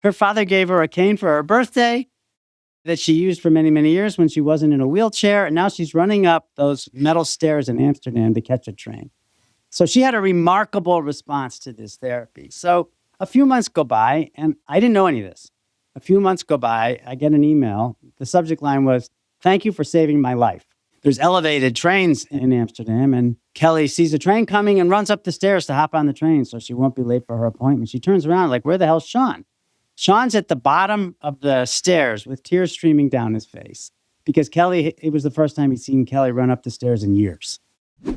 Her father gave her a cane for her birthday that she used for many, many years when she wasn't in a wheelchair. And now she's running up those metal stairs in Amsterdam to catch a train. So she had a remarkable response to this therapy. So a few months go by, and I didn't know any of this. A few months go by, I get an email. The subject line was, "Thank you for saving my life." There's elevated trains in Amsterdam, and Kelly sees a train coming and runs up the stairs to hop on the train so she won't be late for her appointment. She turns around like, where the hell's Sean? Sean's at the bottom of the stairs with tears streaming down his face because it was the first time he'd seen Kelly run up the stairs in years.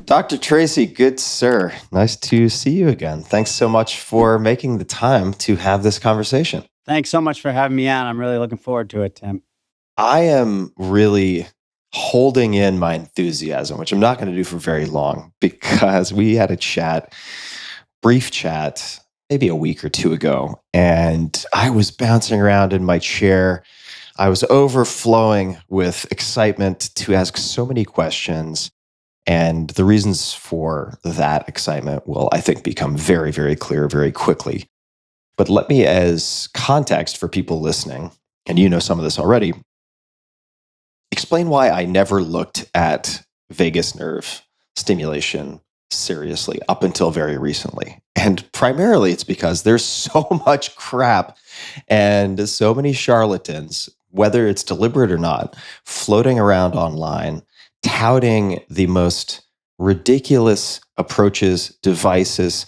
Dr. Tracey, good sir. Nice to see you again. Thanks so much for making the time to have this conversation. Thanks so much for having me on. I'm really looking forward to it, Tim. I am really holding in my enthusiasm, which I'm not going to do for very long because we had a brief chat, maybe a week or two ago, and I was bouncing around in my chair. I was overflowing with excitement to ask so many questions. And the reasons for that excitement will, I think, become very, very clear very quickly. But let me, as context for people listening, and you know some of this already, explain why I never looked at vagus nerve stimulation seriously up until very recently. And primarily it's because there's so much crap and so many charlatans, whether it's deliberate or not, floating around online, touting the most ridiculous approaches, devices,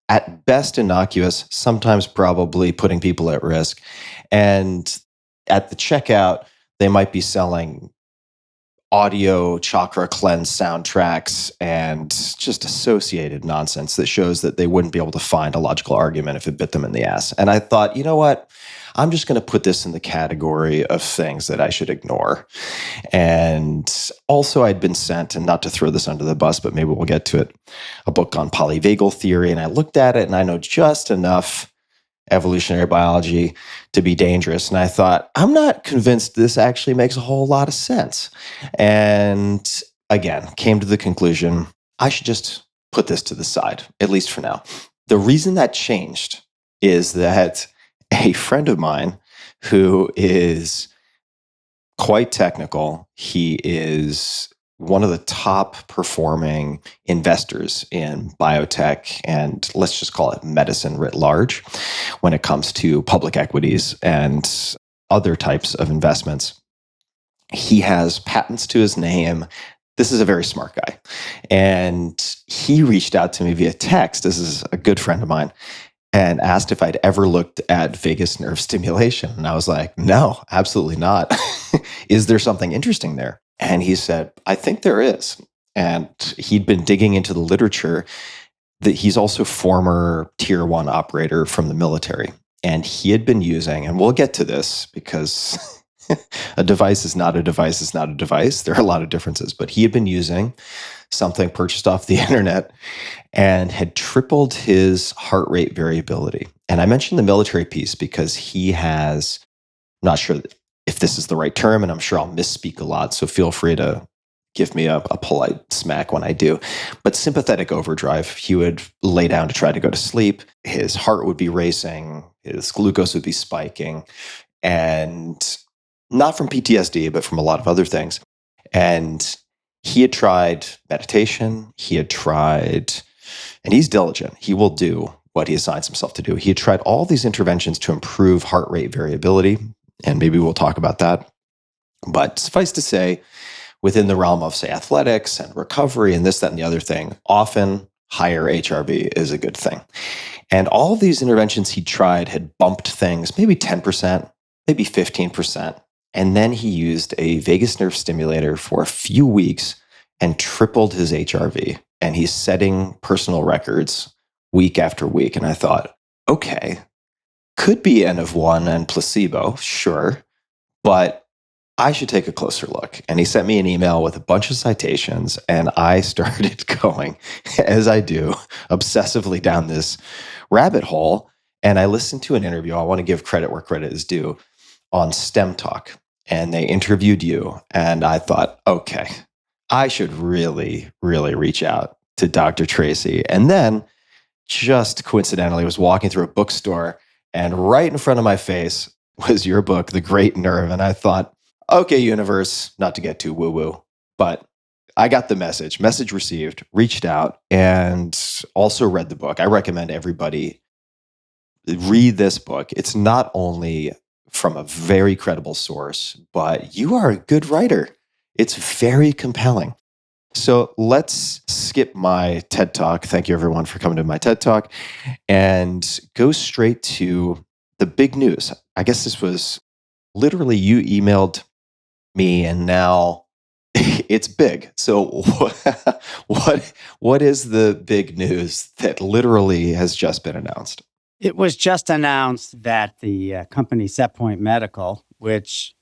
at best innocuous, sometimes probably putting people at risk. And at the checkout, they might be selling audio chakra cleanse soundtracks and just associated nonsense that shows that they wouldn't be able to find a logical argument if it bit them in the ass. And I thought, you know what? I'm just going to put this in the category of things that I should ignore. And also I'd been sent, and not to throw this under the bus, but maybe we'll get to it, a book on polyvagal theory. And I looked at it and I know just enough evolutionary biology to be dangerous. And I thought, I'm not convinced this actually makes a whole lot of sense. And again, came to the conclusion, I should just put this to the side, at least for now. The reason that changed is that a friend of mine who is quite technical, he is one of the top performing investors in biotech and let's just call it medicine writ large when it comes to public equities and other types of investments. He has patents to his name. This is a very smart guy. And he reached out to me via text. This is a good friend of mine, and asked if I'd ever looked at vagus nerve stimulation. And I was like, no, absolutely not. Is there something interesting there? And he said, I think there is. And he'd been digging into the literature that he's also former tier 1 operator from the military. And he had been using, and we'll get to this because a device is not a device is not a device. There are a lot of differences, but he had been using something purchased off the internet and had tripled his heart rate variability. And I mentioned the military piece because he has, I'm not sure if this is the right term, and I'm sure I'll misspeak a lot, so feel free to give me a polite smack when I do. But sympathetic overdrive, he would lay down to try to go to sleep. His heart would be racing. His glucose would be spiking. And not from PTSD, but from a lot of other things. And he had tried meditation. He had tried, and he's diligent. He will do what he assigns himself to do. He had tried all these interventions to improve heart rate variability. And maybe we'll talk about that. But suffice to say, within the realm of, say, athletics and recovery and this, that, and the other thing, often higher HRV is a good thing. And all of these interventions he tried had bumped things, maybe 10%, maybe 15%. And then he used a vagus nerve stimulator for a few weeks and tripled his HRV. And he's setting personal records week after week. And I thought, okay, could be N of 1 and placebo, sure, but I should take a closer look. And he sent me an email with a bunch of citations, and I started going, as I do, obsessively down this rabbit hole. And I listened to an interview, I want to give credit where credit is due, on STEM Talk. And they interviewed you. And I thought, okay, I should really, really reach out to Dr. Tracey. And then just coincidentally was walking through a bookstore And right in front of my face was your book, The Great Nerve. And I thought, okay, universe, not to get too woo-woo, but I got the message received, reached out, and also read the book. I recommend everybody read this book. It's not only from a very credible source, but you are a good writer. It's very compelling. So let's skip my TED Talk. Thank you, everyone, for coming to my TED Talk, and go straight to the big news. I guess this was literally you emailed me, and now it's big. So what is the big news that literally has just been announced? It was just announced that the company SetPoint Medical, which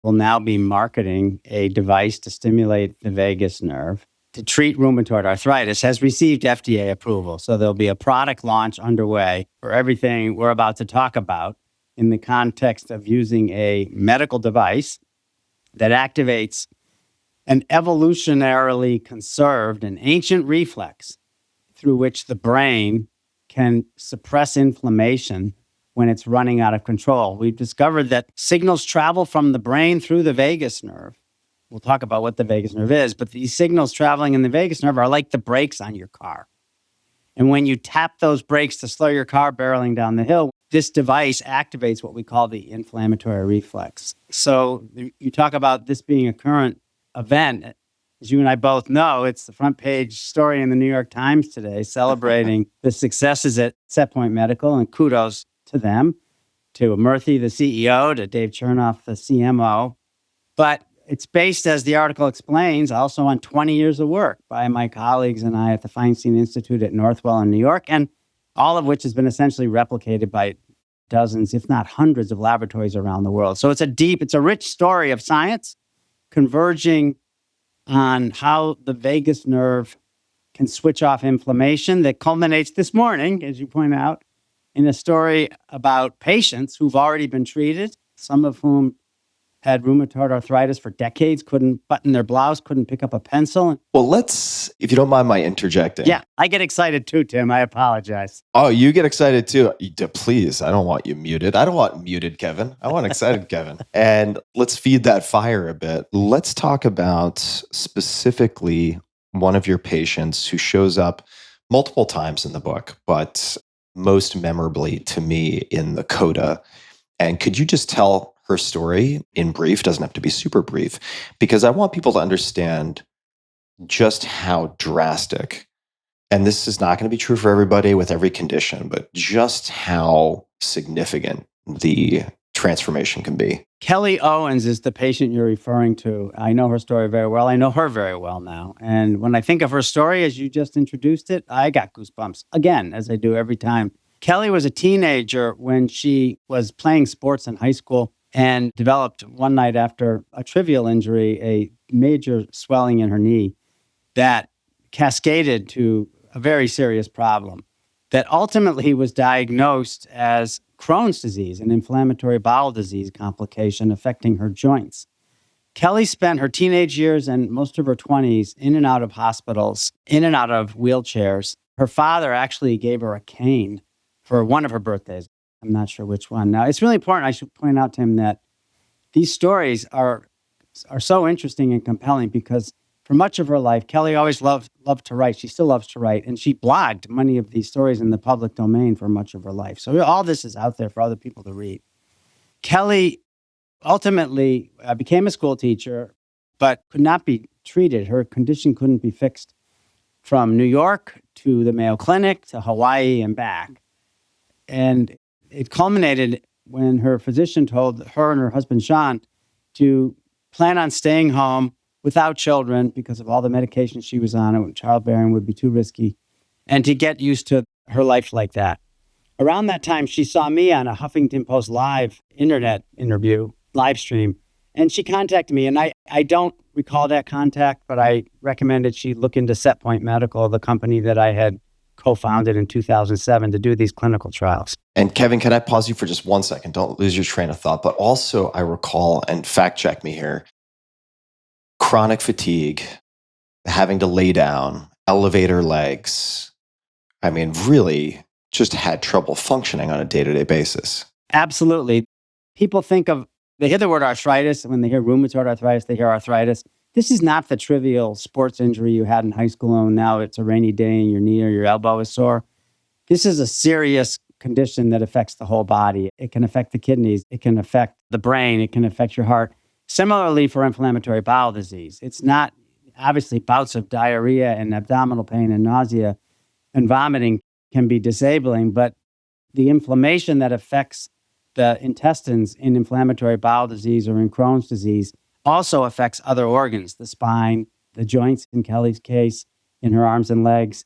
will now be marketing a device to stimulate the vagus nerve to treat rheumatoid arthritis, has received FDA approval. So there'll be a product launch underway for everything we're about to talk about in the context of using a medical device that activates an evolutionarily conserved and ancient reflex through which the brain can suppress inflammation when it's running out of control. We've discovered that signals travel from the brain through the vagus nerve. We'll talk about what the vagus nerve is, but these signals traveling in the vagus nerve are like the brakes on your car. And when you tap those brakes to slow your car barreling down the hill, this device activates what we call the inflammatory reflex. So you talk about this being a current event. As you and I both know, it's the front page story in the New York Times today, celebrating the successes at SetPoint Medical, and kudos to them, to Murthy, the CEO, to Dave Chernoff, the CMO. But it's based, as the article explains, also on 20 years of work by my colleagues and I at the Feinstein Institute at Northwell in New York, and all of which has been essentially replicated by dozens, if not hundreds, of laboratories around the world. So it's a rich story of science converging on how the vagus nerve can switch off inflammation that culminates this morning, as you point out, in a story about patients who've already been treated, some of whom had rheumatoid arthritis for decades, couldn't button their blouse, couldn't pick up a pencil. Well, if you don't mind my interjecting. Yeah, I get excited too, Tim. I apologize. Oh, you get excited too. Please, I don't want you muted. I don't want muted Kevin. I want excited Kevin. And let's feed that fire a bit. Let's talk about specifically one of your patients who shows up multiple times in the book, but most memorably to me in the coda. And could you just tell her story in brief? Doesn't have to be super brief, because I want people to understand just how drastic, and this is not going to be true for everybody with every condition, but just how significant the transformation can be. Kelly Owens is the patient you're referring to. I know her story very well. I know her very well now. And when I think of her story, as you just introduced it, I got goosebumps again, as I do every time. Kelly was a teenager when she was playing sports in high school and developed one night after a trivial injury, a major swelling in her knee that cascaded to a very serious problem that ultimately was diagnosed as Crohn's disease, an inflammatory bowel disease complication affecting her joints. Kelly spent her teenage years and most of her 20s in and out of hospitals, in and out of wheelchairs. Her father actually gave her a cane for one of her birthdays. I'm not sure which one. Now, it's really important. I should point out to him that these stories are so interesting and compelling because for much of her life, Kelly always loved to write. She still loves to write. And she blogged many of these stories in the public domain for much of her life. So all this is out there for other people to read. Kelly ultimately became a school teacher, but could not be treated. Her condition couldn't be fixed from New York to the Mayo Clinic to Hawaii and back. And it culminated when her physician told her and her husband, Sean, to plan on staying home without children because of all the medications she was on, and childbearing would be too risky, and to get used to her life like that. Around that time, she saw me on a Huffington Post live internet interview, live stream, and she contacted me. And I don't recall that contact, but I recommended she look into SetPoint Medical, the company that I had co-founded in 2007 to do these clinical trials. And Kevin, can I pause you for just 1 second? Don't lose your train of thought. But also, I recall, and fact check me here, chronic fatigue, having to lay down, elevator legs. I mean, really just had trouble functioning on a day-to-day basis. Absolutely. People they hear the word arthritis, and when they hear rheumatoid arthritis, they hear arthritis. This is not the trivial sports injury you had in high school and now it's a rainy day and your knee or your elbow is sore. This is a serious condition that affects the whole body. It can affect the kidneys. It can affect the brain. It can affect your heart. Similarly, for inflammatory bowel disease, it's not obviously bouts of diarrhea and abdominal pain and nausea and vomiting can be disabling, but the inflammation that affects the intestines in inflammatory bowel disease or in Crohn's disease also affects other organs, the spine, the joints in Kelly's case, in her arms and legs.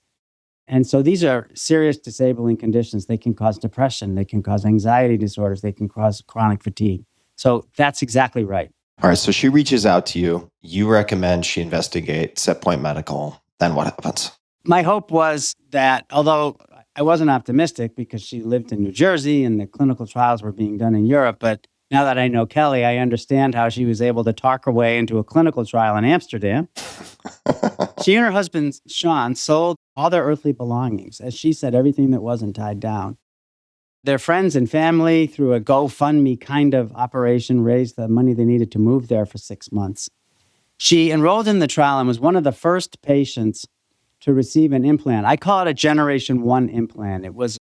And so these are serious disabling conditions. They can cause depression. They can cause anxiety disorders. They can cause chronic fatigue. So that's exactly right. All right. So she reaches out to you. You recommend she investigate SetPoint Medical. Then what happens? My hope was that, although I wasn't optimistic because she lived in New Jersey and the clinical trials were being done in Europe, but now that I know Kelly, I understand how she was able to talk her way into a clinical trial in Amsterdam. She and her husband, Sean, sold all their earthly belongings. As she said, everything that wasn't tied down. Their friends and family, through a GoFundMe kind of operation, raised the money they needed to move there for 6 months. She enrolled in the trial and was one of the first patients to receive an implant. I call it a Generation 1 implant. It was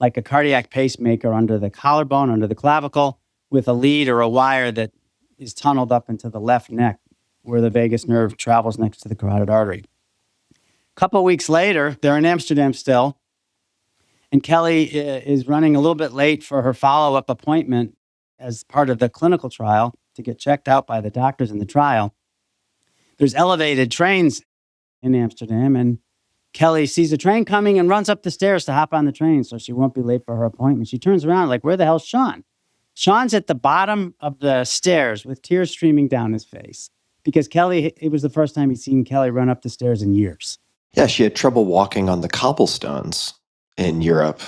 like a cardiac pacemaker under the collarbone, under the clavicle, with a lead or a wire that is tunneled up into the left neck where the vagus nerve travels next to the carotid artery. A couple of weeks later, they're in Amsterdam still, and Kelly is running a little bit late for her follow-up appointment as part of the clinical trial to get checked out by the doctors in the trial. There's elevated trains in Amsterdam, and Kelly sees a train coming and runs up the stairs to hop on the train so she won't be late for her appointment. She turns around like, where the hell's Sean? Sean's at the bottom of the stairs with tears streaming down his face because it was the first time he'd seen Kelly run up the stairs in years. Yeah, she had trouble walking on the cobblestones in Europe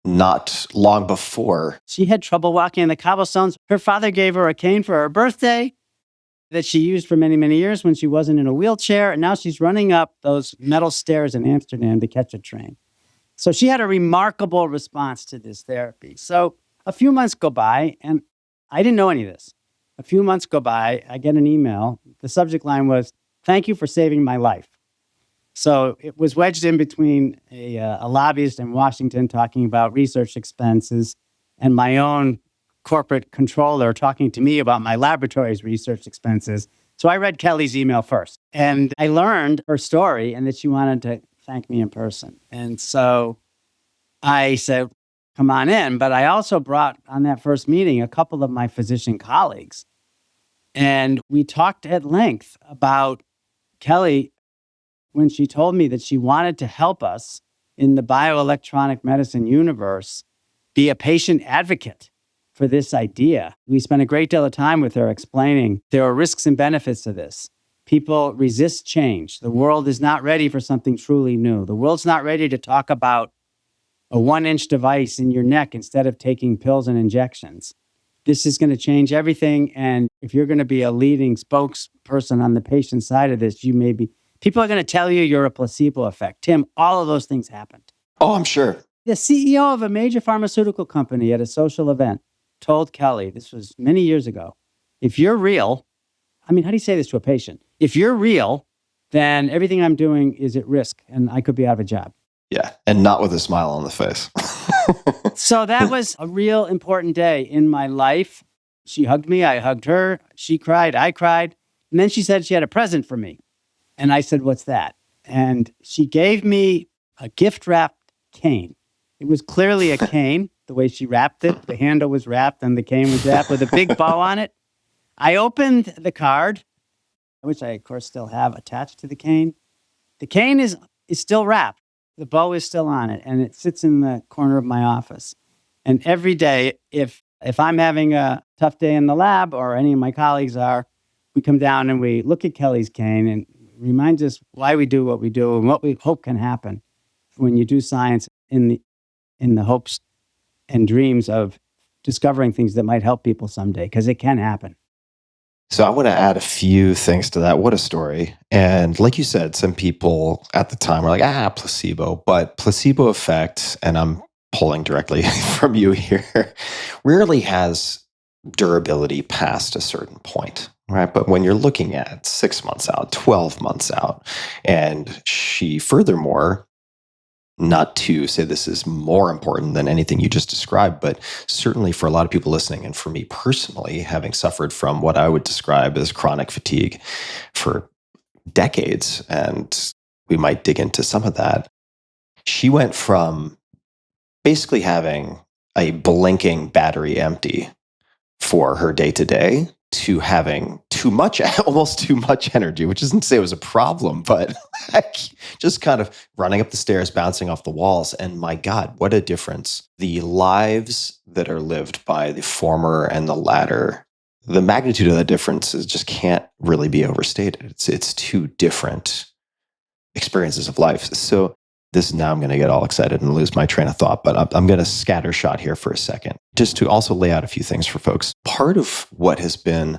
not long before. She had trouble walking on the cobblestones. Her father gave her a cane for her birthday that she used for many, many years when she wasn't in a wheelchair. And now she's running up those metal stairs in Amsterdam to catch a train. So she had a remarkable response to this therapy. So a few months go by, and I didn't know any of this. A few months go by, I get an email. The subject line was, "Thank you for saving my life." So it was wedged in between a lobbyist in Washington talking about research expenses and my own corporate controller talking to me about my laboratory's research expenses. So I read Kelly's email first, and I learned her story and that she wanted to thank me in person. And so I said, come on in. But I also brought on that first meeting a couple of my physician colleagues. And we talked at length about Kelly when she told me that she wanted to help us in the bioelectronic medicine universe be a patient advocate for this idea. We spent a great deal of time with her explaining there are risks and benefits to this. People resist change. The world is not ready for something truly new. The world's not ready to talk about a 1-inch device in your neck instead of taking pills and injections. This is going to change everything. And if you're going to be a leading spokesperson on the patient side of this, people are going to tell you you're a placebo effect. Tim, all of those things happened. Oh, I'm sure. The CEO of a major pharmaceutical company at a social event told Kelly, this was many years ago, if you're real, how do you say this to a patient? If you're real, then everything I'm doing is at risk and I could be out of a job. Yeah, and not with a smile on the face. So that was a real important day in my life. She hugged me, I hugged her, she cried, I cried. And then she said she had a present for me. And I said, what's that? And she gave me a gift-wrapped cane. It was clearly a cane, the way she wrapped it. The handle was wrapped and the cane was wrapped with a big bow on it. I opened the card, which I, of course, still have attached to the cane. The cane is still wrapped. The bow is still on it, and it sits in the corner of my office. And every day, if I'm having a tough day in the lab or any of my colleagues are, we come down and we look at Kelly's cane and reminds us why we do what we do and what we hope can happen when you do science in the hopes and dreams of discovering things that might help people someday, because it can happen. So I want to add a few things to that. What a story. And like you said, some people at the time were like, placebo. But placebo effect, and I'm pulling directly from you here, rarely has durability past a certain point, right? But when you're looking at 6 months out, 12 months out, and she furthermore, not to say this is more important than anything you just described, but certainly for a lot of people listening, and for me personally, having suffered from what I would describe as chronic fatigue for decades, and we might dig into some of that, she went from basically having a blinking battery empty for her day to day to having too much, almost too much energy, which isn't to say it was a problem, but like just kind of running up the stairs, bouncing off the walls. And my God, what a difference. The lives that are lived by the former and the latter, the magnitude of that difference just can't really be overstated. It's two different experiences of life. So this now I'm going to get all excited and lose my train of thought, but I'm going to scatter shot here for a second, just to also lay out a few things for folks. Part of what has been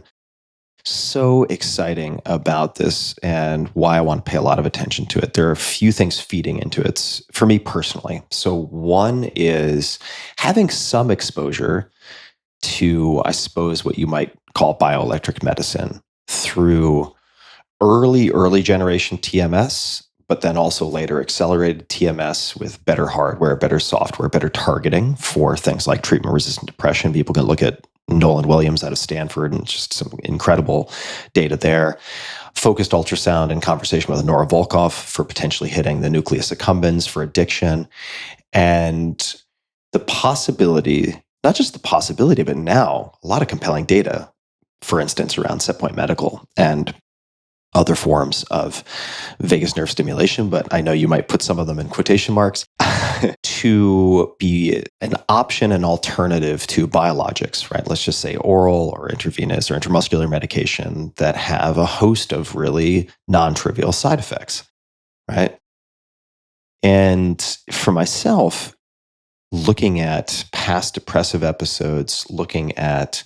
so exciting about this and why I want to pay a lot of attention to it, there are a few things feeding into it for me personally. So one is having some exposure to, I suppose, what you might call bioelectric medicine through early generation TMS, but then also later accelerated TMS with better hardware, better software, better targeting for things like treatment-resistant depression. People can look at Nolan Williams out of Stanford and just some incredible data there. Focused ultrasound in conversation with Nora Volkoff for potentially hitting the nucleus accumbens for addiction. And the possibility, not just the possibility, but now a lot of compelling data, for instance, around SetPoint Medical and other forms of vagus nerve stimulation, but I know you might put some of them in quotation marks, to be an option, an alternative to biologics, right? Let's just say oral or intravenous or intramuscular medication that have a host of really non-trivial side effects, right? And for myself, looking at past depressive episodes, looking at,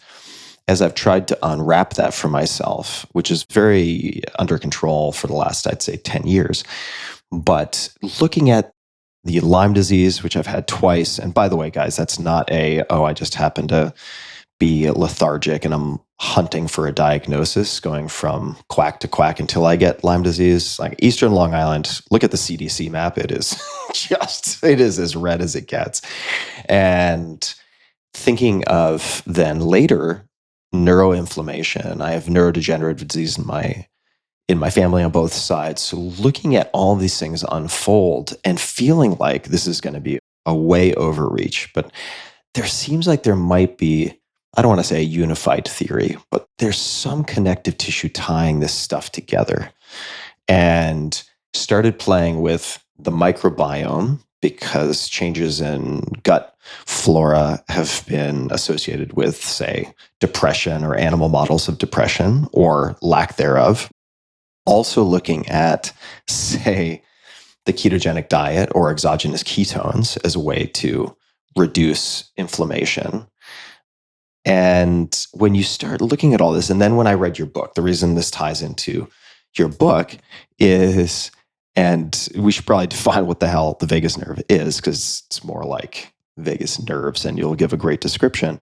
as I've tried to unwrap that for myself, which is very under control for the last, I'd say, 10 years, but looking at the Lyme disease, which I've had twice, and by the way, guys, that's not I just happen to be lethargic and I'm hunting for a diagnosis going from quack to quack until I get Lyme disease. Like Eastern Long Island, look at the CDC map. It is it is as red as it gets. And thinking of then later neuroinflammation, I have neurodegenerative disease in my family on both sides. So looking at all these things unfold and feeling like this is going to be a way overreach, but there seems like there might be, I don't want to say a unified theory, but there's some connective tissue tying this stuff together. And started playing with the microbiome because changes in gut flora have been associated with, say, depression or animal models of depression or lack thereof. Also looking at, say, the ketogenic diet or exogenous ketones as a way to reduce inflammation. And when you start looking at all this, and then when I read your book, the reason this ties into your book is, and we should probably define what the hell the vagus nerve is, because it's more like vagus nerves, and you'll give a great description.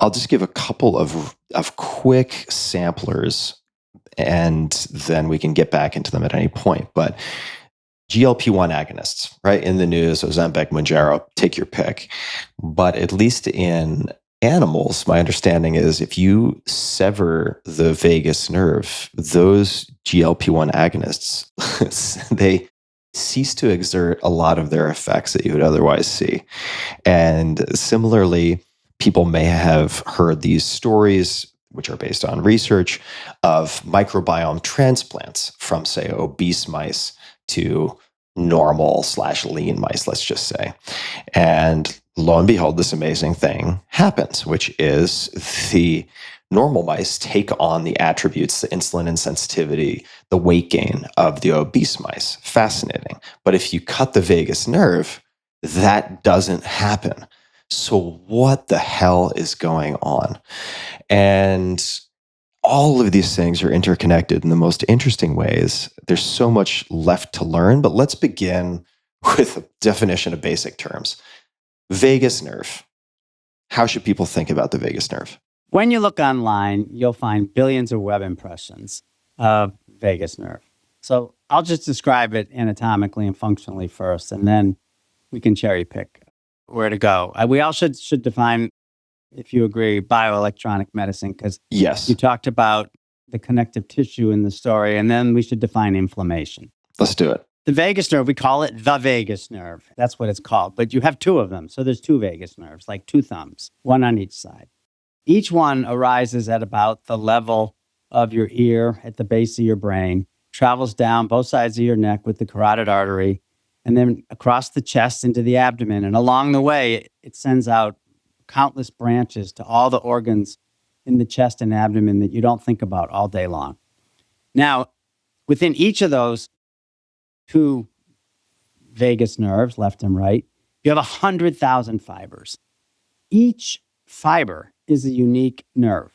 I'll just give a couple of quick samplers, and then we can get back into them at any point. But GLP-1 agonists, right? In the news, Ozempic, Mounjaro, take your pick. But at least in animals, my understanding is if you sever the vagus nerve, those GLP-1 agonists, they cease to exert a lot of their effects that you would otherwise see. And similarly, people may have heard these stories, which are based on research, of microbiome transplants from, say, obese mice to normal/lean mice, let's just say. And lo and behold, this amazing thing happens, which is the normal mice take on the attributes, the insulin insensitivity, the weight gain of the obese mice. Fascinating. But if you cut the vagus nerve, that doesn't happen. So what the hell is going on? And all of these things are interconnected in the most interesting ways. There's so much left to learn, but let's begin with a definition of basic terms. Vagus nerve. How should people think about the vagus nerve? When you look online, you'll find billions of web impressions of vagus nerve. So I'll just describe it anatomically and functionally first, and then we can cherry pick where to go. We all should define, if you agree, bioelectronic medicine, because Yes. you talked about the connective tissue in the story, and then we should define inflammation. Let's do it. The vagus nerve, we call it the vagus nerve. That's what it's called. But you have two of them. So there's two vagus nerves, like two thumbs, one on each side. Each one arises at about the level of your ear at the base of your brain, travels down both sides of your neck with the carotid artery, and then across the chest into the abdomen. And along the way, it sends out countless branches to all the organs in the chest and abdomen that you don't think about all day long. Now, within each of those two vagus nerves, left and right, you have 100,000 fibers. Each fiber is a unique nerve.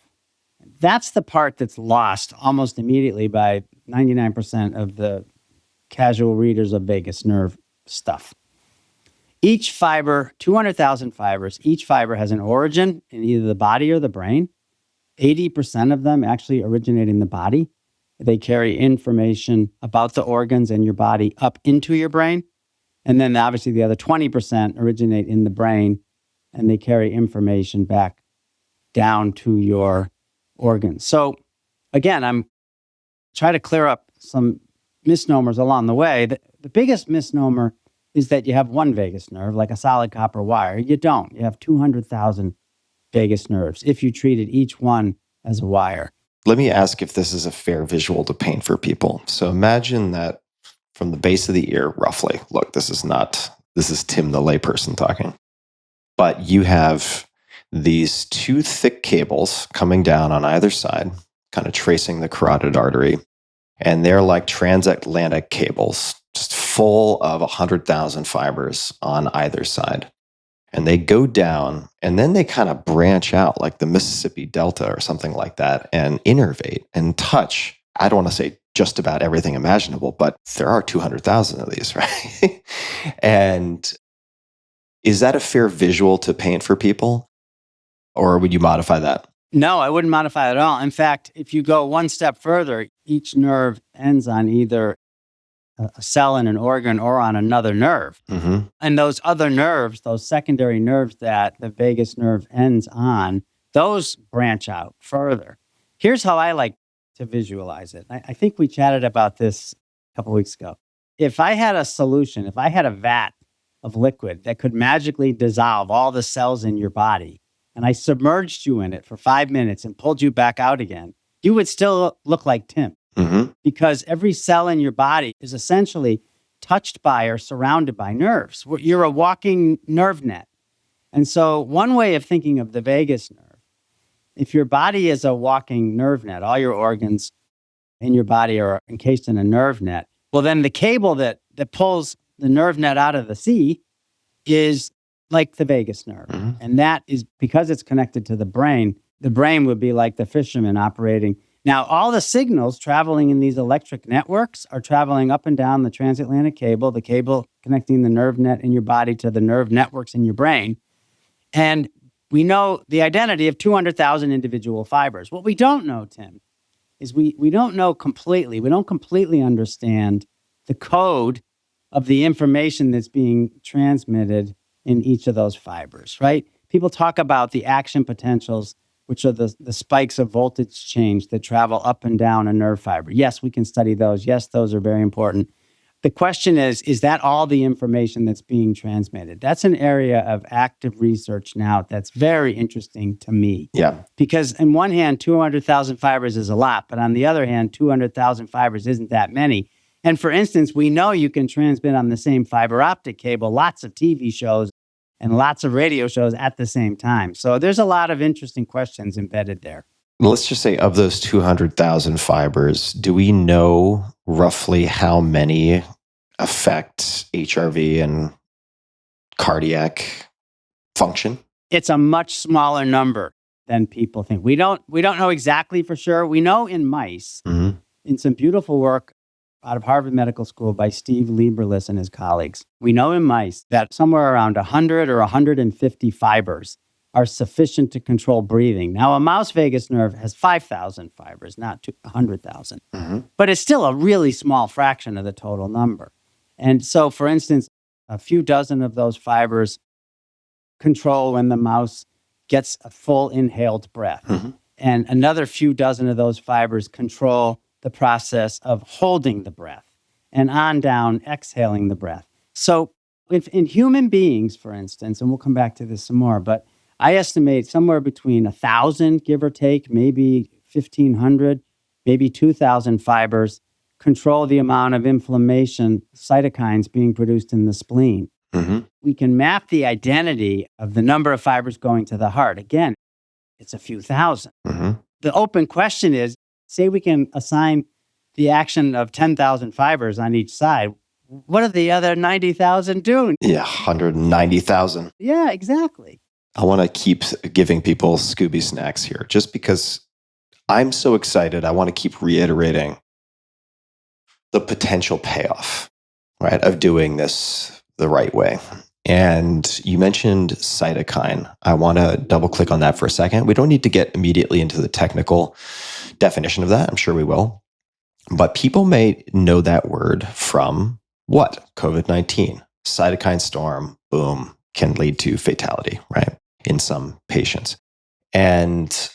That's the part that's lost almost immediately by 99% of the casual readers of vagus nerve stuff. Each fiber, 200,000 fibers, each fiber has an origin in either the body or the brain. 80% of them actually originate in the body. They carry information about the organs and your body up into your brain. And then obviously the other 20% originate in the brain, and they carry information back down to your organs. So again, I'm trying to clear up some misnomers along the way. The biggest misnomer is that you have one vagus nerve, like a solid copper wire. You don't. You have 200,000 vagus nerves if you treated each one as a wire. Let me ask if this is a fair visual to paint for people. So imagine that from the base of the ear, roughly. Look, this is Tim, the layperson, talking. But you have these two thick cables coming down on either side, kind of tracing the carotid artery. And they're like transatlantic cables, just full of 100,000 fibers on either side. And they go down, and then they kind of branch out like the Mississippi Delta or something like that, and innervate and touch. I don't want to say just about everything imaginable, but there are 200,000 of these, right? And is that a fair visual to paint for people? Or would you modify that? No, I wouldn't modify it at all. In fact, if you go one step further, each nerve ends on either a cell in an organ or on another nerve. Mm-hmm. And those other nerves, those secondary nerves that the vagus nerve ends on, those branch out further. Here's how I like to visualize it. I think we chatted about this a couple of weeks ago. If I had a solution, if I had a vat of liquid that could magically dissolve all the cells in your body, and I submerged you in it for 5 minutes and pulled you back out again, you would still look like Tim. Mm-hmm. Because every cell in your body is essentially touched by or surrounded by nerves. You're a walking nerve net. And so one way of thinking of the vagus nerve, if your body is a walking nerve net, all your organs in your body are encased in a nerve net, well, then the cable that pulls the nerve net out of the sea is like the vagus nerve. Mm-hmm. And that is because it's connected to the brain would be like the fisherman operating. Now, all the signals traveling in these electric networks are traveling up and down the transatlantic cable, the cable connecting the nerve net in your body to the nerve networks in your brain. And we know the identity of 200,000 individual fibers. What we don't know, Tim, is we don't know completely. We don't completely understand the code of the information that's being transmitted in each of those fibers, right? People talk about the action potentials, which are the spikes of voltage change that travel up and down a nerve fiber. Yes, we can study those. Yes, those are very important. The question is that all the information that's being transmitted? That's an area of active research now that's very interesting to me. Yeah. Because on one hand, 200,000 fibers is a lot, but on the other hand, 200,000 fibers isn't that many. And for instance, we know you can transmit on the same fiber optic cable lots of TV shows and lots of radio shows at the same time. So there's a lot of interesting questions embedded there. Let's just say of those 200,000 fibers, do we know roughly how many affect HRV and cardiac function? It's a much smaller number than people think. We don't know exactly for sure. We know in mice, Mm-hmm. in some beautiful work out of Harvard Medical School by Steve Lieberlis and his colleagues. We know in mice that somewhere around 100 or 150 fibers are sufficient to control breathing. Now, a mouse vagus nerve has 5,000 fibers, not 100,000. But it's still a really small fraction of the total number. And so, for instance, a few dozen of those fibers control when the mouse gets a full inhaled breath. And another few dozen of those fibers control the process of holding the breath and on down exhaling the breath. So if in human beings, for instance, and we'll come back to this some more, but I estimate somewhere between 1,000, give or take, maybe 1,500, maybe 2,000 fibers control the amount of inflammation, cytokines being produced in the spleen. We can map the identity of the number of fibers going to the heart. Again, it's a few thousand. The open question is, say we can assign the action of 10,000 fibers on each side. What are the other 90,000 doing? Yeah, 190,000. Yeah, exactly. I want to keep giving people Scooby snacks here just because I'm so excited. I want to keep reiterating the potential payoff, right, of doing this the right way. And you mentioned cytokine. I want to double click on that for a second. We don't need to get immediately into the technical definition of that. I'm sure we will. But people may know that word from what? COVID-19. Cytokine storm, boom, can lead to fatality, right? In some patients. And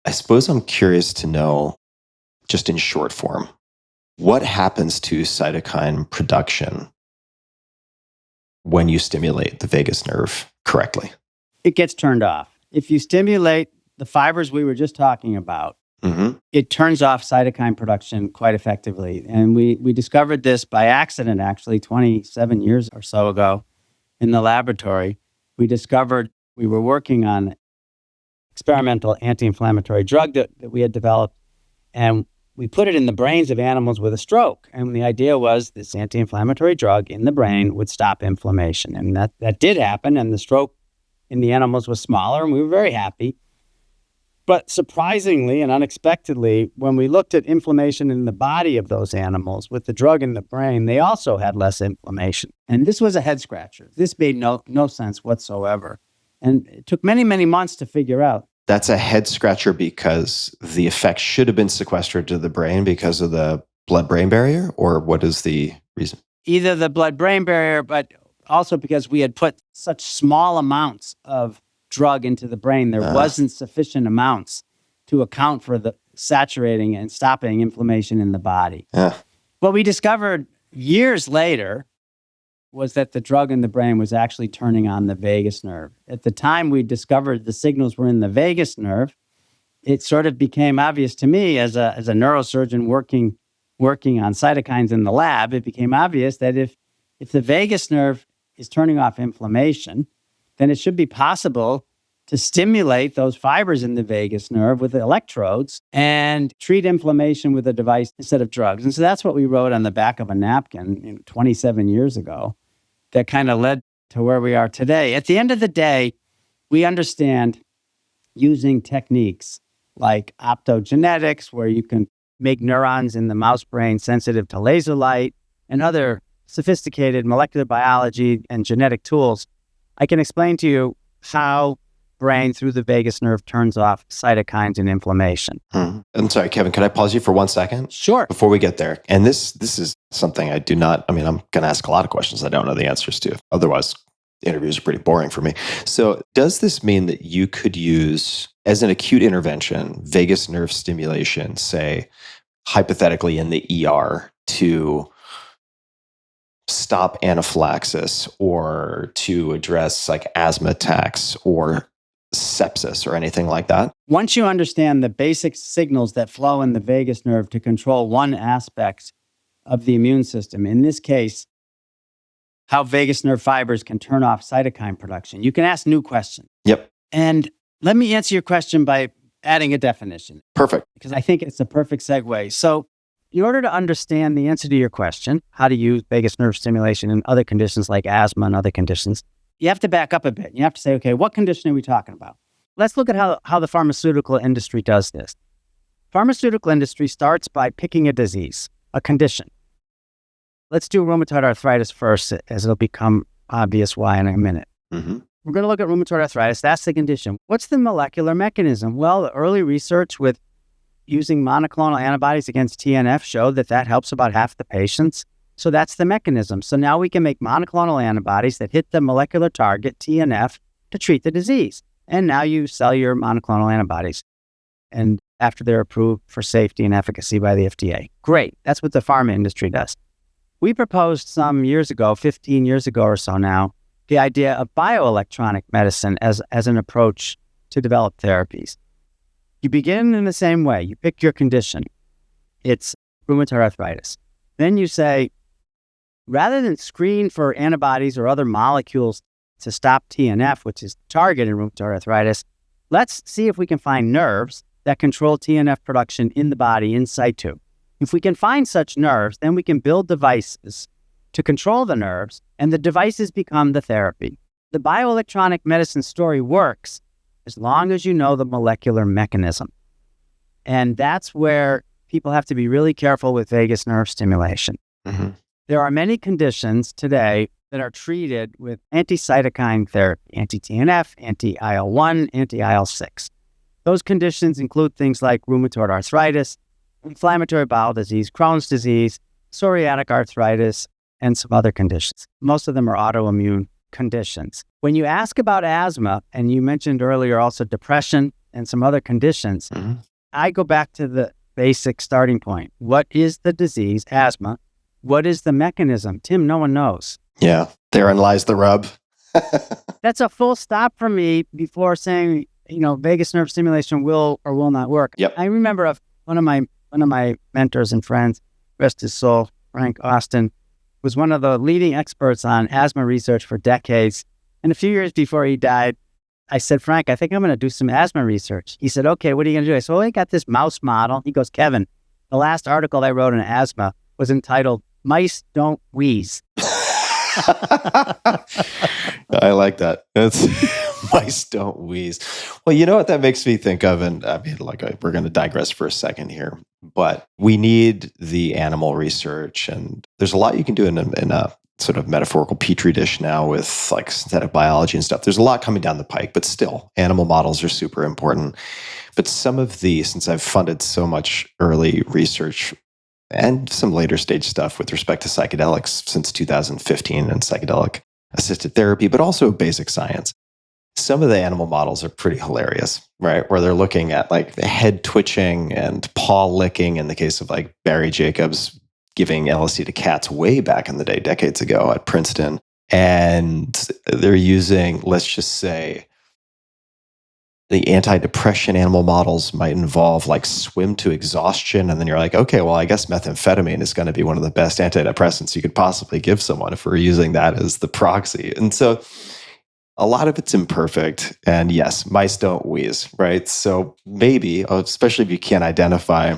I suppose I'm curious to know, just in short form, what happens to cytokine production when you stimulate the vagus nerve correctly? It gets turned off. If you stimulate the fibers we were just talking about, it turns off cytokine production quite effectively. And we discovered this by accident, actually, 27 years or so ago in the laboratory. We discovered we were working on experimental anti-inflammatory drug that we had developed, and we put it in the brains of animals with a stroke. And the idea was this anti-inflammatory drug in the brain would stop inflammation. And that did happen, and the stroke in the animals was smaller, and we were very happy. But surprisingly and unexpectedly, when we looked at inflammation in the body of those animals with the drug in the brain, they also had less inflammation. And this was a head scratcher. This made no sense whatsoever. And it took many, many months to figure out. That's a head scratcher because the effect should have been sequestered to the brain because of the blood-brain barrier? Or what is the reason? Either the blood-brain barrier, but also because we had put such small amounts of drug into the brain, there wasn't sufficient amounts to account for the saturating and stopping inflammation in the body. What we discovered years later was that the drug in the brain was actually turning on the vagus nerve. At the time we discovered the signals were in the vagus nerve, it sort of became obvious to me as a neurosurgeon working on cytokines in the lab, it became obvious that if the vagus nerve is turning off inflammation, then it should be possible to stimulate those fibers in the vagus nerve with electrodes and treat inflammation with a device instead of drugs. And so that's what we wrote on the back of a napkin 27 years ago that kind of led to where we are today. At the end of the day, we understand using techniques like optogenetics, where you can make neurons in the mouse brain sensitive to laser light, and other sophisticated molecular biology and genetic tools. I can explain to you how brain through the vagus nerve turns off cytokines and inflammation. I'm sorry, Kevin, can I pause you for 1 second? Sure. Before we get there. And this is something I'm going to ask a lot of questions I don't know the answers to. Otherwise, interviews are pretty boring for me. So does this mean that you could use, as an acute intervention, vagus nerve stimulation, say, hypothetically in the ER, to stop anaphylaxis or to address like asthma attacks or sepsis or anything like that? Once you understand the basic signals that flow in the vagus nerve to control one aspect of the immune system, in this case, how vagus nerve fibers can turn off cytokine production, you can ask new questions. Yep. And let me answer your question by adding a definition. Perfect. Because I think it's a perfect segue. So in order to understand the answer to your question, how to use vagus nerve stimulation in other conditions like asthma and other conditions, you have to back up a bit. You have to say, okay, what condition are we talking about? Let's look at how the pharmaceutical industry does this. Pharmaceutical industry starts by picking a disease, a condition. Let's do rheumatoid arthritis first, as it'll become obvious why in a minute. Mm-hmm. We're going to look at rheumatoid arthritis. That's the condition. What's the molecular mechanism? Well, the early research with using monoclonal antibodies against TNF showed that helps about half the patients. So that's the mechanism. So now we can make monoclonal antibodies that hit the molecular target, TNF, to treat the disease. And now you sell your monoclonal antibodies. And after they're approved for safety and efficacy by the FDA. Great. That's what the pharma industry does. We proposed some years ago, 15 years ago or so now, the idea of bioelectronic medicine as an approach to develop therapies. You begin in the same way. You pick your condition. It's rheumatoid arthritis. Then you say, rather than screen for antibodies or other molecules to stop TNF, which is the target in rheumatoid arthritis, let's see if we can find nerves that control TNF production in the body in situ. If we can find such nerves, then we can build devices to control the nerves, and the devices become the therapy. The bioelectronic medicine story works as long as you know the molecular mechanism. And that's where people have to be really careful with vagus nerve stimulation. Mm-hmm. There are many conditions today that are treated with anti-cytokine therapy, anti-TNF, anti-IL-1, anti-IL-6. Those conditions include things like rheumatoid arthritis, inflammatory bowel disease, Crohn's disease, psoriatic arthritis, and some other conditions. Most of them are autoimmune conditions. When you ask about asthma, and you mentioned earlier also depression and some other conditions, Mm-hmm. I go back to the basic starting point. What is the disease, asthma? What is the mechanism? Tim, no one knows. Yeah, therein lies the rub. That's a full stop for me before saying, vagus nerve stimulation will or will not work. Yep. I remember one of my mentors and friends, rest his soul, Frank Austin, was one of the leading experts on asthma research for decades. And a few years before he died, I said, Frank, I think I'm going to do some asthma research. He said, okay, what are you going to do? I said, well, I got this mouse model. He goes, Kevin, the last article I wrote on asthma was entitled, Mice Don't Wheeze. I like that. It's mice don't wheeze. Well, you know what that makes me think of, and I mean, we're going to digress for a second here, but we need the animal research, and there's a lot you can do in a sort of metaphorical petri dish now with like synthetic biology and stuff. There's a lot coming down the pike, but still, animal models are super important. But some of since I've funded so much early research and some later stage stuff with respect to psychedelics since 2015 and psychedelic assisted therapy, but also basic science. Some of the animal models are pretty hilarious, right? Where they're looking at like the head twitching and paw licking in the case of like Barry Jacobs giving LSD to cats way back in the day, decades ago at Princeton. And they're using, let's just say, the antidepressant animal models might involve like swim to exhaustion. And then you're like, okay, well, I guess methamphetamine is going to be one of the best antidepressants you could possibly give someone if we're using that as the proxy. And so a lot of it's imperfect. And yes, mice don't wheeze, right? So maybe, especially if you can't identify,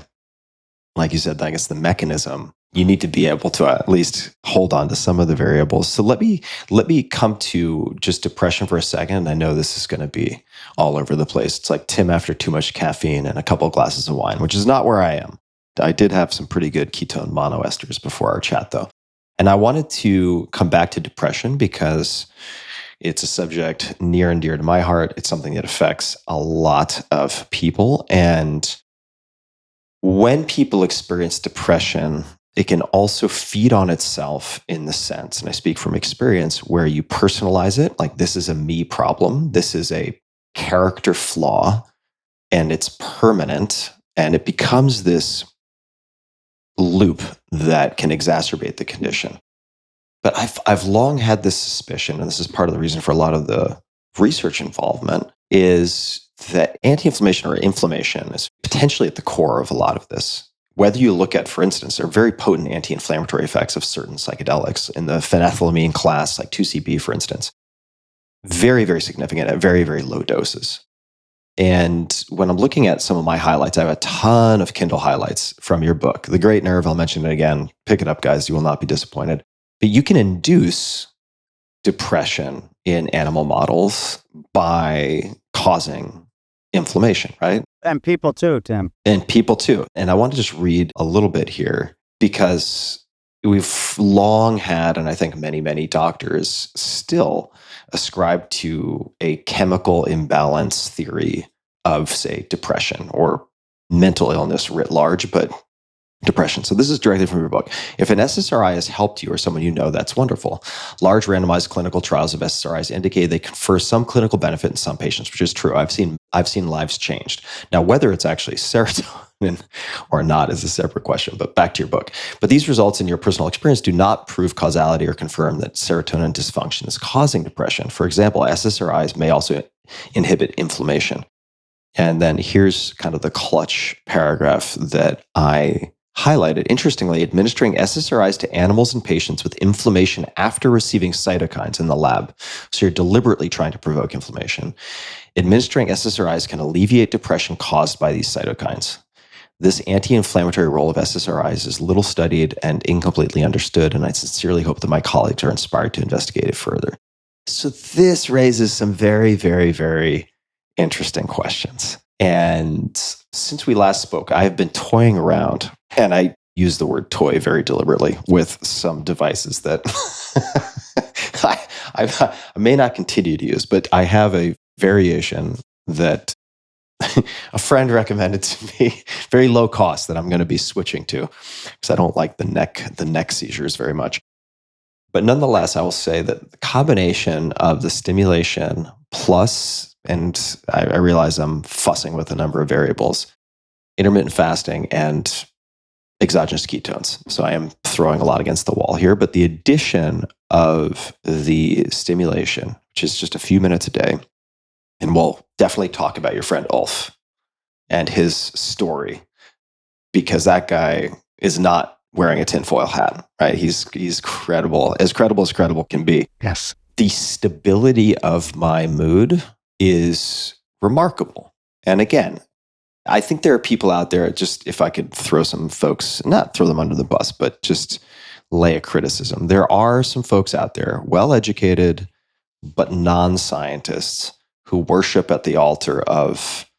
like you said, I guess the mechanism, you need to be able to at least hold on to some of the variables. So let me come to just depression for a second. I know this is going to be all over the place. It's like Tim after too much caffeine and a couple of glasses of wine, which is not where I am. I did have some pretty good ketone monoesters before our chat, though. And I wanted to come back to depression because it's a subject near and dear to my heart. It's something that affects a lot of people. And when people experience depression, it can also feed on itself in the sense, and I speak from experience, where you personalize it. Like, this is a me problem. This is a character flaw, and it's permanent. And it becomes this loop that can exacerbate the condition. But I've long had this suspicion, and this is part of the reason for a lot of the research involvement, is that anti-inflammation or inflammation is potentially at the core of a lot of this. Whether you look at, for instance, there are very potent anti-inflammatory effects of certain psychedelics in the phenethylamine class, like 2CB, for instance. Very, very significant at very, very low doses. And when I'm looking at some of my highlights, I have a ton of Kindle highlights from your book, The Great Nerve. I'll mention it again. Pick it up, guys. You will not be disappointed. But you can induce depression in animal models by causing inflammation, right? And people too, Tim. And people too. And I want to just read a little bit here because we've long had, and I think many, many doctors still ascribe to a chemical imbalance theory of, say, depression or mental illness writ large, but depression. So this is directly from your book. If an SSRI has helped you or someone you know, that's wonderful. Large randomized clinical trials of SSRIs indicate they confer some clinical benefit in some patients, which is true. I've seen lives changed. Now, whether it's actually serotonin or not is a separate question, but back to your book. But these results in your personal experience do not prove causality or confirm that serotonin dysfunction is causing depression. For example, SSRIs may also inhibit inflammation. And then here's kind of the clutch paragraph that I highlighted. Interestingly, administering SSRIs to animals and patients with inflammation after receiving cytokines in the lab. So you're deliberately trying to provoke inflammation. Administering SSRIs can alleviate depression caused by these cytokines. This anti-inflammatory role of SSRIs is little studied and incompletely understood, and I sincerely hope that my colleagues are inspired to investigate it further. So this raises some very, very, very interesting questions. And since we last spoke, I've been toying around, and I use the word toy very deliberately, with some devices that I may not continue to use, but I have a variation that a friend recommended to me, very low cost, that I'm going to be switching to because I don't like the neck seizures very much. But nonetheless, I will say that the combination of the stimulation plus, and I realize I'm fussing with a number of variables, intermittent fasting and exogenous ketones. So I am throwing a lot against the wall here, but the addition of the stimulation, which is just a few minutes a day, and we'll definitely talk about your friend Ulf and his story, because that guy is not wearing a tinfoil hat, right? He's credible as credible can be. Yes. The stability of my mood is remarkable. And again, I think there are people out there, just if I could throw some folks, not throw them under the bus, but just lay a criticism. There are some folks out there, well-educated, but non-scientists, who worship at the altar of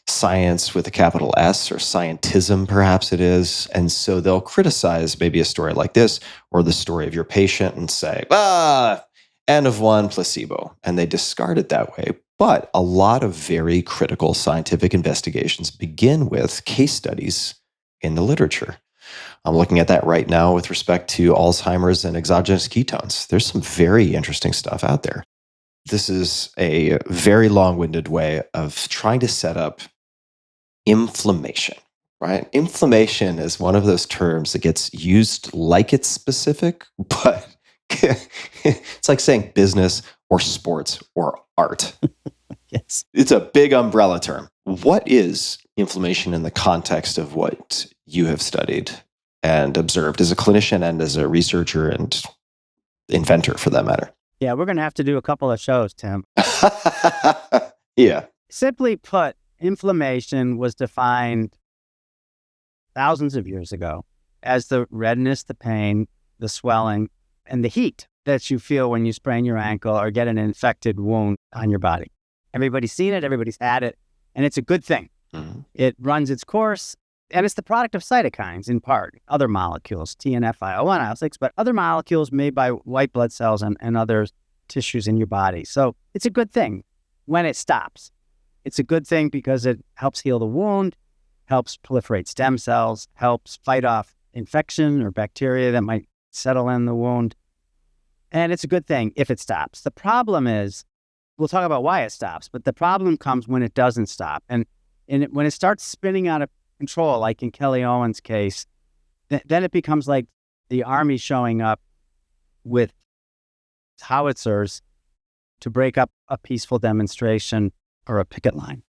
science with a capital S, or scientism, perhaps it is. And so they'll criticize maybe a story like this or the story of your patient and say, N of 1 placebo. And they discard it that way. But a lot of very critical scientific investigations begin with case studies in the literature. I'm looking at that right now with respect to Alzheimer's and exogenous ketones. There's some very interesting stuff out there. This is a very long-winded way of trying to set up inflammation, right? Inflammation is one of those terms that gets used like it's specific, but it's like saying business or sports or art. Yes. It's a big umbrella term. What is inflammation in the context of what you have studied and observed as a clinician and as a researcher and inventor, for that matter? Yeah, we're going to have to do a couple of shows, Tim. Yeah. Simply put, inflammation was defined thousands of years ago as the redness, the pain, the swelling, and the heat that you feel when you sprain your ankle or get an infected wound on your body. Everybody's seen it, everybody's had it, and it's a good thing. Mm-hmm. It runs its course, and it's the product of cytokines in part, other molecules, TNF, IL-1, IL-6, but other molecules made by white blood cells and other tissues in your body. So it's a good thing when it stops. It's a good thing because it helps heal the wound, helps proliferate stem cells, helps fight off infection or bacteria that might settle in the wound. And it's a good thing if it stops. The problem is, we'll talk about why it stops, but the problem comes when it doesn't stop. And when it starts spinning out of control, like in Kelly Owens' case, then it becomes like the army showing up with howitzers to break up a peaceful demonstration or a picket line.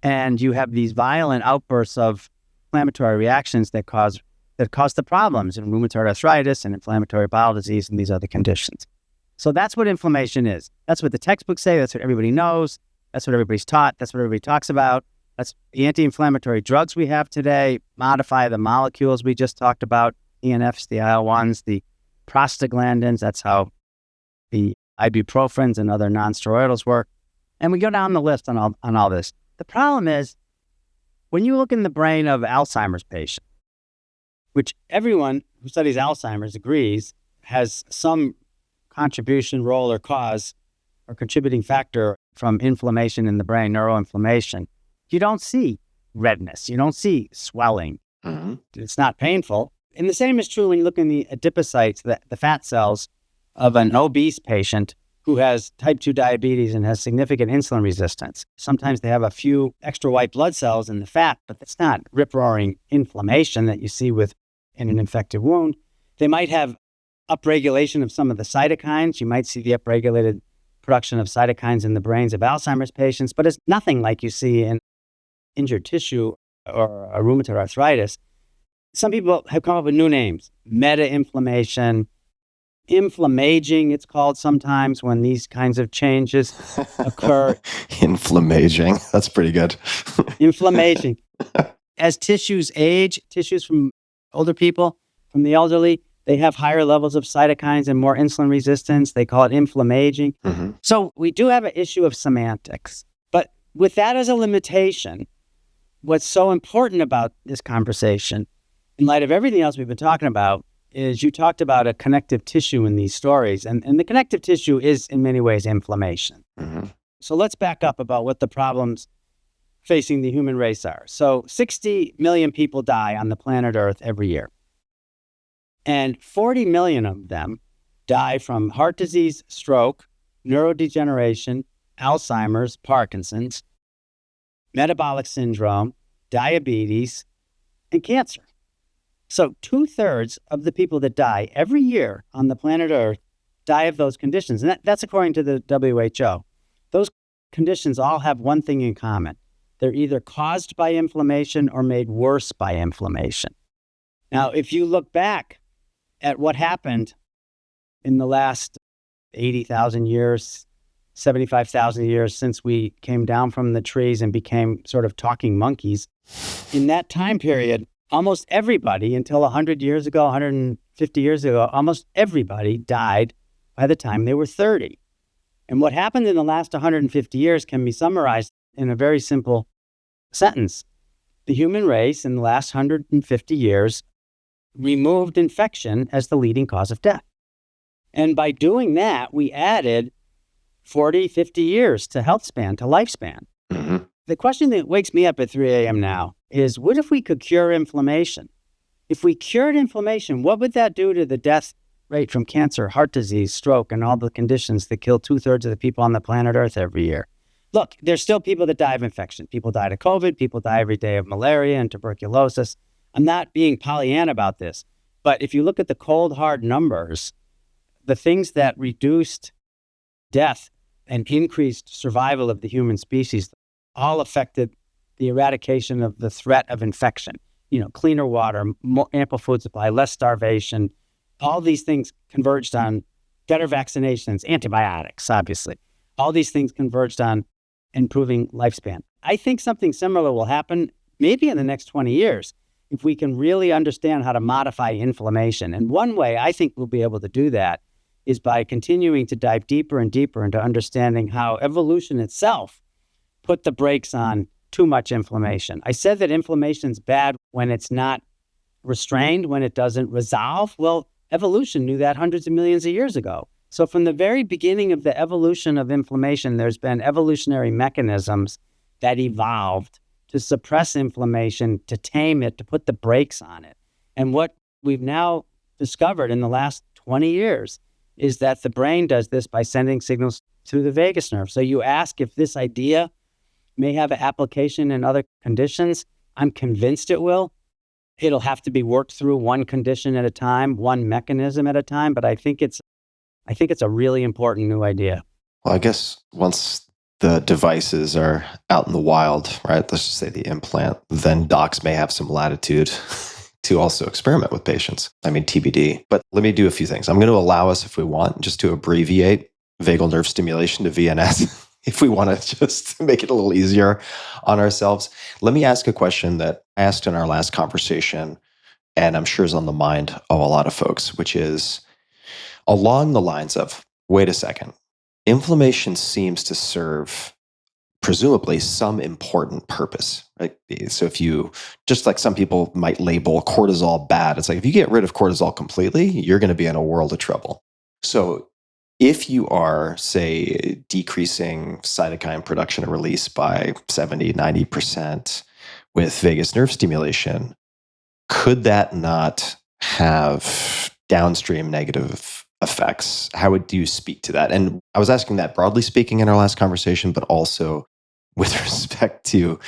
And you have these violent outbursts of inflammatory reactions that cause the problems in rheumatoid arthritis and inflammatory bowel disease and these other conditions. So that's what inflammation is. That's what the textbooks say. That's what everybody knows. That's what everybody's taught. That's what everybody talks about. That's the anti-inflammatory drugs we have today modify the molecules we just talked about, TNFs, the IL-1s, the prostaglandins. That's how the ibuprofens and other non-steroidals work. And we go down the list on all this. The problem is, when you look in the brain of Alzheimer's patient, which everyone who studies Alzheimer's agrees has some contribution, role, or cause or contributing factor from inflammation in the brain, neuroinflammation, you don't see redness. You don't see swelling. Mhm. It's not painful. And the same is true when you look in the adipocytes, the fat cells of an obese patient who has type 2 diabetes and has significant insulin resistance. Sometimes they have a few extra white blood cells in the fat, but it's not rip-roaring inflammation that you see in an infected wound. They might have upregulation of some of the cytokines. You might see the upregulated production of cytokines in the brains of Alzheimer's patients, but it's nothing like you see in injured tissue or a rheumatoid arthritis. Some people have come up with new names: meta-inflammation, inflammaging, it's called sometimes when these kinds of changes occur. Inflammaging. That's pretty good. Inflammation. As tissues age, tissues from older people, from the elderly, they have higher levels of cytokines and more insulin resistance. They call it inflammaging. Mhm. So we do have an issue of semantics. But with that as a limitation, what's so important about this conversation, in light of everything else we've been talking about, is you talked about a connective tissue in these stories. And the connective tissue is, in many ways, inflammation. Mhm. So let's back up about what the problems facing the human race are. So 60 million people die on the planet Earth every year. And 40 million of them die from heart disease, stroke, neurodegeneration, Alzheimer's, Parkinson's, metabolic syndrome, diabetes, and cancer. So 2/3 of the people that die every year on the planet Earth die of those conditions. And that's according to the WHO. Those conditions all have one thing in common. They're either caused by inflammation or made worse by inflammation. Now, if you look back at what happened in the last 80,000 years, 75,000 years since we came down from the trees and became sort of talking monkeys, in that time period, almost everybody, until 100 years ago, 150 years ago, almost everybody died by the time they were 30. And what happened in the last 150 years can be summarized in a very simple sentence. The human race in the last 150 years removed infection as the leading cause of death. And by doing that, we added 40, 50 years to health span, to lifespan. Mhm. The question that wakes me up at 3 a.m. now is, what if we could cure inflammation? If we cured inflammation, what would that do to the death rate from cancer, heart disease, stroke, and all the conditions that kill 2/3 of the people on the planet Earth every year? Look, there's still people that die of infection. People died of COVID. People die every day of malaria and tuberculosis. I'm not being Pollyanna about this, but if you look at the cold, hard numbers, the things that reduced death and increased survival of the human species all affected the eradication of the threat of infection. Cleaner water, more ample food supply, less starvation. All these things converged on better vaccinations, antibiotics, obviously. All these things converged on improving lifespan. I think something similar will happen maybe in the next 20 years if we can really understand how to modify inflammation. And one way I think we'll be able to do that is by continuing to dive deeper and deeper into understanding how evolution itself put the brakes on too much inflammation. I said that inflammation is bad when it's not restrained, when it doesn't resolve. Well, evolution knew that hundreds of millions of years ago. So from the very beginning of the evolution of inflammation, there's been evolutionary mechanisms that evolved to suppress inflammation, to tame it, to put the brakes on it. And what we've now discovered in the last 20 years is that the brain does this by sending signals through the vagus nerve. So you ask if this idea may have an application in other conditions. I'm convinced it will. It'll have to be worked through one condition at a time, one mechanism at a time, but I think it's a really important new idea. Well, I guess once the devices are out in the wild, right? Let's just say the implant, then docs may have some latitude to also experiment with patients. I mean, TBD. But let me do a few things. I'm going to allow us, if we want, just to abbreviate vagal nerve stimulation to VNS, if we want to just make it a little easier on ourselves. Let me ask a question that I asked in our last conversation, and I'm sure is on the mind of a lot of folks, which is along the lines of, wait a second, inflammation seems to serve presumably some important purpose, right? So if you, just like some people might label cortisol bad, it's like if you get rid of cortisol completely, you're going to be in a world of trouble. So if you are, say, decreasing cytokine production and release by 70, 90% with vagus nerve stimulation, could that not have downstream negative effects? How would you speak to that? And I was asking that broadly speaking in our last conversation, but also with respect to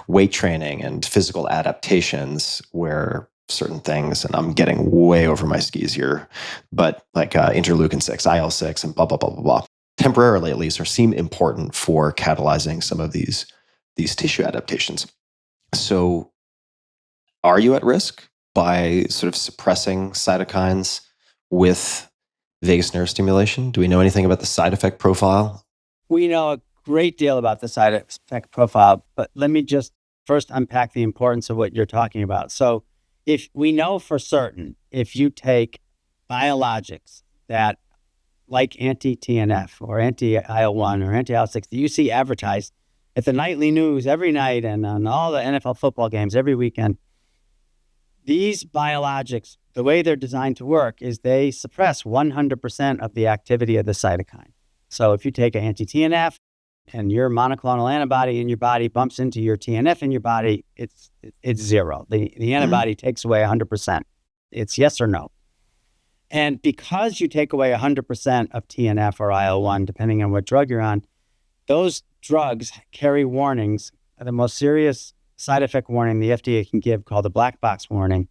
weight training and physical adaptations where certain things, and I'm getting way over my skis here, but like interleukin 6, IL-6, and blah, blah, blah, blah, blah, temporarily at least, or seem important for catalyzing some of these tissue adaptations. So are you at risk by sort of suppressing cytokines with vagus nerve stimulation? Do we know anything about the side effect profile? We know a great deal about the side effect profile, but let me just first unpack the importance of what you're talking about. So if we know for certain, if you take biologics that like anti-TNF or anti-IL-1 or anti-IL-6 that you see advertised at the nightly news every night and on all the NFL football games every weekend, these biologics, the way they're designed to work is they suppress 100% of the activity of the cytokine. So if you take an anti-TNF and your monoclonal antibody in your body bumps into your TNF in your body, it's zero. The antibody takes away 100%. It's yes or no. And because you take away 100% of TNF or IL-1, depending on what drug you're on, those drugs carry warnings. The most serious side effect warning the FDA can give, called the black box warning,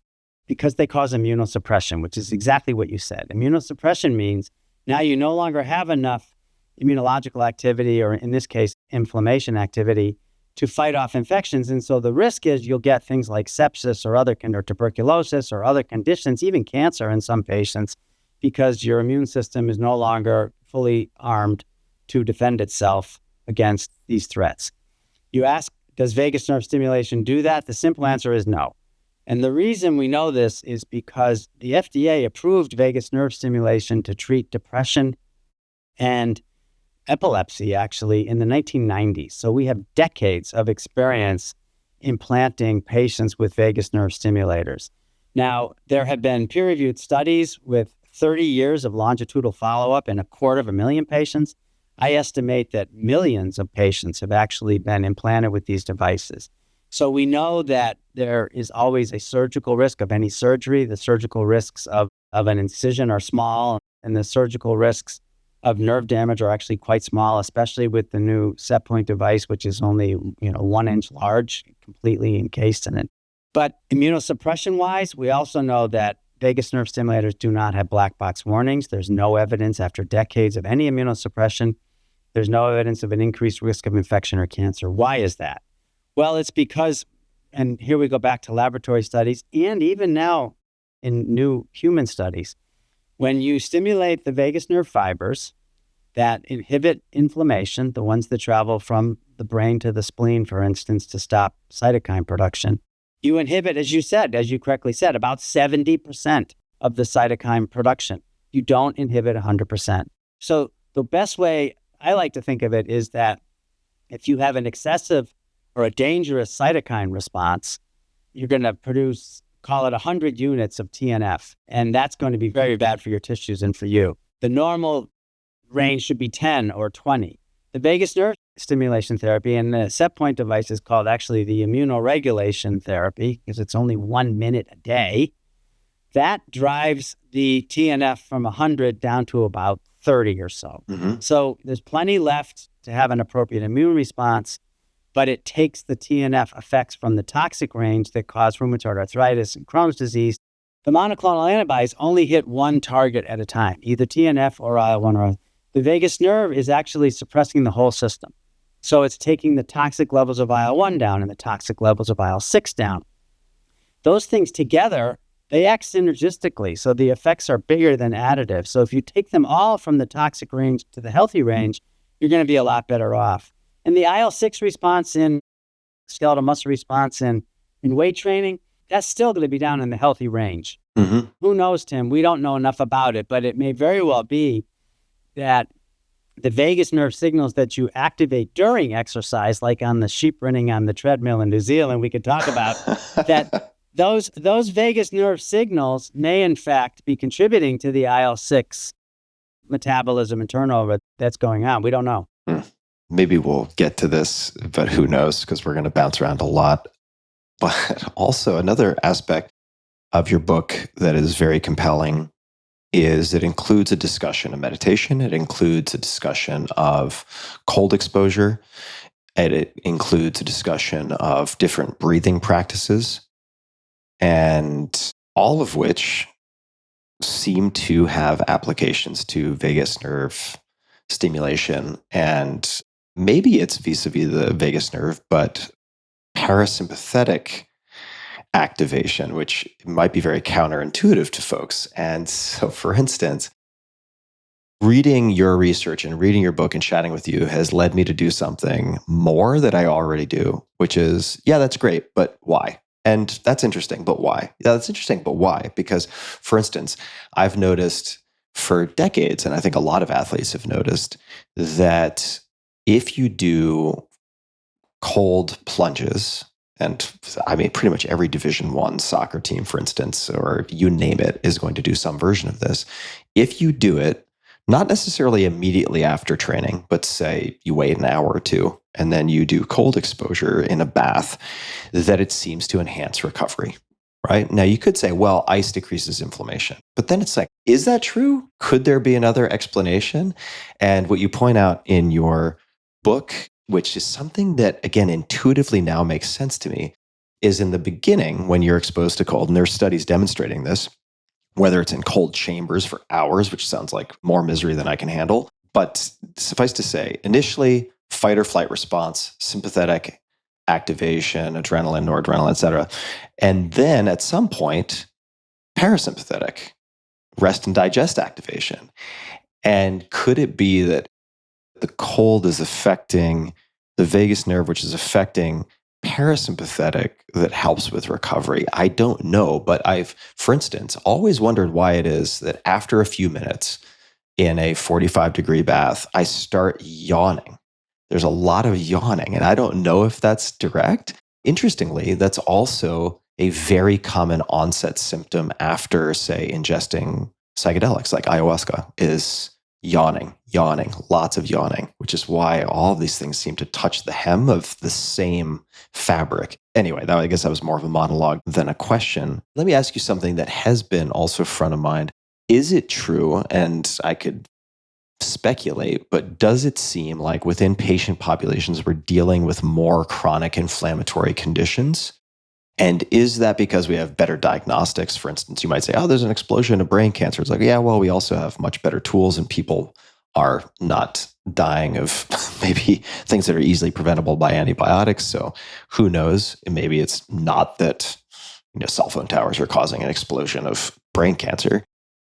because they cause immunosuppression, which is exactly what you said. Immunosuppression means now you no longer have enough immunological activity, or in this case, inflammation activity, to fight off infections. And so the risk is you'll get things like sepsis or tuberculosis or other conditions, even cancer in some patients, because your immune system is no longer fully armed to defend itself against these threats. You ask, does vagus nerve stimulation do that? The simple answer is no. And the reason we know this is because the FDA approved vagus nerve stimulation to treat depression and epilepsy actually in the 1990s. So we have decades of experience implanting patients with vagus nerve stimulators. Now, there have been peer-reviewed studies with 30 years of longitudinal follow-up in 250,000 patients. I estimate that millions of patients have actually been implanted with these devices. So we know that there is always a surgical risk of any surgery. The surgical risks of an incision are small, and the surgical risks of nerve damage are actually quite small, especially with the new SetPoint device, which is only 1 inch large, completely encased in it. But immunosuppression-wise, we also know that vagus nerve stimulators do not have black box warnings. There's no evidence after decades of any immunosuppression. There's no evidence of an increased risk of infection or cancer. Why is that? Well, it's because, and here we go back to laboratory studies, and even now in new human studies, when you stimulate the vagus nerve fibers that inhibit inflammation, the ones that travel from the brain to the spleen, for instance, to stop cytokine production, you inhibit, as you correctly said, about 70% of the cytokine production. You don't inhibit 100%. So the best way I like to think of it is that if you have an excessive or a dangerous cytokine response, you're going to produce, call it 100 units of TNF, and that's going to be very bad for your tissues and for you. The normal range should be 10 or 20. The vagus nerve stimulation therapy and the SetPoint device is called actually the immunoregulation therapy because it's only 1 minute a day. That drives the TNF from 100 down to about 30 or so. Mm-hmm. So there's plenty left to have an appropriate immune response, but it takes the TNF effects from the toxic range that cause rheumatoid arthritis and Crohn's disease. The monoclonal antibodies only hit one target at a time, either TNF or IL-1 or the vagus nerve is actually suppressing the whole system. So it's taking the toxic levels of IL-1 down and the toxic levels of IL-6 down. Those things together, they act synergistically. So the effects are bigger than additive. So if you take them all from the toxic range to the healthy range, you're going to be a lot better off. And the IL-6 response in skeletal muscle response in weight training, that's still going to be down in the healthy range. Mm-hmm. Who knows, Tim? We don't know enough about it, but it may very well be that the vagus nerve signals that you activate during exercise, like on the sheep running on the treadmill in New Zealand, we could talk about that. Those vagus nerve signals may in fact be contributing to the IL-6 metabolism and turnover that's going on. We don't know. Maybe we'll get to this, but who knows, because we're going to bounce around a lot. But also another aspect of your book that is very compelling is it includes a discussion of meditation. It includes a discussion of cold exposure. And it includes a discussion of different breathing practices, and all of which seem to have applications to vagus nerve stimulation. And maybe it's vis-a-vis the vagus nerve, but parasympathetic activation, which might be very counterintuitive to folks. And so, for instance, reading your research and reading your book and chatting with you has led me to do something more that I already do, which is, yeah, that's great, but why? And that's interesting, but why? Yeah, that's interesting, but why? Because, for instance, I've noticed for decades, and I think a lot of athletes have noticed, that if you do cold plunges, and I mean, pretty much every Division I soccer team, for instance, or you name it, is going to do some version of this. If you do it, not necessarily immediately after training, but say you wait an hour or two, and then you do cold exposure in a bath, that it seems to enhance recovery, right? Now, you could say, well, ice decreases inflammation. But then it's like, is that true? Could there be another explanation? And what you point out in your book, which is something that, again, intuitively now makes sense to me, is in the beginning, when you're exposed to cold, and there's studies demonstrating this, whether it's in cold chambers for hours, which sounds like more misery than I can handle. But suffice to say, initially, fight or flight response, sympathetic activation, adrenaline, noradrenaline, et cetera. And then at some point, parasympathetic, rest and digest activation. And could it be that the cold is affecting the vagus nerve, which is affecting parasympathetic, that helps with recovery? I don't know, but I've, for instance, always wondered why it is that after a few minutes in a 45-degree bath, I start yawning. There's a lot of yawning, and I don't know if that's direct. Interestingly, that's also a very common onset symptom after, say, ingesting psychedelics like ayahuasca, is yawning, lots of yawning, which is why all of these things seem to touch the hem of the same fabric. Anyway, I guess that was more of a monologue than a question. Let me ask you something that has been also front of mind. Is it true, and I could speculate, but does it seem like within patient populations we're dealing with more chronic inflammatory conditions? And is that because we have better diagnostics? For instance, you might say, oh, there's an explosion of brain cancer. It's like, yeah, well, we also have much better tools, and people are not dying of maybe things that are easily preventable by antibiotics. So who knows? Maybe it's not that, cell phone towers are causing an explosion of brain cancer.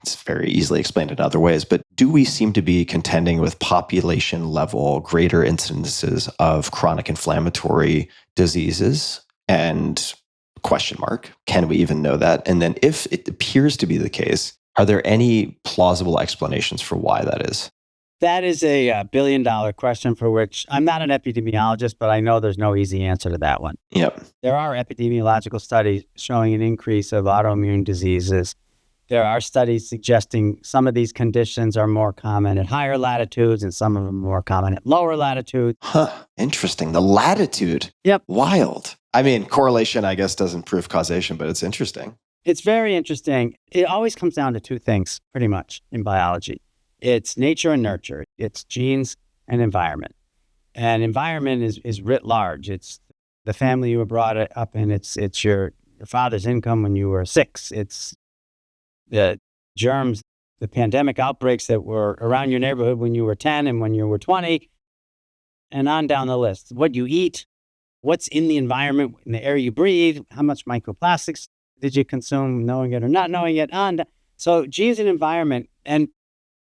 It's very easily explained in other ways. But do we seem to be contending with population level greater incidences of chronic inflammatory diseases? And question mark, can we even know that? And then if it appears to be the case, are there any plausible explanations for why that is? That is a billion-dollar question for which I'm not an epidemiologist, but I know there's no easy answer to that one. Yep. There are epidemiological studies showing an increase of autoimmune diseases. There are studies suggesting some of these conditions are more common at higher latitudes and some of them are more common at lower latitudes. Huh. Interesting. The latitude. Yep. Wild. I mean, correlation, I guess, doesn't prove causation, but it's interesting. It's very interesting. It always comes down to two things, pretty much, in biology. It's nature and nurture. It's genes and environment. And environment is writ large. It's the family you were brought up in. It's your father's income when you were 6. It's the germs, the pandemic outbreaks that were around your neighborhood when you were 10 and when you were 20, and on down the list. What you eat, what's in the environment, in the air you breathe, how much microplastics did you consume, knowing it or not knowing it. So genes and environment, and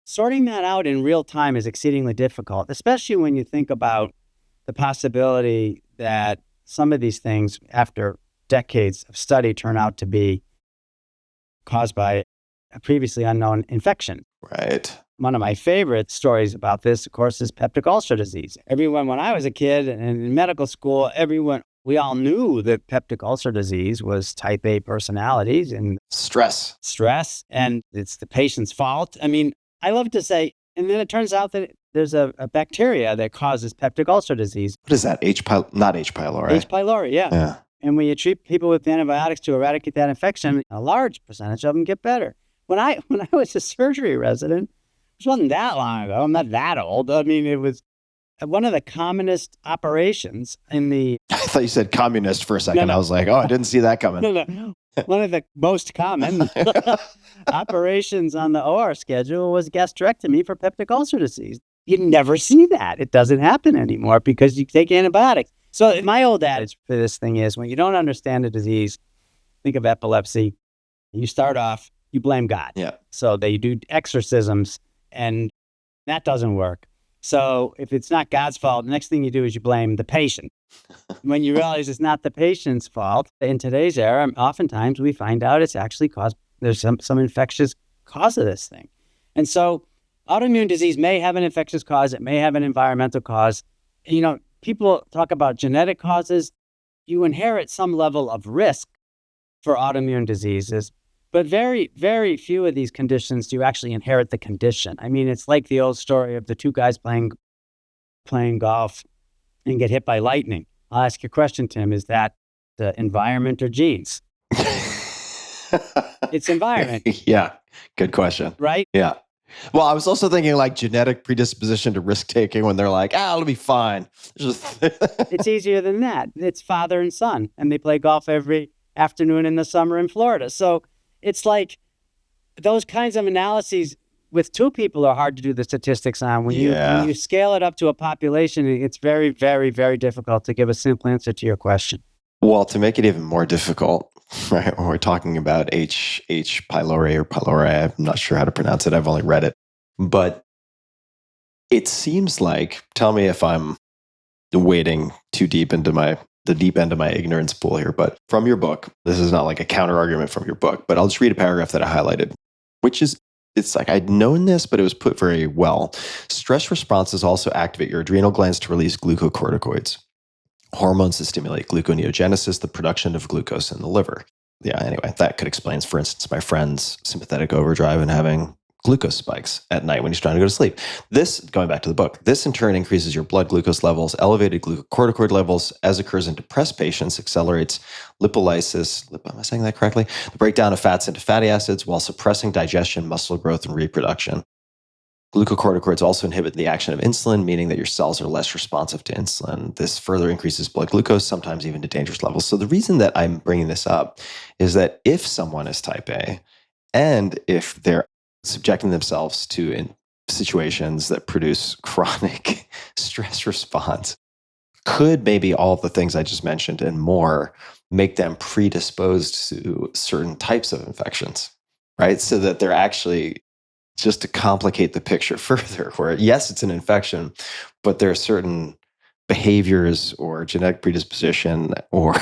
sorting that out in real time is exceedingly difficult, especially when you think about the possibility that some of these things, after decades of study, turn out to be caused by a previously unknown infection. Right. One of my favorite stories about this, of course, is peptic ulcer disease. Everyone, when I was a kid and in medical school, we all knew that peptic ulcer disease was type A personalities and Stress. and it's the patient's fault. I mean, I love to say, and then it turns out that there's a bacteria that causes peptic ulcer disease. What is that? Not H. pylori. H. pylori, yeah. Yeah. And when you treat people with antibiotics to eradicate that infection, a large percentage of them get better. When I was a surgery resident, which wasn't that long ago, I'm not that old. I mean, it was one of the commonest operations in the... I thought you said communist for a second. No. I was like, oh, I didn't see that coming. No. One of the most common operations on the OR schedule was gastrectomy for peptic ulcer disease. You never see that. It doesn't happen anymore because you take antibiotics. So my old adage for this thing is when you don't understand a disease, think of epilepsy, you start off, you blame God. Yeah. So they do exorcisms and that doesn't work. So if it's not God's fault, the next thing you do is you blame the patient. When you realize it's not the patient's fault, in today's era, oftentimes we find out it's actually there's some infectious cause of this thing. And so autoimmune disease may have an infectious cause. It may have an environmental cause. You know, people talk about genetic causes. You inherit some level of risk for autoimmune diseases, but very, very few of these conditions do you actually inherit the condition. I mean, it's like the old story of the two guys playing golf and get hit by lightning. I'll ask you a question, Tim. Is that the environment or genes? It's environment. Yeah. Good question. Right? Yeah. Well, I was also thinking like genetic predisposition to risk taking when they're like, it'll be fine. It's easier than that. It's father and son, and they play golf every afternoon in the summer in Florida. So it's like those kinds of analyses with two people are hard to do the statistics on. When you scale it up to a population, it's very, very, very difficult to give a simple answer to your question. Well, to make it even more difficult, right, when we're talking about H. pylori or pylori, I'm not sure how to pronounce it. I've only read it. But it seems like, tell me if I'm wading too deep into the deep end of my ignorance pool here, but from your book, this is not like a counter argument from your book, but I'll just read a paragraph that I highlighted, which is, it's like I'd known this, but it was put very well. Stress responses also activate your adrenal glands to release glucocorticoids, hormones that stimulate gluconeogenesis, the production of glucose in the liver. Yeah, anyway, that could explain, for instance, my friend's sympathetic overdrive and having glucose spikes at night when he's trying to go to sleep. This, going back to the book, this in turn increases your blood glucose levels, elevated glucocorticoid levels, as occurs in depressed patients, accelerates lipolysis, am I saying that correctly? The breakdown of fats into fatty acids while suppressing digestion, muscle growth, and reproduction. Glucocorticoids also inhibit the action of insulin, meaning that your cells are less responsive to insulin. This further increases blood glucose, sometimes even to dangerous levels. So the reason that I'm bringing this up is that if someone is type A, and if they're subjecting themselves to in situations that produce chronic stress response, could maybe all the things I just mentioned and more make them predisposed to certain types of infections, right? So that they're actually, just to complicate the picture further, where yes, it's an infection, but there are certain behaviors or genetic predisposition or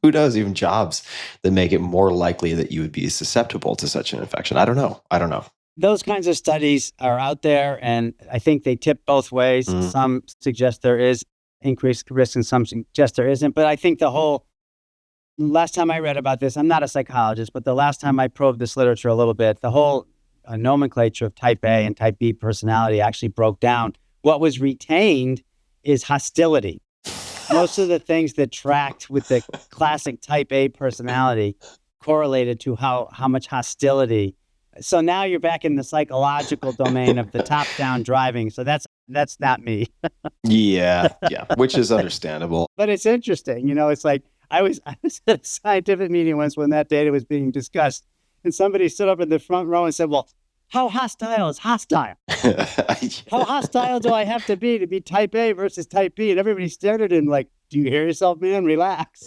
who knows, even jobs that make it more likely that you would be susceptible to such an infection. I don't know. Those kinds of studies are out there, and I think they tip both ways. Some suggest there is increased risk and some suggest there isn't. But I think last time I read about this, I'm not a psychologist, but the last time I probed this literature a little bit, the whole nomenclature of type A and type B personality actually broke down. What was retained is hostility. Most of the things that tracked with the classic type A personality correlated to how much hostility. So now you're back in the psychological domain of the top-down driving. So that's not me. Yeah, which is understandable. But it's interesting. You know, it's like I was at a scientific meeting once when that data was being discussed, and somebody stood up in the front row and said, well, how hostile is hostile? How hostile do I have to be type A versus type B? And everybody stared at him like, do you hear yourself, man? Relax.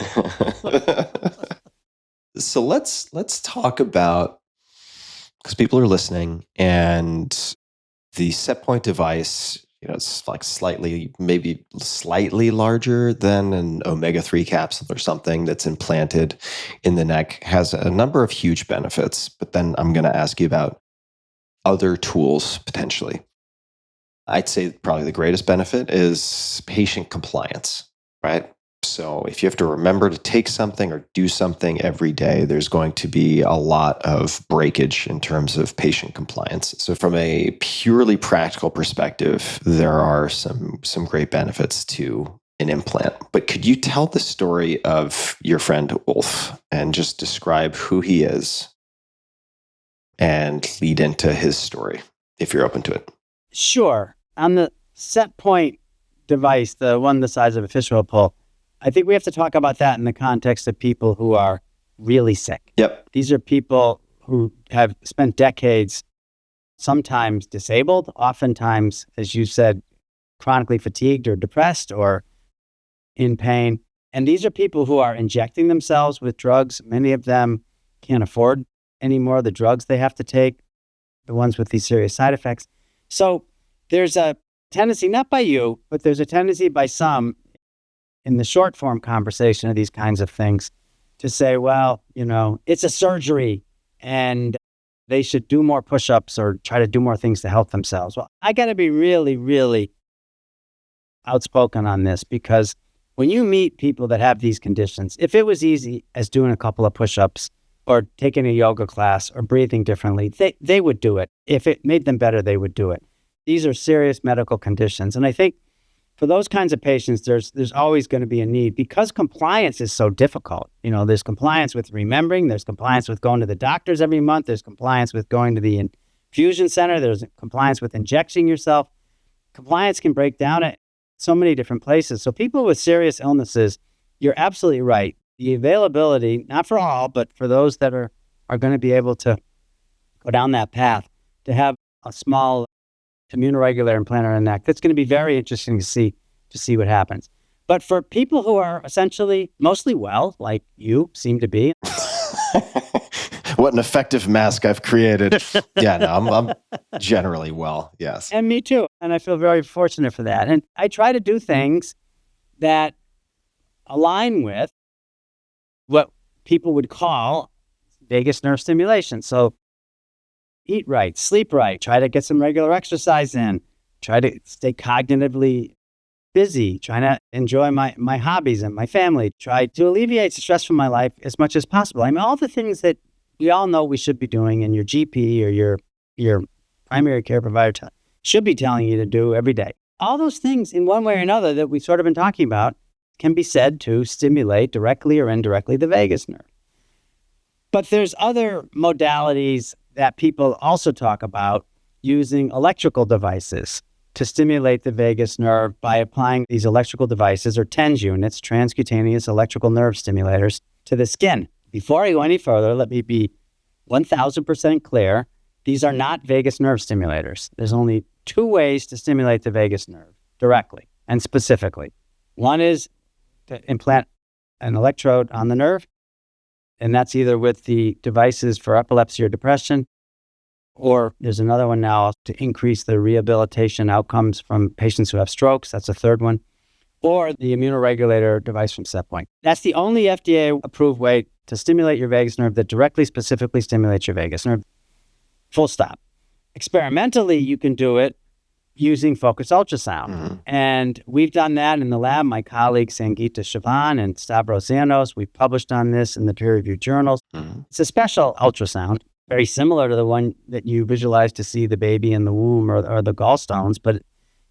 So let's talk about, because people are listening, and the SetPoint device, it's like maybe slightly larger than an omega-3 capsule or something that's implanted in the neck, has a number of huge benefits. But then I'm going to ask you about other tools potentially. I'd say probably the greatest benefit is patient compliance, right? So if you have to remember to take something or do something every day, there's going to be a lot of breakage in terms of patient compliance. So from a purely practical perspective, there are some great benefits to an implant. But could you tell the story of your friend Ulf and just describe who he is and lead into his story, if you're open to it? Sure. On the SetPoint device, the one the size of a fish oil pull, I think we have to talk about that in the context of people who are really sick. Yep. These are people who have spent decades, sometimes disabled, oftentimes, as you said, chronically fatigued or depressed or in pain. And these are people who are injecting themselves with drugs. Many of them can't afford anymore the drugs they have to take, the ones with these serious side effects. So there's a tendency, not by you, but there's a tendency by some in the short form conversation of these kinds of things to say, well, it's a surgery and they should do more push-ups or try to do more things to help themselves. Well, I got to be really, really outspoken on this, because when you meet people that have these conditions, if it was easy as doing a couple of push-ups or taking a yoga class or breathing differently, they would do it. If it made them better, they would do it. These are serious medical conditions. And I think for those kinds of patients, there's always going to be a need, because compliance is so difficult. There's compliance with remembering, there's compliance with going to the doctors every month, there's compliance with going to the infusion center, there's compliance with injecting yourself. Compliance can break down at so many different places. So people with serious illnesses, you're absolutely right. The availability, not for all, but for those that are going to be able to go down that path, to have a small immunoregulator implant on the neck, that's going to be very interesting to see what happens. But for people who are essentially mostly well, like you seem to be. What an effective mask I've created. Yeah, no, I'm generally well, yes. And me too. And I feel very fortunate for that. And I try to do things that align with what people would call vagus nerve stimulation. So eat right, sleep right, try to get some regular exercise in, try to stay cognitively busy, try to enjoy my hobbies and my family, try to alleviate stress from my life as much as possible. I mean, all the things that we all know we should be doing, and your GP or your primary care provider should be telling you to do every day. All those things in one way or another that we've sort of been talking about can be said to stimulate directly or indirectly the vagus nerve. But there's other modalities that people also talk about, using electrical devices to stimulate the vagus nerve by applying these electrical devices, or TENS units, transcutaneous electrical nerve stimulators, to the skin. Before I go any further, let me be 1,000% clear. These are not vagus nerve stimulators. There's only two ways to stimulate the vagus nerve directly and specifically. One is to implant an electrode on the nerve, and that's either with the devices for epilepsy or depression, or there's another one now to increase the rehabilitation outcomes from patients who have strokes. That's a third one. Or the immunoregulator device from SetPoint. That's the only FDA-approved way to stimulate your vagus nerve that directly, specifically stimulates your vagus nerve. Full stop. Experimentally, you can do it using focused ultrasound. Mm-hmm. And we've done that in the lab. My colleagues Sangeeta Sivan and Stavros Zanos, we've published on this in the peer-reviewed journals. Mm-hmm. It's a special ultrasound, very similar to the one that you visualize to see the baby in the womb or the gallstones, but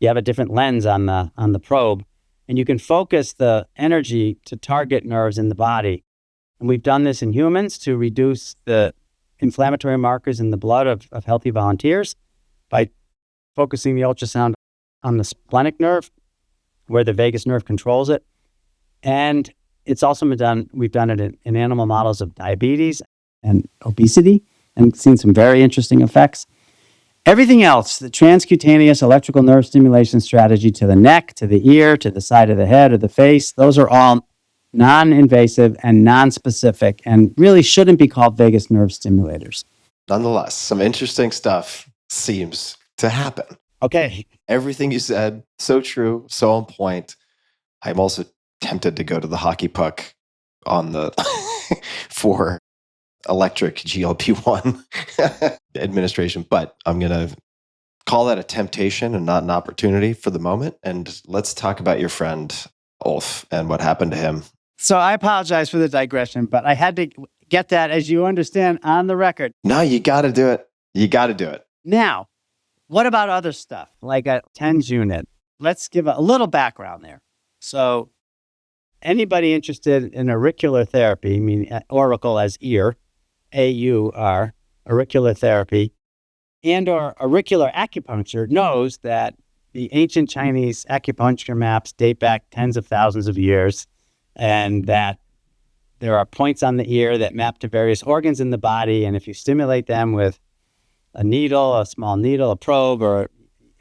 you have a different lens on the probe, and you can focus the energy to target nerves in the body. And we've done this in humans to reduce the inflammatory markers in the blood of healthy volunteers by focusing the ultrasound on the splenic nerve, where the vagus nerve controls it. And it's also been done, we've done it in animal models of diabetes and obesity, and seen some very interesting effects. Everything else, the transcutaneous electrical nerve stimulation strategy to the neck, to the ear, to the side of the head or the face, those are all non-invasive and non-specific and really shouldn't be called vagus nerve stimulators. Nonetheless, some interesting stuff seems to happen. Okay. Everything you said, so true, so on point. I'm also tempted to go to the hockey puck on the for bioelectric GLP-1 administration. But I'm going to call that a temptation and not an opportunity for the moment. And let's talk about your friend Ulf and what happened to him. So I apologize for the digression, but I had to get that, as you understand, on the record. No, you got to do it. You got to do it. Now, what about other stuff like a TENS unit? Let's give a little background there. So anybody interested in auricular therapy, meaning auricle as ear, A-U-R, auricular therapy, and or auricular acupuncture knows that the ancient Chinese acupuncture maps date back tens of thousands of years, and that there are points on the ear that map to various organs in the body, and if you stimulate them with a needle, a small needle, a probe, or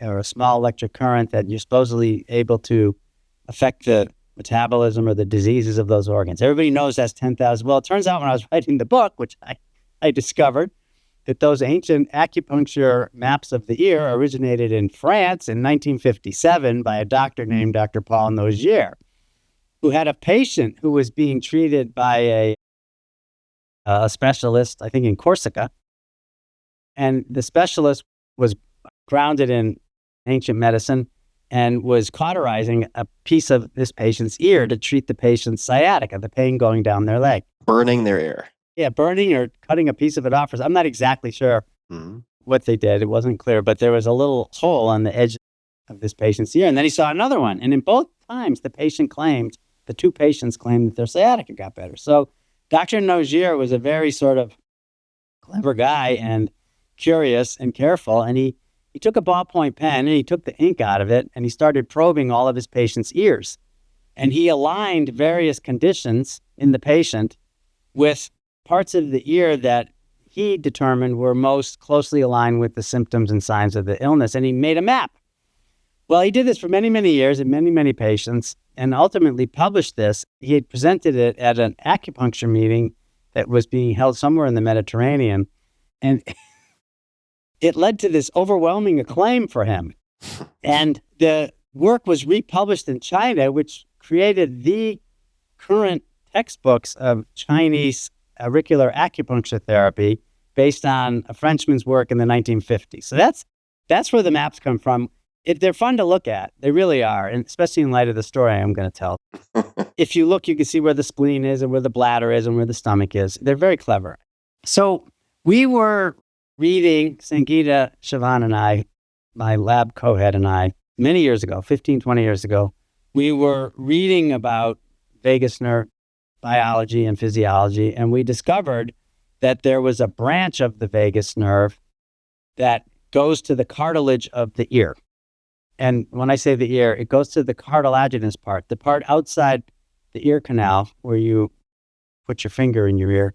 a small electric current, that you're supposedly able to affect the metabolism or the diseases of those organs. Everybody knows that's 10,000. Well, it turns out when I was writing the book, which I discovered, that those ancient acupuncture maps of the ear originated in France in 1957 by a doctor named Dr. Paul Nogier, who had a patient who was being treated by a specialist, I think in Corsica. And the specialist was grounded in ancient medicine and was cauterizing a piece of this patient's ear to treat the patient's sciatica, the pain going down their leg. Burning their ear. Yeah, burning or cutting a piece of it off. I'm not exactly sure what they did. It wasn't clear, but there was a little hole on the edge of this patient's ear. And then he saw another one. And in both times, the two patients claimed that their sciatica got better. So Dr. Nogier was a very sort of clever guy and curious and careful. And he took a ballpoint pen and he took the ink out of it and he started probing all of his patients' ears. And he aligned various conditions in the patient with parts of the ear that he determined were most closely aligned with the symptoms and signs of the illness. And he made a map. Well, he did this for many, many years in many, many patients and ultimately published this. He had presented it at an acupuncture meeting that was being held somewhere in the Mediterranean. And it led to this overwhelming acclaim for him. And the work was republished in China, which created the current textbooks of Chinese auricular acupuncture therapy based on a Frenchman's work in the 1950s. So that's where the maps come from. They're fun to look at. They really are, and especially in light of the story I'm going to tell. If you look, you can see where the spleen is and where the bladder is and where the stomach is. They're very clever. So we were reading, Sangeeta, Siobhan, and I, my lab co-head and I, many years ago, 15, 20 years ago, we were reading about vagus nerve biology and physiology, and we discovered that there was a branch of the vagus nerve that goes to the cartilage of the ear. And when I say the ear, it goes to the cartilaginous part, the part outside the ear canal where you put your finger in your ear,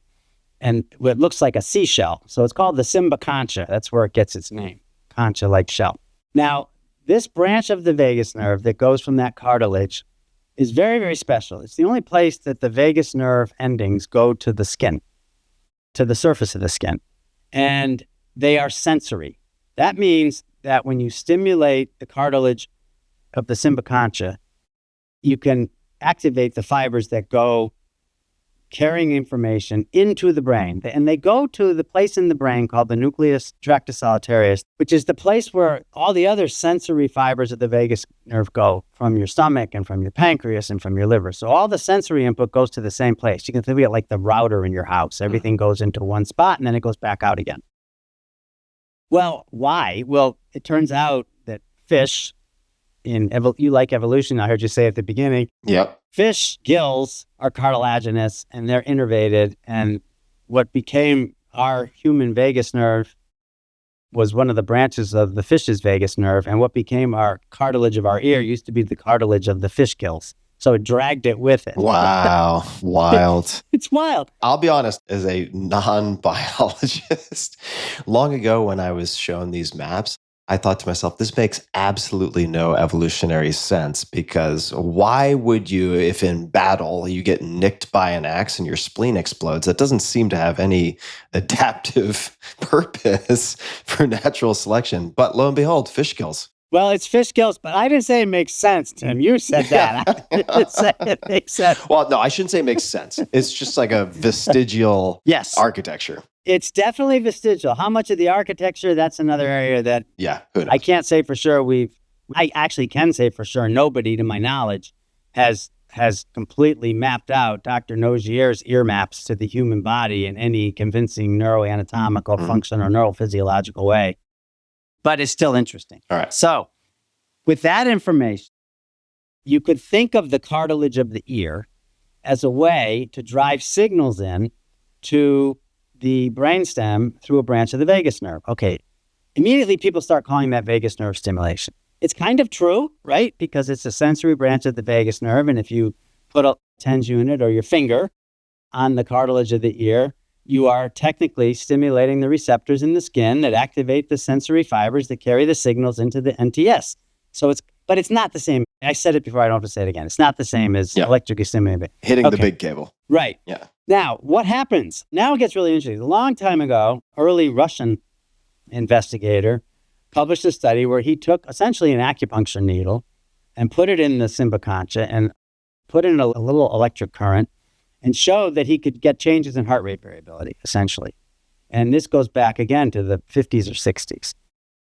and what looks like a seashell. So it's called the Simba concha. That's where it gets its name, concha-like shell. Now, this branch of the vagus nerve that goes from that cartilage is very, very special. It's the only place that the vagus nerve endings go to the skin, to the surface of the skin. And they are sensory. That means that when you stimulate the cartilage of the Simba concha, you can activate the fibers that go carrying information into the brain. And they go to the place in the brain called the nucleus tractus solitarius, which is the place where all the other sensory fibers of the vagus nerve go, from your stomach and from your pancreas and from your liver. So all the sensory input goes to the same place. You can think of it like the router in your house. Everything goes into one spot and then it goes back out again. Well, why? Well, it turns out that fish, you like evolution, I heard you say at the beginning. Yep. Fish gills are cartilaginous and they're innervated. And what became our human vagus nerve was one of the branches of the fish's vagus nerve. And what became our cartilage of our ear used to be the cartilage of the fish gills. So it dragged it with it. Wow. Wild. It's wild. I'll be honest, as a non-biologist, long ago when I was shown these maps, I thought to myself, this makes absolutely no evolutionary sense, because why would you, if in battle you get nicked by an axe and your spleen explodes, that doesn't seem to have any adaptive purpose for natural selection. But lo and behold, fish gills. Well, it's fish gills, but I didn't say it makes sense, Tim. You said that. I didn't say it makes sense. Well, no, I shouldn't say makes sense. It's just like a vestigial Yes. architecture. It's definitely vestigial. How much of the architecture, that's another area that Yeah, who knows? I can't say for sure. I actually can say for sure nobody, to my knowledge, has completely mapped out Dr. Nogier's ear maps to the human body in any convincing neuroanatomical function or neurophysiological way. But it's still interesting. All right. So with that information, you could think of the cartilage of the ear as a way to drive signals in to the brainstem through a branch of the vagus nerve. Okay. Immediately people start calling that vagus nerve stimulation. It's kind of true, right? Because it's a sensory branch of the vagus nerve. And if you put a TENS unit or your finger on the cartilage of the ear, you are technically stimulating the receptors in the skin that activate the sensory fibers that carry the signals into the NTS. But it's not the same. I said it before, I don't have to say it again. It's not the same as electrically stimulating. Hitting the big cable. Right. Yeah. Now, what happens? Now it gets really interesting. A long time ago, early Russian investigator published a study where he took essentially an acupuncture needle and put it in the Simbaconcha and put in a little electric current and showed that he could get changes in heart rate variability, essentially. And this goes back again to the 50s or 60s.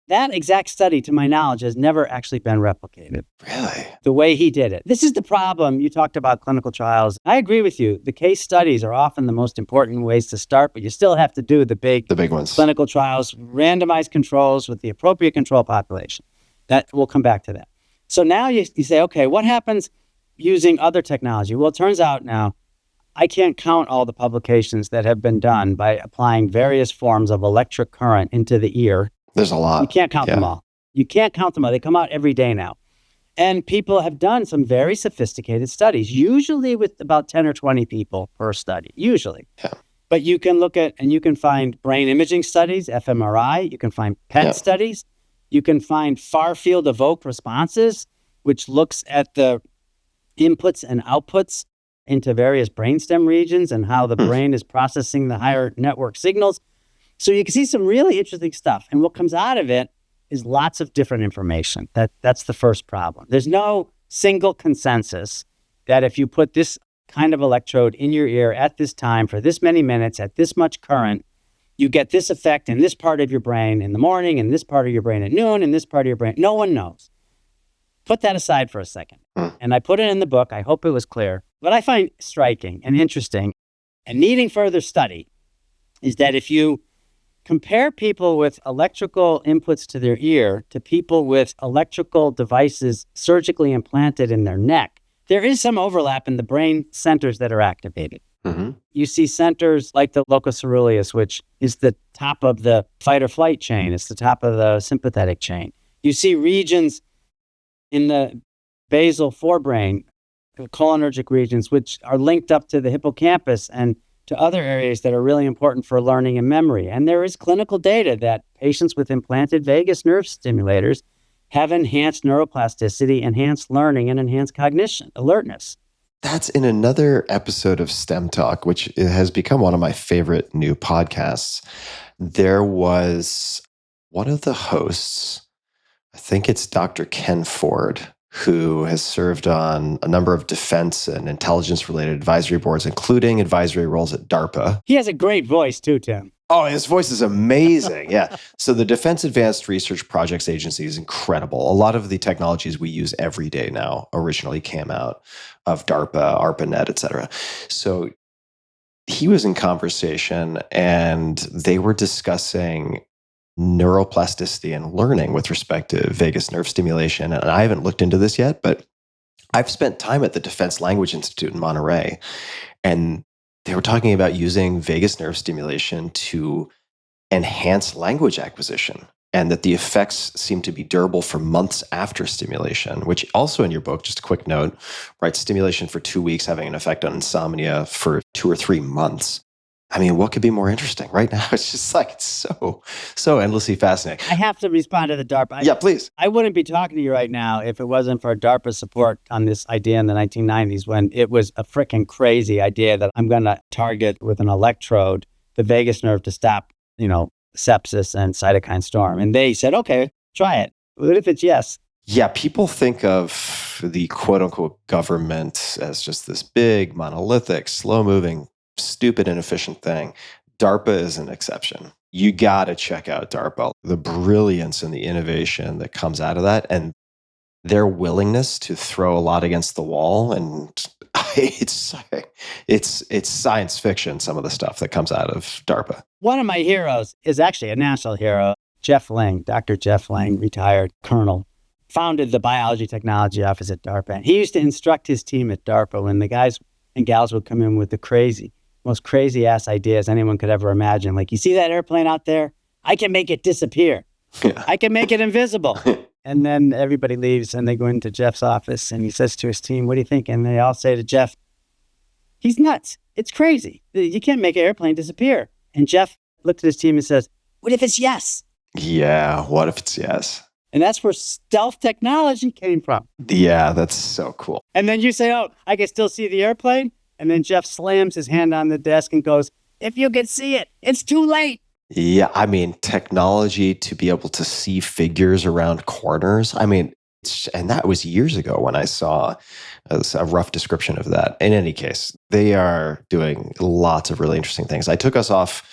That exact study, to my knowledge, has never actually been replicated. Really? The way he did it. This is the problem. You talked about clinical trials. I agree with you. The case studies are often the most important ways to start, but you still have to do the big ones. Clinical trials, randomized controls with the appropriate control population. That we'll come back to that. So now you say, okay, what happens using other technology? Well, it turns out now, I can't count all the publications that have been done by applying various forms of electric current into the ear. There's a lot. You can't count them all. You can't count them all. They come out every day now. And people have done some very sophisticated studies, usually with about 10 or 20 people per study, usually. Yeah. But you can look at, and you can find brain imaging studies, fMRI, you can find PET studies, you can find far field evoked responses, which looks at the inputs and outputs into various brainstem regions and how the brain is processing the higher network signals. So you can see some really interesting stuff. And what comes out of it is lots of different information. That's the first problem. There's no single consensus that if you put this kind of electrode in your ear at this time for this many minutes at this much current, you get this effect in this part of your brain in the morning, in this part of your brain at noon, in this part of your brain. No one knows. Put that aside for a second. And I put it in the book. I hope it was clear. What I find striking and interesting and needing further study is that if you compare people with electrical inputs to their ear to people with electrical devices surgically implanted in their neck, there is some overlap in the brain centers that are activated. Mm-hmm. You see centers like the locus coeruleus, which is the top of the fight or flight chain. It's the top of the sympathetic chain. You see regions in the basal forebrain, the cholinergic regions, which are linked up to the hippocampus and to other areas that are really important for learning and memory. And there is clinical data that patients with implanted vagus nerve stimulators have enhanced neuroplasticity, enhanced learning, and enhanced cognition, alertness. That's in another episode of STEM Talk, which has become one of my favorite new podcasts. There was one of the hosts, I think it's Dr. Ken Ford, who has served on a number of defense and intelligence-related advisory boards, including advisory roles at DARPA. He has a great voice too, Tim. Oh, his voice is amazing. Yeah. So the Defense Advanced Research Projects Agency is incredible. A lot of the technologies we use every day now originally came out of DARPA, ARPANET, et cetera. So he was in conversation and they were discussing neuroplasticity and learning with respect to vagus nerve stimulation. And I haven't looked into this yet, but I've spent time at the Defense Language Institute in Monterey, and they were talking about using vagus nerve stimulation to enhance language acquisition, and that the effects seem to be durable for months after stimulation, which also in your book, just a quick note, right? Stimulation for 2 weeks having an effect on insomnia for 2 or 3 months. I mean, what could be more interesting right now? It's just like, it's so endlessly fascinating. I have to respond to the DARPA. Yeah, please. I wouldn't be talking to you right now if it wasn't for DARPA support on this idea in the 1990s, when it was a freaking crazy idea that I'm going to target with an electrode the vagus nerve to stop, sepsis and cytokine storm. And they said, okay, try it. What if it's yes? Yeah, people think of the quote unquote government as just this big, monolithic, slow moving, stupid, inefficient thing. DARPA is an exception. You got to check out DARPA, the brilliance and the innovation that comes out of that, and their willingness to throw a lot against the wall. And it's science fiction, some of the stuff that comes out of DARPA. One of my heroes is actually a national hero, Geoff Ling, Dr. Geoff Ling, retired colonel, founded the biology technology office at DARPA. He used to instruct his team at DARPA when the guys and gals would come in with the most crazy ass ideas anyone could ever imagine. Like, you see that airplane out there? I can make it disappear. Yeah. I can make it invisible. And then everybody leaves and they go into Jeff's office and he says to his team, what do you think? And they all say to Jeff, he's nuts. It's crazy. You can't make an airplane disappear. And Jeff looked at his team and says, what if it's yes? Yeah, what if it's yes? And that's where stealth technology came from. Yeah, that's so cool. And then you say, oh, I can still see the airplane. And then Jeff slams his hand on the desk and goes, if you can see it, it's too late. Yeah, I mean, technology to be able to see figures around corners. I mean, and that was years ago when I saw a rough description of that. In any case, they are doing lots of really interesting things. I took us off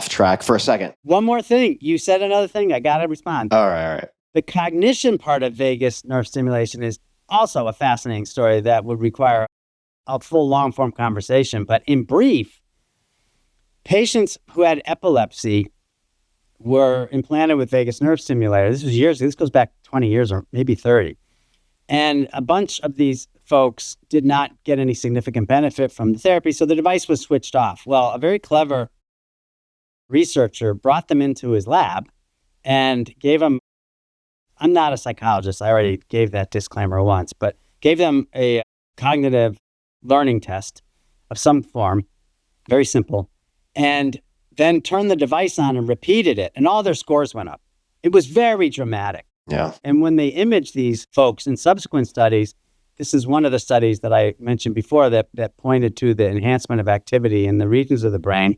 track for a second. One more thing. You said another thing. I got to respond. All right. The cognition part of vagus nerve stimulation is also a fascinating story that would require a full long-form conversation. But in brief, patients who had epilepsy were implanted with vagus nerve stimulator. This goes back 20 years or maybe 30. And a bunch of these folks did not get any significant benefit from the therapy, so the device was switched off. Well, a very clever researcher brought them into his lab and gave them, I'm not a psychologist, I already gave that disclaimer once, but gave them a cognitive learning test of some form, very simple, and then turned the device on and repeated it, and all their scores went up. It was very dramatic. Yeah. And when they imaged these folks in subsequent studies, this is one of the studies that I mentioned before that pointed to the enhancement of activity in the regions of the brain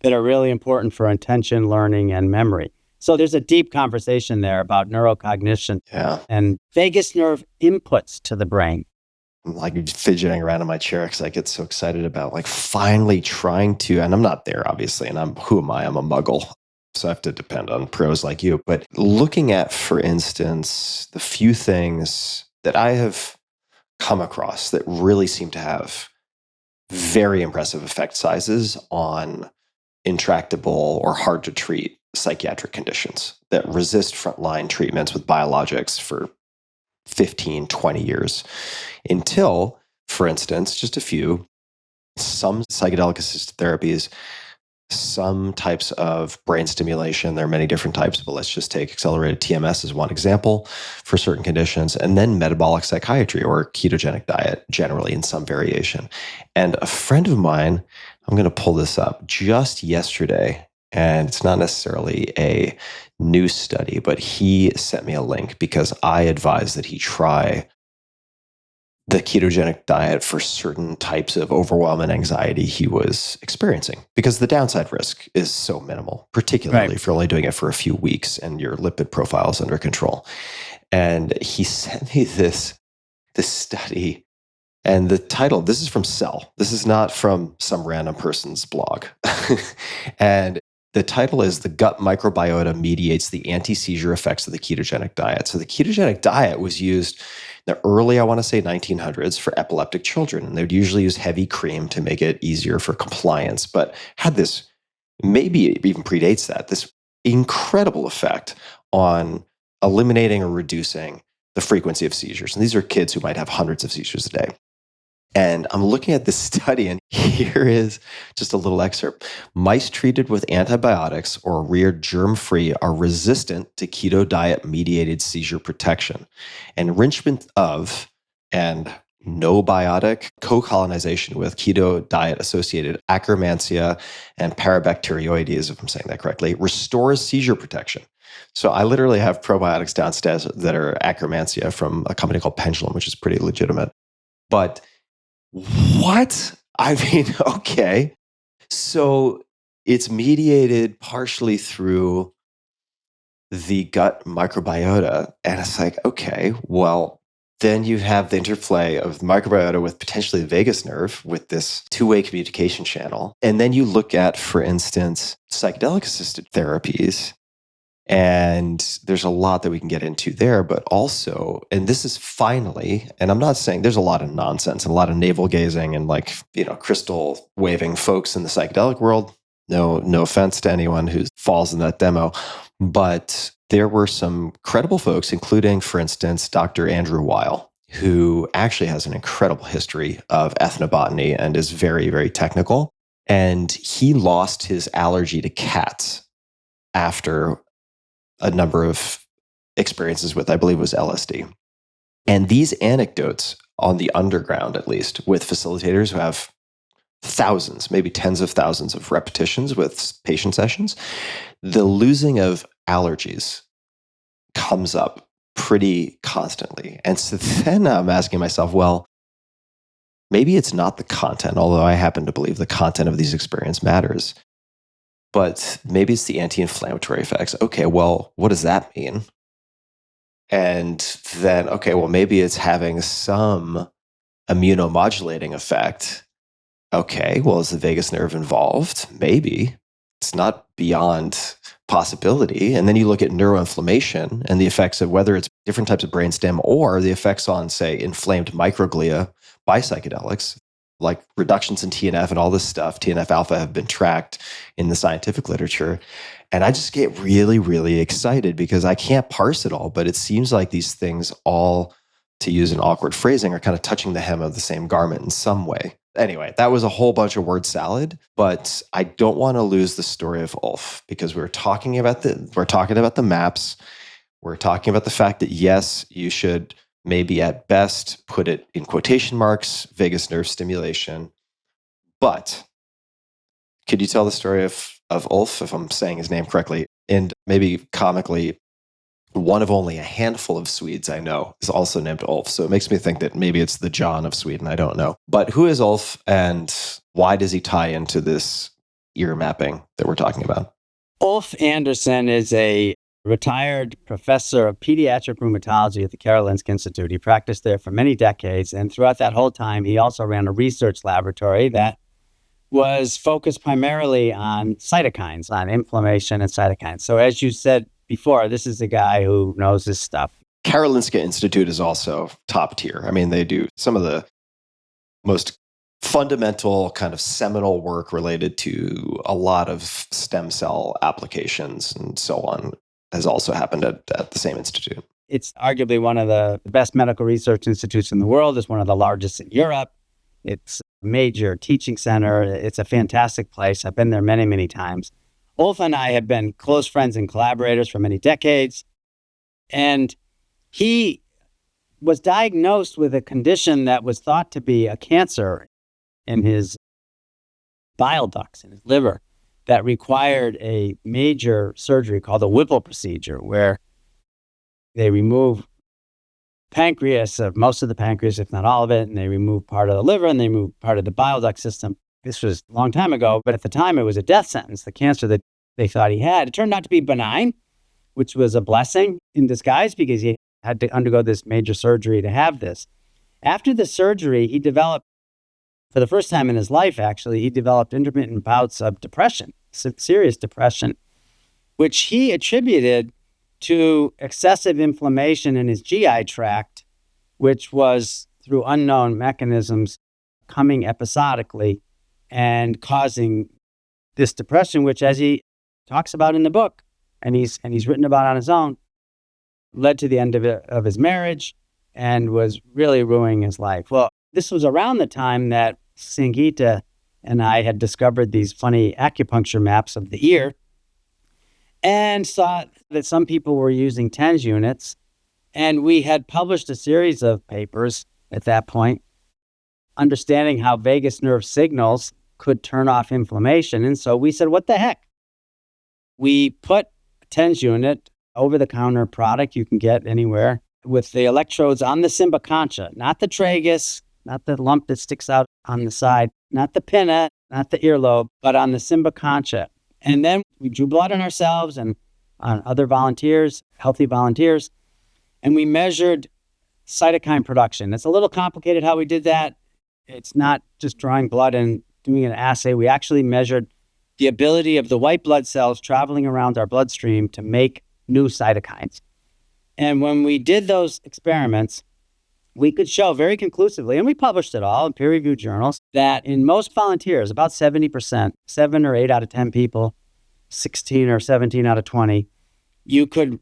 that are really important for attention, learning, and memory. So there's a deep conversation there about neurocognition and vagus nerve inputs to the brain. I'm like fidgeting around in my chair because I get so excited about like finally trying to, and I'm not there obviously, and who am I? I'm a muggle. So I have to depend on pros like you. But looking at, for instance, the few things that I have come across that really seem to have very impressive effect sizes on intractable or hard to treat psychiatric conditions that resist frontline treatments with biologics for 15, 20 years until, for instance, just a few, some psychedelic assisted therapies, some types of brain stimulation. There are many different types, but let's just take accelerated TMS as one example for certain conditions, and then metabolic psychiatry or ketogenic diet generally in some variation. And a friend of mine, I'm going to pull this up just yesterday, and it's not necessarily a new study, but he sent me a link because I advised that he try the ketogenic diet for certain types of overwhelm and anxiety he was experiencing, because the downside risk is so minimal, particularly if you're only doing it for a few weeks and your lipid profile is under control. And he sent me this study, and the title, this is from Cell. This is not from some random person's blog. And the title is "The Gut Microbiota Mediates the Anti-Seizure Effects of the Ketogenic Diet." So the ketogenic diet was used in the early, I want to say 1900s, for epileptic children. And they would usually use heavy cream to make it easier for compliance, but had this, maybe it even predates that, this incredible effect on eliminating or reducing the frequency of seizures. And these are kids who might have hundreds of seizures a day. And I'm looking at this study, and here is just a little excerpt. Mice treated with antibiotics or reared germ-free are resistant to keto diet-mediated seizure protection. Enrichment of and no biotic co-colonization with keto diet-associated Akkermansia and Parabacteroides, if I'm saying that correctly, restores seizure protection. So I literally have probiotics downstairs that are Akkermansia from a company called Pendulum, which is pretty legitimate. But what? I mean, okay. So it's mediated partially through the gut microbiota. And it's like, okay, well, then you have the interplay of the microbiota with potentially the vagus nerve with this two-way communication channel. And then you look at, for instance, psychedelic assisted therapies. And there's a lot that we can get into there, but also, and this is finally, and I'm not saying there's a lot of nonsense and a lot of navel gazing and like, crystal waving folks in the psychedelic world. No offense to anyone who falls in that demo, but there were some credible folks, including, for instance, Dr. Andrew Weil, who actually has an incredible history of ethnobotany and is very, very technical. And he lost his allergy to cats after a number of experiences with, I believe it was LSD. And these anecdotes on the underground, at least, with facilitators who have thousands, maybe tens of thousands of repetitions with patient sessions, the losing of allergies comes up pretty constantly. And so then I'm asking myself, well, maybe it's not the content, although I happen to believe the content of these experiences matters. But maybe it's the anti-inflammatory effects. Okay, well, what does that mean? And then, okay, well, maybe it's having some immunomodulating effect. Okay, well, is the vagus nerve involved? Maybe. It's not beyond possibility. And then you look at neuroinflammation and the effects of whether it's different types of brainstem or the effects on, say, inflamed microglia by psychedelics, like reductions in TNF and all this stuff. TNF alpha have been tracked in the scientific literature. And I just get really, really excited because I can't parse it all, but it seems like these things all, to use an awkward phrasing, are kind of touching the hem of the same garment in some way. Anyway, that was a whole bunch of word salad, but I don't want to lose the story of Ulf because we're talking about the maps. We're talking about the fact that yes, you should maybe at best put it in quotation marks, vagus nerve stimulation. But could you tell the story of Ulf, if I'm saying his name correctly? And maybe comically, one of only a handful of Swedes I know is also named Ulf. So it makes me think that maybe it's the John of Sweden. I don't know. But who is Ulf and why does he tie into this ear mapping that we're talking about? Ulf Andersson is a retired professor of pediatric rheumatology at the Karolinska Institute. He practiced there for many decades. And throughout that whole time, he also ran a research laboratory that was focused primarily on cytokines, on inflammation and cytokines. So as you said before, this is a guy who knows his stuff. Karolinska Institute is also top tier. I mean, they do some of the most fundamental kind of seminal work related to a lot of stem cell applications and so on has also happened at the same institute. It's arguably one of the best medical research institutes in the world. It's one of the largest in Europe. It's a major teaching center. It's a fantastic place. I've been there many, many times. Ulf and I have been close friends and collaborators for many decades. And he was diagnosed with a condition that was thought to be a cancer in his bile ducts, in his liver, that required a major surgery called the Whipple procedure, where they remove pancreas, most of the pancreas, if not all of it, and they remove part of the liver and they remove part of the bile duct system. This was a long time ago, but at the time it was a death sentence, the cancer that they thought he had. It turned out to be benign, which was a blessing in disguise because he had to undergo this major surgery to have this. After the surgery, he developed, for the first time in his life, actually, he developed intermittent bouts of depression, serious depression, which he attributed to excessive inflammation in his GI tract, which was through unknown mechanisms coming episodically and causing this depression, which, as he talks about in the book, and he's written about on his own, led to the end of his marriage and was really ruining his life. Well, this was around the time that Sangeeta and I had discovered these funny acupuncture maps of the ear and saw that some people were using TENS units. And we had published a series of papers at that point, understanding how vagus nerve signals could turn off inflammation. And so we said, what the heck? We put a TENS unit, over-the-counter product you can get anywhere, with the electrodes on the cymboconcha, not the tragus, not the lump that sticks out on the side, not the pinna, not the earlobe, but on the cymboconcha. And then we drew blood on ourselves and on other volunteers, healthy volunteers, and we measured cytokine production. It's a little complicated how we did that. It's not just drawing blood and doing an assay. We actually measured the ability of the white blood cells traveling around our bloodstream to make new cytokines. And when we did those experiments, we could show very conclusively, and we published it all in peer-reviewed journals, that in most volunteers, about 70%, 7 or 8 out of 10 people, 16 or 17 out of 20, you could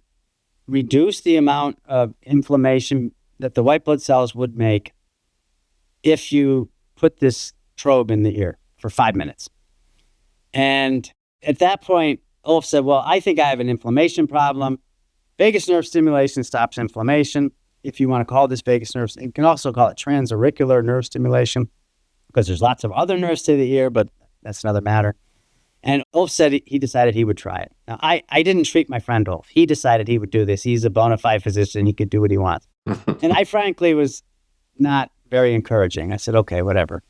reduce the amount of inflammation that the white blood cells would make if you put this probe in the ear for 5 minutes. And at that point, Ulf said, well, I think I have an inflammation problem. Vagus nerve stimulation stops inflammation. If you want to call this vagus nerve, you can also call it transauricular nerve stimulation because there's lots of other nerves to the ear, but that's another matter. And Ulf said he decided he would try it. Now, I didn't treat my friend Ulf. He decided he would do this. He's a bona fide physician. He could do what he wants. And I frankly was not very encouraging. I said, okay, whatever.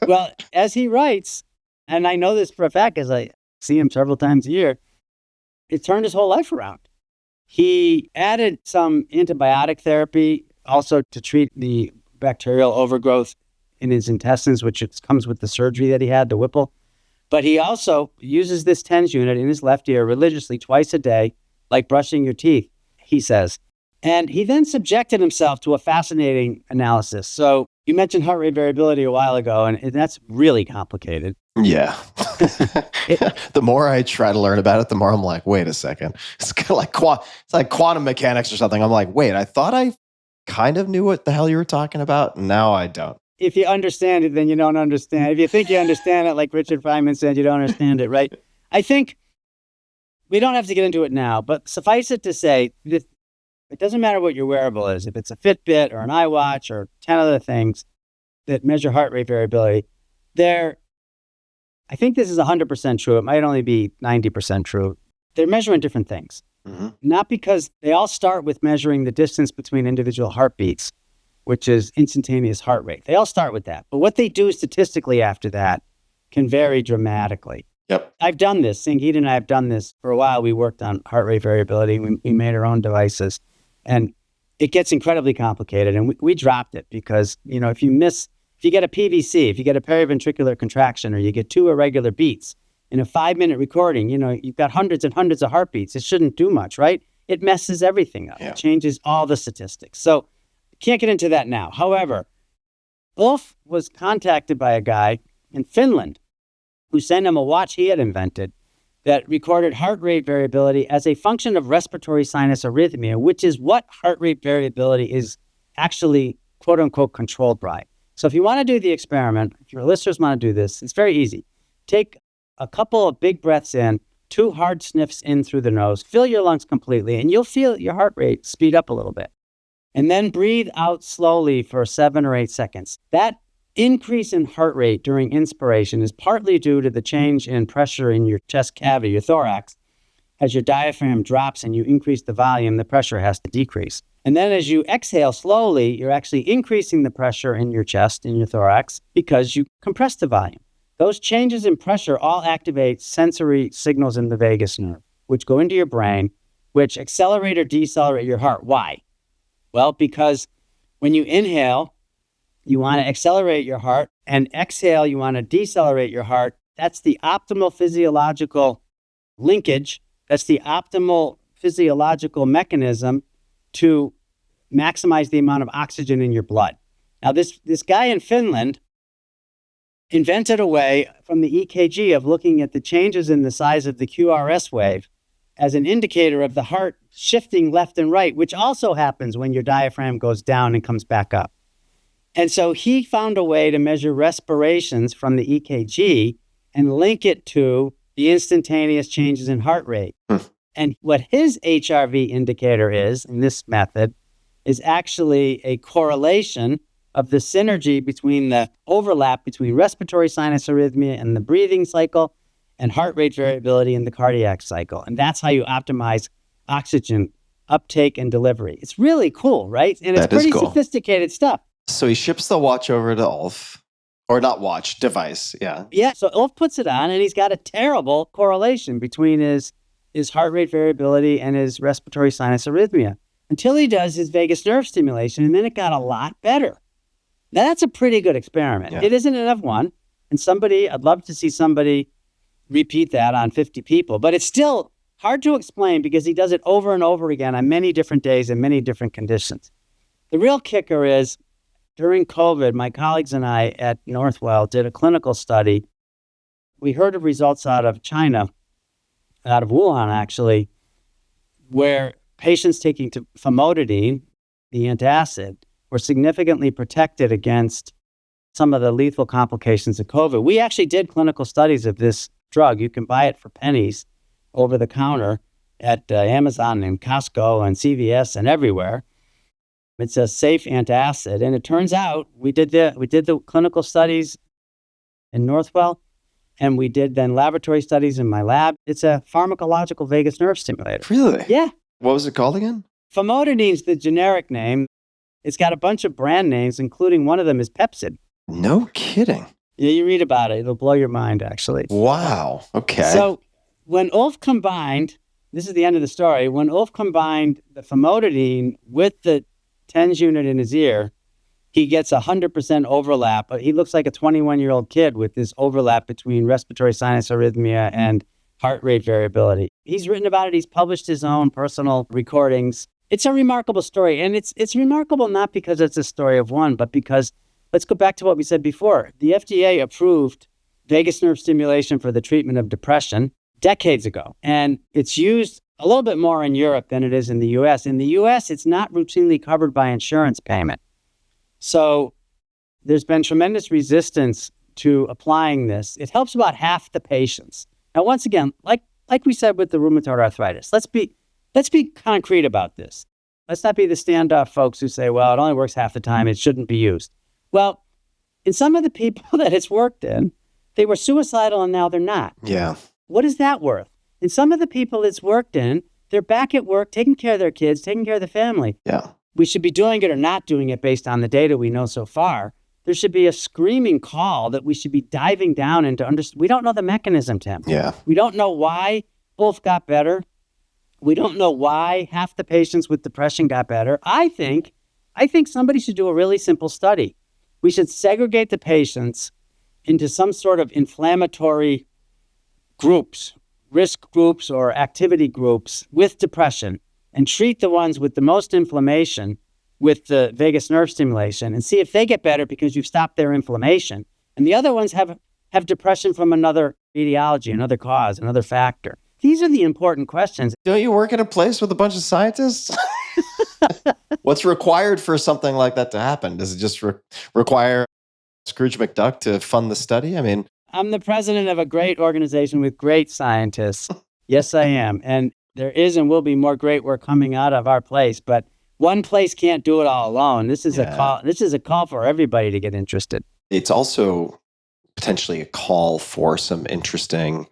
Well, as he writes, and I know this for a fact because I see him several times a year, it turned his whole life around. He added some antibiotic therapy also to treat the bacterial overgrowth in his intestines, which comes with the surgery that he had, the Whipple. But he also uses this TENS unit in his left ear religiously twice a day, like brushing your teeth, he says. And he then subjected himself to a fascinating analysis. So you mentioned heart rate variability a while ago, and that's really complicated. Yeah. The more I try to learn about it, the more I'm like, wait a second. It's kind of like it's like quantum mechanics or something. I'm like, wait, I thought I kind of knew what the hell you were talking about. Now I don't. If you understand it, then you don't understand. If you think you understand it, like Richard Feynman said, you don't understand it, right? I think we don't have to get into it now, but suffice it to say, it doesn't matter what your wearable is. If it's a Fitbit or an iWatch or 10 other things that measure heart rate variability, I think this is 100% true. It might only be 90% true. They're measuring different things. Mm-hmm. Not because they all start with measuring the distance between individual heartbeats, which is instantaneous heart rate. They all start with that. But what they do statistically after that can vary dramatically. Yep. I've done this. Sangeeta and I have done this for a while. We worked on heart rate variability. We made our own devices. And it gets incredibly complicated. And we dropped it because, if you get a PVC, if you get a periventricular contraction, or you get 2 irregular beats in a 5-minute recording, you've got hundreds and hundreds of heartbeats. It shouldn't do much, right? It messes everything up. Yeah. It changes all the statistics. So can't get into that now. However, Ulf was contacted by a guy in Finland who sent him a watch he had invented that recorded heart rate variability as a function of respiratory sinus arrhythmia, which is what heart rate variability is actually, quote unquote, controlled by. So if you want to do the experiment, if your listeners want to do this, it's very easy. Take a couple of big breaths in, 2 hard sniffs in through the nose, fill your lungs completely, and you'll feel your heart rate speed up a little bit. And then breathe out slowly for 7 or 8 seconds. That increase in heart rate during inspiration is partly due to the change in pressure in your chest cavity, your thorax. As your diaphragm drops and you increase the volume, the pressure has to decrease. And then as you exhale slowly, you're actually increasing the pressure in your chest, in your thorax, because you compress the volume. Those changes in pressure all activate sensory signals in the vagus nerve, which go into your brain, which accelerate or decelerate your heart. Why? Well, because when you inhale, you want to accelerate your heart, and exhale, you want to decelerate your heart. That's the optimal physiological linkage. That's the optimal physiological mechanism to maximize the amount of oxygen in your blood. Now, this guy in Finland invented a way from the EKG of looking at the changes in the size of the QRS wave as an indicator of the heart shifting left and right, which also happens when your diaphragm goes down and comes back up. And so he found a way to measure respirations from the EKG and link it to the instantaneous changes in heart rate. And what his HRV indicator is, in this method, is actually a correlation of the synergy between the overlap between respiratory sinus arrhythmia and the breathing cycle and heart rate variability in the cardiac cycle. And that's how you optimize oxygen uptake and delivery. It's really cool, right? And it's pretty sophisticated stuff. So he ships the watch over to Ulf, or not watch, device, yeah. Yeah, so Ulf puts it on, and he's got a terrible correlation between his his heart rate variability and his respiratory sinus arrhythmia until he does his vagus nerve stimulation, and then it got a lot better. Now, that's a pretty good experiment. Yeah. It isn't an F1, and I'd love to see somebody repeat that on 50 people, but it's still hard to explain because he does it over and over again on many different days and many different conditions. The real kicker is, during COVID, my colleagues and I at Northwell did a clinical study. We heard of results out of China, out of Wuhan actually, where patients taking famotidine, the antacid, were significantly protected against some of the lethal complications of COVID. We actually did clinical studies of this drug. You can buy it for pennies over the counter at Amazon and Costco and CVS and everywhere. It's a safe antacid, and it turns out we did the clinical studies in Northwell, and we did then laboratory studies in my lab. It's a pharmacological vagus nerve stimulator. Really? Yeah. What was it called again? Famotidine is the generic name. It's got a bunch of brand names, including one of them is Pepsid. No kidding. Yeah, you read about it. It'll blow your mind, actually. Wow. Okay. So when Ulf combined, this is the end of the story, when Ulf combined the famotidine with the TENS unit in his ear, he gets 100% overlap. He looks like a 21-year-old kid with this overlap between respiratory sinus arrhythmia and heart rate variability. He's written about it. He's published his own personal recordings. It's a remarkable story. And it's remarkable not because it's a story of one, but because, let's go back to what we said before. The FDA approved vagus nerve stimulation for the treatment of depression decades ago. And it's used a little bit more in Europe than it is in the US. In the US, it's not routinely covered by insurance payment. So there's been tremendous resistance to applying this. It helps about half the patients. Now, once again, like we said with the rheumatoid arthritis, let's be concrete about this. Let's not be the standoff folks who say, well, it only works half the time, it shouldn't be used. Well, in some of the people that it's worked in, they were suicidal and now they're not. Yeah. What is that worth? In some of the people it's worked in, they're back at work, taking care of their kids, taking care of the family. Yeah. We should be doing it or not doing it based on the data we know so far. There should be a screaming call that we should be diving down into we don't know the mechanism, Tim. Yeah. We don't know why Ulf got better. We don't know why half the patients with depression got better. I think somebody should do a really simple study. We should segregate the patients into some sort of inflammatory groups, risk groups or activity groups with depression, and treat the ones with the most inflammation with the vagus nerve stimulation and see if they get better because you've stopped their inflammation. And the other ones have depression from another etiology, another cause, another factor. These are the important questions. Don't you work in a place with a bunch of scientists? What's required for something like that to happen? Does it just require Scrooge McDuck to fund the study? I mean, I'm the president of a great organization with great scientists. Yes, I am. And there is and will be more great work coming out of our place, but one place can't do it all alone. This is a call. This is a call for everybody to get interested. It's also potentially a call for some interesting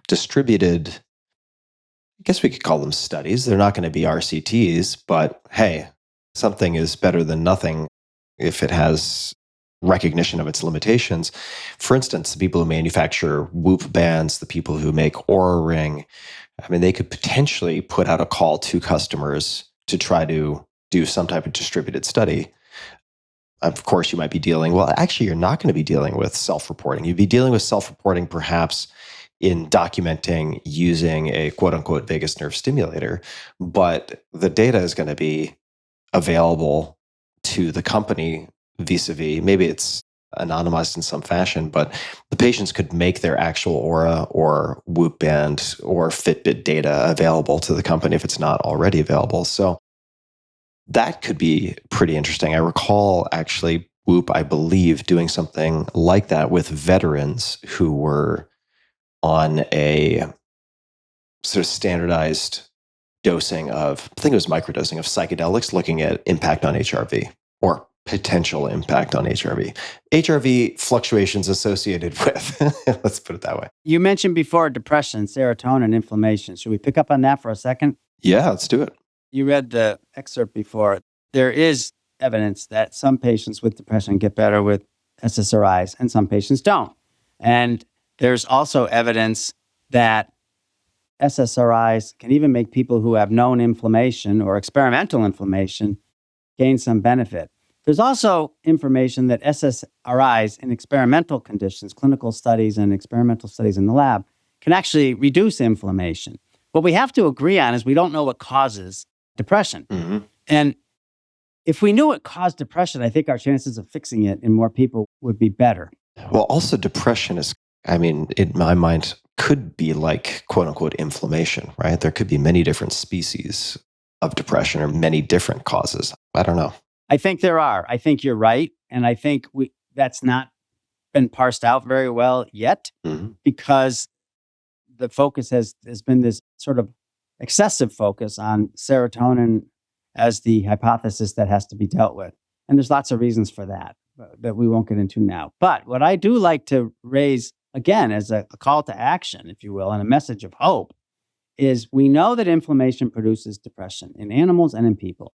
distributed, I guess we could call them studies. They're not going to be RCTs, but hey, something is better than nothing if it has recognition of its limitations. For instance, the people who manufacture Whoop bands, the people who make Oura Ring, I mean, they could potentially put out a call to customers to try to do some type of distributed study. Of course, you might be you're not going to be dealing with self-reporting. You'd be dealing with self-reporting perhaps in documenting using a quote-unquote vagus nerve stimulator, but the data is going to be available to the company vis-a-vis, maybe it's anonymized in some fashion, but the patients could make their actual Oura or Whoop band or Fitbit data available to the company if it's not already available. So that could be pretty interesting. I recall actually Whoop, I believe, doing something like that with veterans who were on a sort of standardized dosing of, I think it was microdosing of psychedelics, looking at impact on HRV or potential impact on HRV. HRV fluctuations associated with, let's put it that way. You mentioned before depression, serotonin, inflammation. Should we pick up on that for a second? Yeah, let's do it. You read the excerpt before. There is evidence that some patients with depression get better with SSRIs and some patients don't. And there's also evidence that SSRIs can even make people who have known inflammation or experimental inflammation gain some benefit. There's also information that SSRIs in experimental conditions, clinical studies and experimental studies in the lab, can actually reduce inflammation. What we have to agree on is we don't know what causes depression. Mm-hmm. And if we knew what caused depression, I think our chances of fixing it in more people would be better. Well, also depression is, in my mind, could be like quote unquote inflammation, right? There could be many different species of depression or many different causes. I don't know. I think there are. I think you're right. And I think that's not been parsed out very well yet because the focus has been this sort of excessive focus on serotonin as the hypothesis that has to be dealt with. And there's lots of reasons for that we won't get into now. But what I do like to raise, again, as a call to action, if you will, and a message of hope, is we know that inflammation produces depression in animals and in people.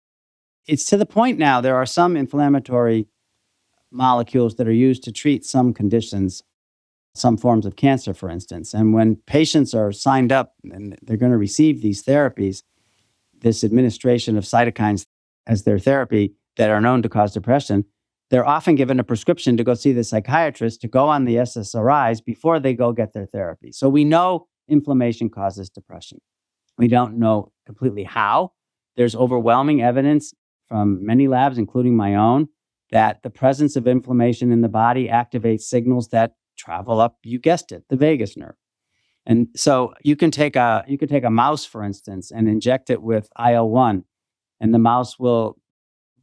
It's to the point now, there are some inflammatory molecules that are used to treat some conditions, some forms of cancer, for instance. And when patients are signed up and they're going to receive these therapies, this administration of cytokines as their therapy that are known to cause depression, they're often given a prescription to go see the psychiatrist to go on the SSRIs before they go get their therapy. So we know inflammation causes depression. We don't know completely how. There's overwhelming evidence from many labs, including my own, that the presence of inflammation in the body activates signals that travel up, you guessed it, the vagus nerve. And so you can take a mouse, for instance, and inject it with IL-1, and the mouse will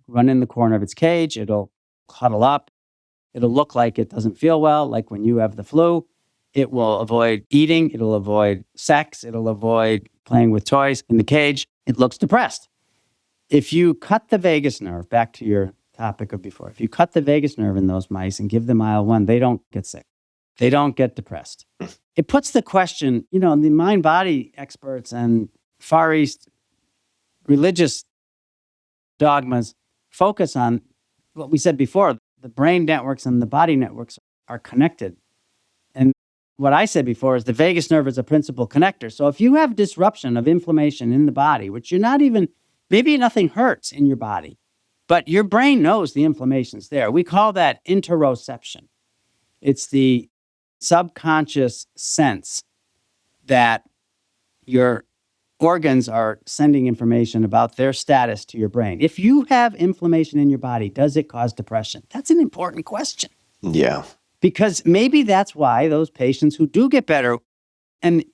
run in the corner of its cage. It'll huddle up. It'll look like it doesn't feel well, like when you have the flu. It will avoid eating. It'll avoid sex. It'll avoid playing with toys in the cage. It looks depressed. If you cut the vagus nerve, back to your topic of before, if you cut the vagus nerve in those mice and give them IL-1, they don't get sick. They don't get depressed. It puts the question, the mind-body experts and Far East religious dogmas focus on what we said before. The brain networks and the body networks are connected. And what I said before is the vagus nerve is a principal connector. So if you have disruption of inflammation in the body, which you're not even, maybe nothing hurts in your body, but your brain knows the inflammation's there. We call that interoception. It's the subconscious sense that your organs are sending information about their status to your brain. If you have inflammation in your body, does it cause depression? That's an important question. Yeah. Because maybe that's why those patients who do get better, and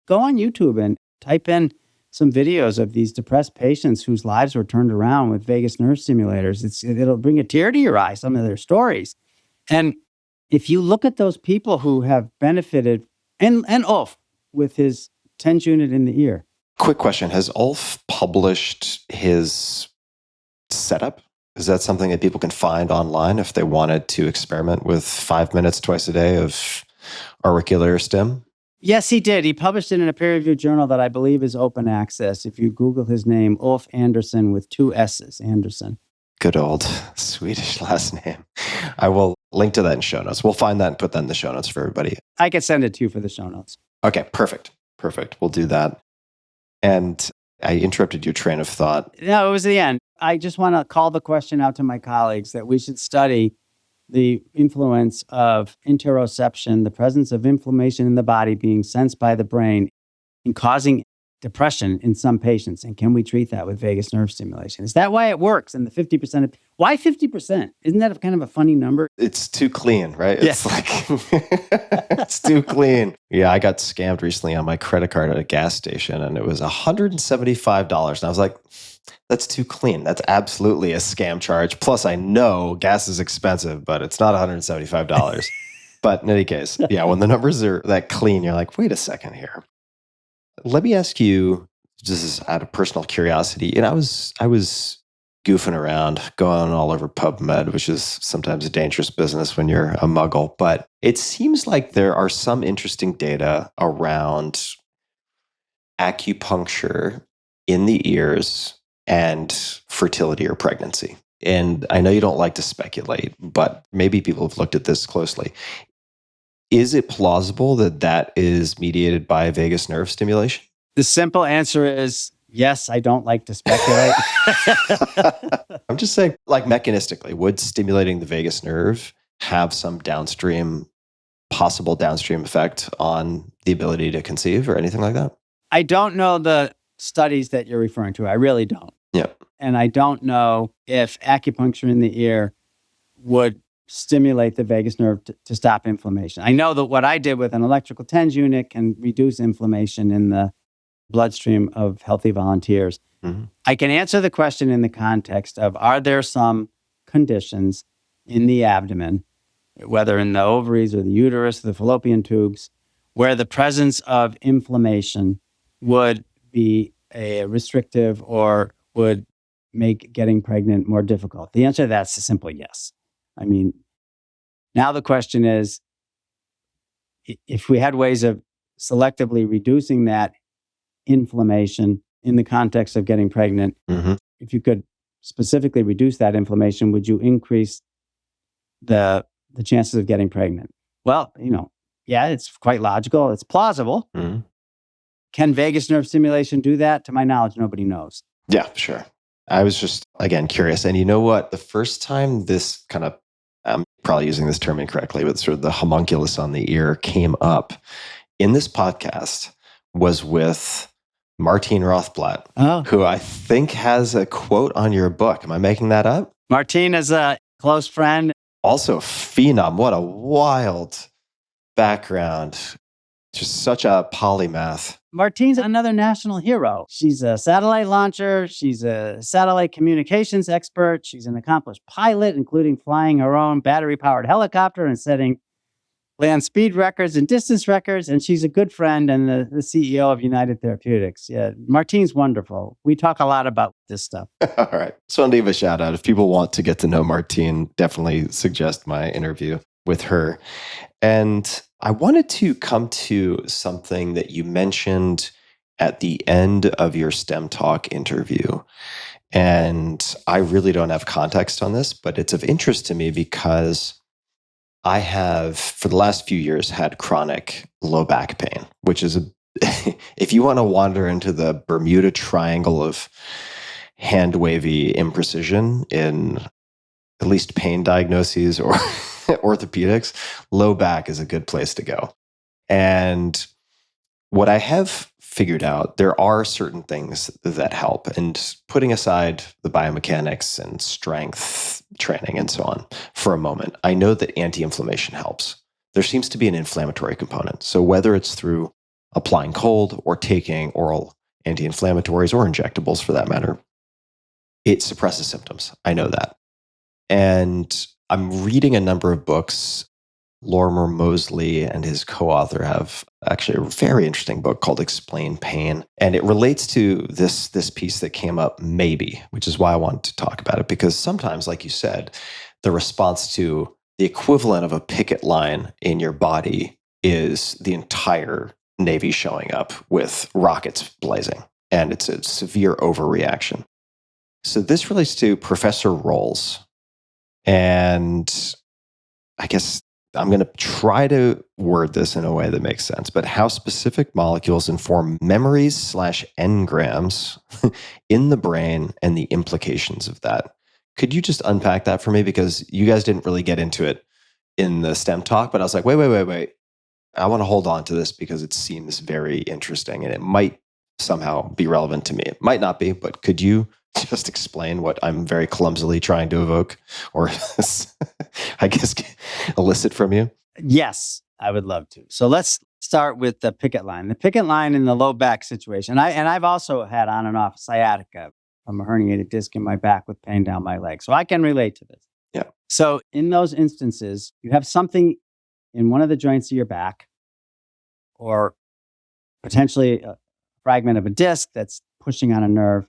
go on YouTube and type in some videos of these depressed patients whose lives were turned around with vagus nerve stimulators. It'll bring a tear to your eye, some of their stories. And if you look at those people who have benefited, and Ulf with his TENS unit in the ear. Quick question. Has Ulf published his setup? Is that something that people can find online if they wanted to experiment with 5 minutes twice a day of auricular stim? Yes, he did. He published it in a peer-reviewed journal that I believe is open access. If you Google his name, Ulf Andersson with 2 S's, Andersson. Good old Swedish last name. I will link to that in show notes. We'll find that and put that in the show notes for everybody. I could send it to you for the show notes. Okay, perfect. We'll do that. And I interrupted your train of thought. No, it was the end. I just want to call the question out to my colleagues that we should study the influence of interoception, the presence of inflammation in the body being sensed by the brain and causing depression in some patients. And can we treat that with vagus nerve stimulation? Is that why it works? And the 50% of, why 50%? Isn't that kind of a funny number? It's too clean, right? Yeah. It's like, it's too clean. Yeah, I got scammed recently on my credit card at a gas station and it was $175. And I was like, that's too clean. That's absolutely a scam charge. Plus, I know gas is expensive, but it's not $175. But in any case, yeah, when the numbers are that clean, you're like, wait a second here. Let me ask you, just out of personal curiosity, and I was goofing around, going all over PubMed, which is sometimes a dangerous business when you're a muggle, but it seems like there are some interesting data around acupuncture in the ears and fertility or pregnancy. And I know you don't like to speculate, but maybe people have looked at this closely. Is it plausible that that is mediated by vagus nerve stimulation? The simple answer is yes, I don't like to speculate. I'm just saying, like mechanistically, would stimulating the vagus nerve have some possible downstream effect on the ability to conceive or anything like that? I don't know the studies that you're referring to. I really don't. Yeah. And I don't know if acupuncture in the ear would stimulate the vagus nerve to stop inflammation. I know that what I did with an electrical TENS unit can reduce inflammation in the bloodstream of healthy volunteers. Mm-hmm. I can answer the question in the context of, are there some conditions in the abdomen, whether in the ovaries or the uterus or the fallopian tubes, where the presence of inflammation would be a restrictive or would make getting pregnant more difficult? The answer to that's a simple yes. I mean, now the question is, if we had ways of selectively reducing that inflammation in the context of getting pregnant, Mm-hmm. if you could specifically reduce that inflammation, would you increase the chances of getting pregnant? Well, yeah, it's quite logical. It's plausible. Mm-hmm. Can vagus nerve stimulation do that? To my knowledge, nobody knows. Yeah, sure. I was just, again, curious. And you know what? The first time this kind of, I'm probably using this term incorrectly, but sort of the homunculus on the ear came up in this podcast was with Martine Rothblatt, who I think has a quote on your book. Am I making that up? Martine is a close friend. Also, phenom. What a wild background. Just such a polymath. Martine's another national hero. She's a satellite launcher. She's a satellite communications expert. She's an accomplished pilot, including flying her own battery-powered helicopter and setting land speed records and distance records. And she's a good friend and the CEO of United Therapeutics. Yeah, Martine's wonderful. We talk a lot about this stuff. All right. So I'll leave a shout out. If people want to get to know Martine, definitely suggest my interview with her. And I wanted to come to something that you mentioned at the end of your STEM Talk interview. And I really don't have context on this, but it's of interest to me because I have, for the last few years, had chronic low back pain, which is, if you want to wander into the Bermuda Triangle of hand wavy imprecision in at least pain diagnoses or orthopedics, low back is a good place to go. And what I have figured out, there are certain things that help. And putting aside the biomechanics and strength training and so on for a moment, I know that anti-inflammation helps. There seems to be an inflammatory component. So whether it's through applying cold or taking oral anti-inflammatories or injectables for that matter, it suppresses symptoms. I know that. And I'm reading a number of books. Lorimer Moseley and his co-author have actually a very interesting book called Explain Pain. And it relates to this piece that came up, maybe, which is why I wanted to talk about it. Because sometimes, like you said, the response to the equivalent of a picket line in your body is the entire Navy showing up with rockets blazing. And it's a severe overreaction. So this relates to Professor Rolls. And I guess I'm going to try to word this in a way that makes sense, but how specific molecules inform memories / engrams in the brain and the implications of that. Could you just unpack that for me? Because you guys didn't really get into it in the STEM talk, but I was like, wait. I want to hold on to this because it seems very interesting and it might somehow be relevant to me. It might not be, but could you just explain what I'm very clumsily trying to evoke or I guess elicit from you? Yes, I would love to. So let's start with the picket line. The picket line in the low back situation. I've also had on and off sciatica from a herniated disc in my back with pain down my leg. So I can relate to this. Yeah. So in those instances, you have something in one of the joints of your back or potentially a fragment of a disc that's pushing on a nerve,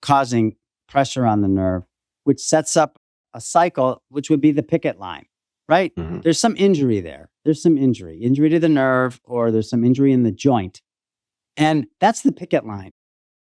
causing pressure on the nerve, which sets up a cycle, which would be the picket line, right? Mm-hmm. There's some injury there. There's some injury to the nerve, or there's some injury in the joint. And that's the picket line.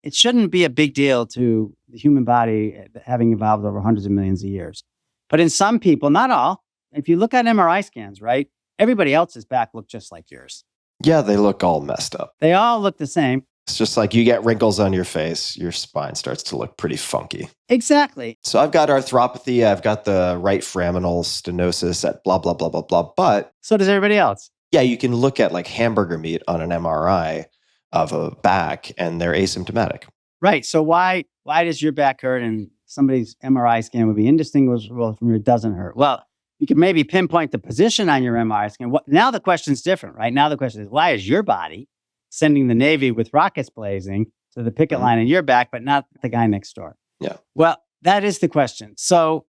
It shouldn't be a big deal to the human body having evolved over hundreds of millions of years. But in some people, not all, if you look at MRI scans, right, everybody else's back looked just like yours. Yeah, they look all messed up. They all look the same. It's just like you get wrinkles on your face, your spine starts to look pretty funky. Exactly. So I've got arthropathy, I've got the right foraminal stenosis at blah, blah, blah, blah, blah. But So does everybody else. yeah, you can look at like hamburger meat on an MRI of a back and they're asymptomatic. Right. So why does your back hurt and somebody's MRI scan would be indistinguishable from your doesn't hurt? Well, you can maybe pinpoint the position on your MRI scan. Now the question's different, right? Now the question is, why is your body sending the Navy with rockets blazing to the picket line in your back, but not the guy next door? Yeah. Well, that is the question. So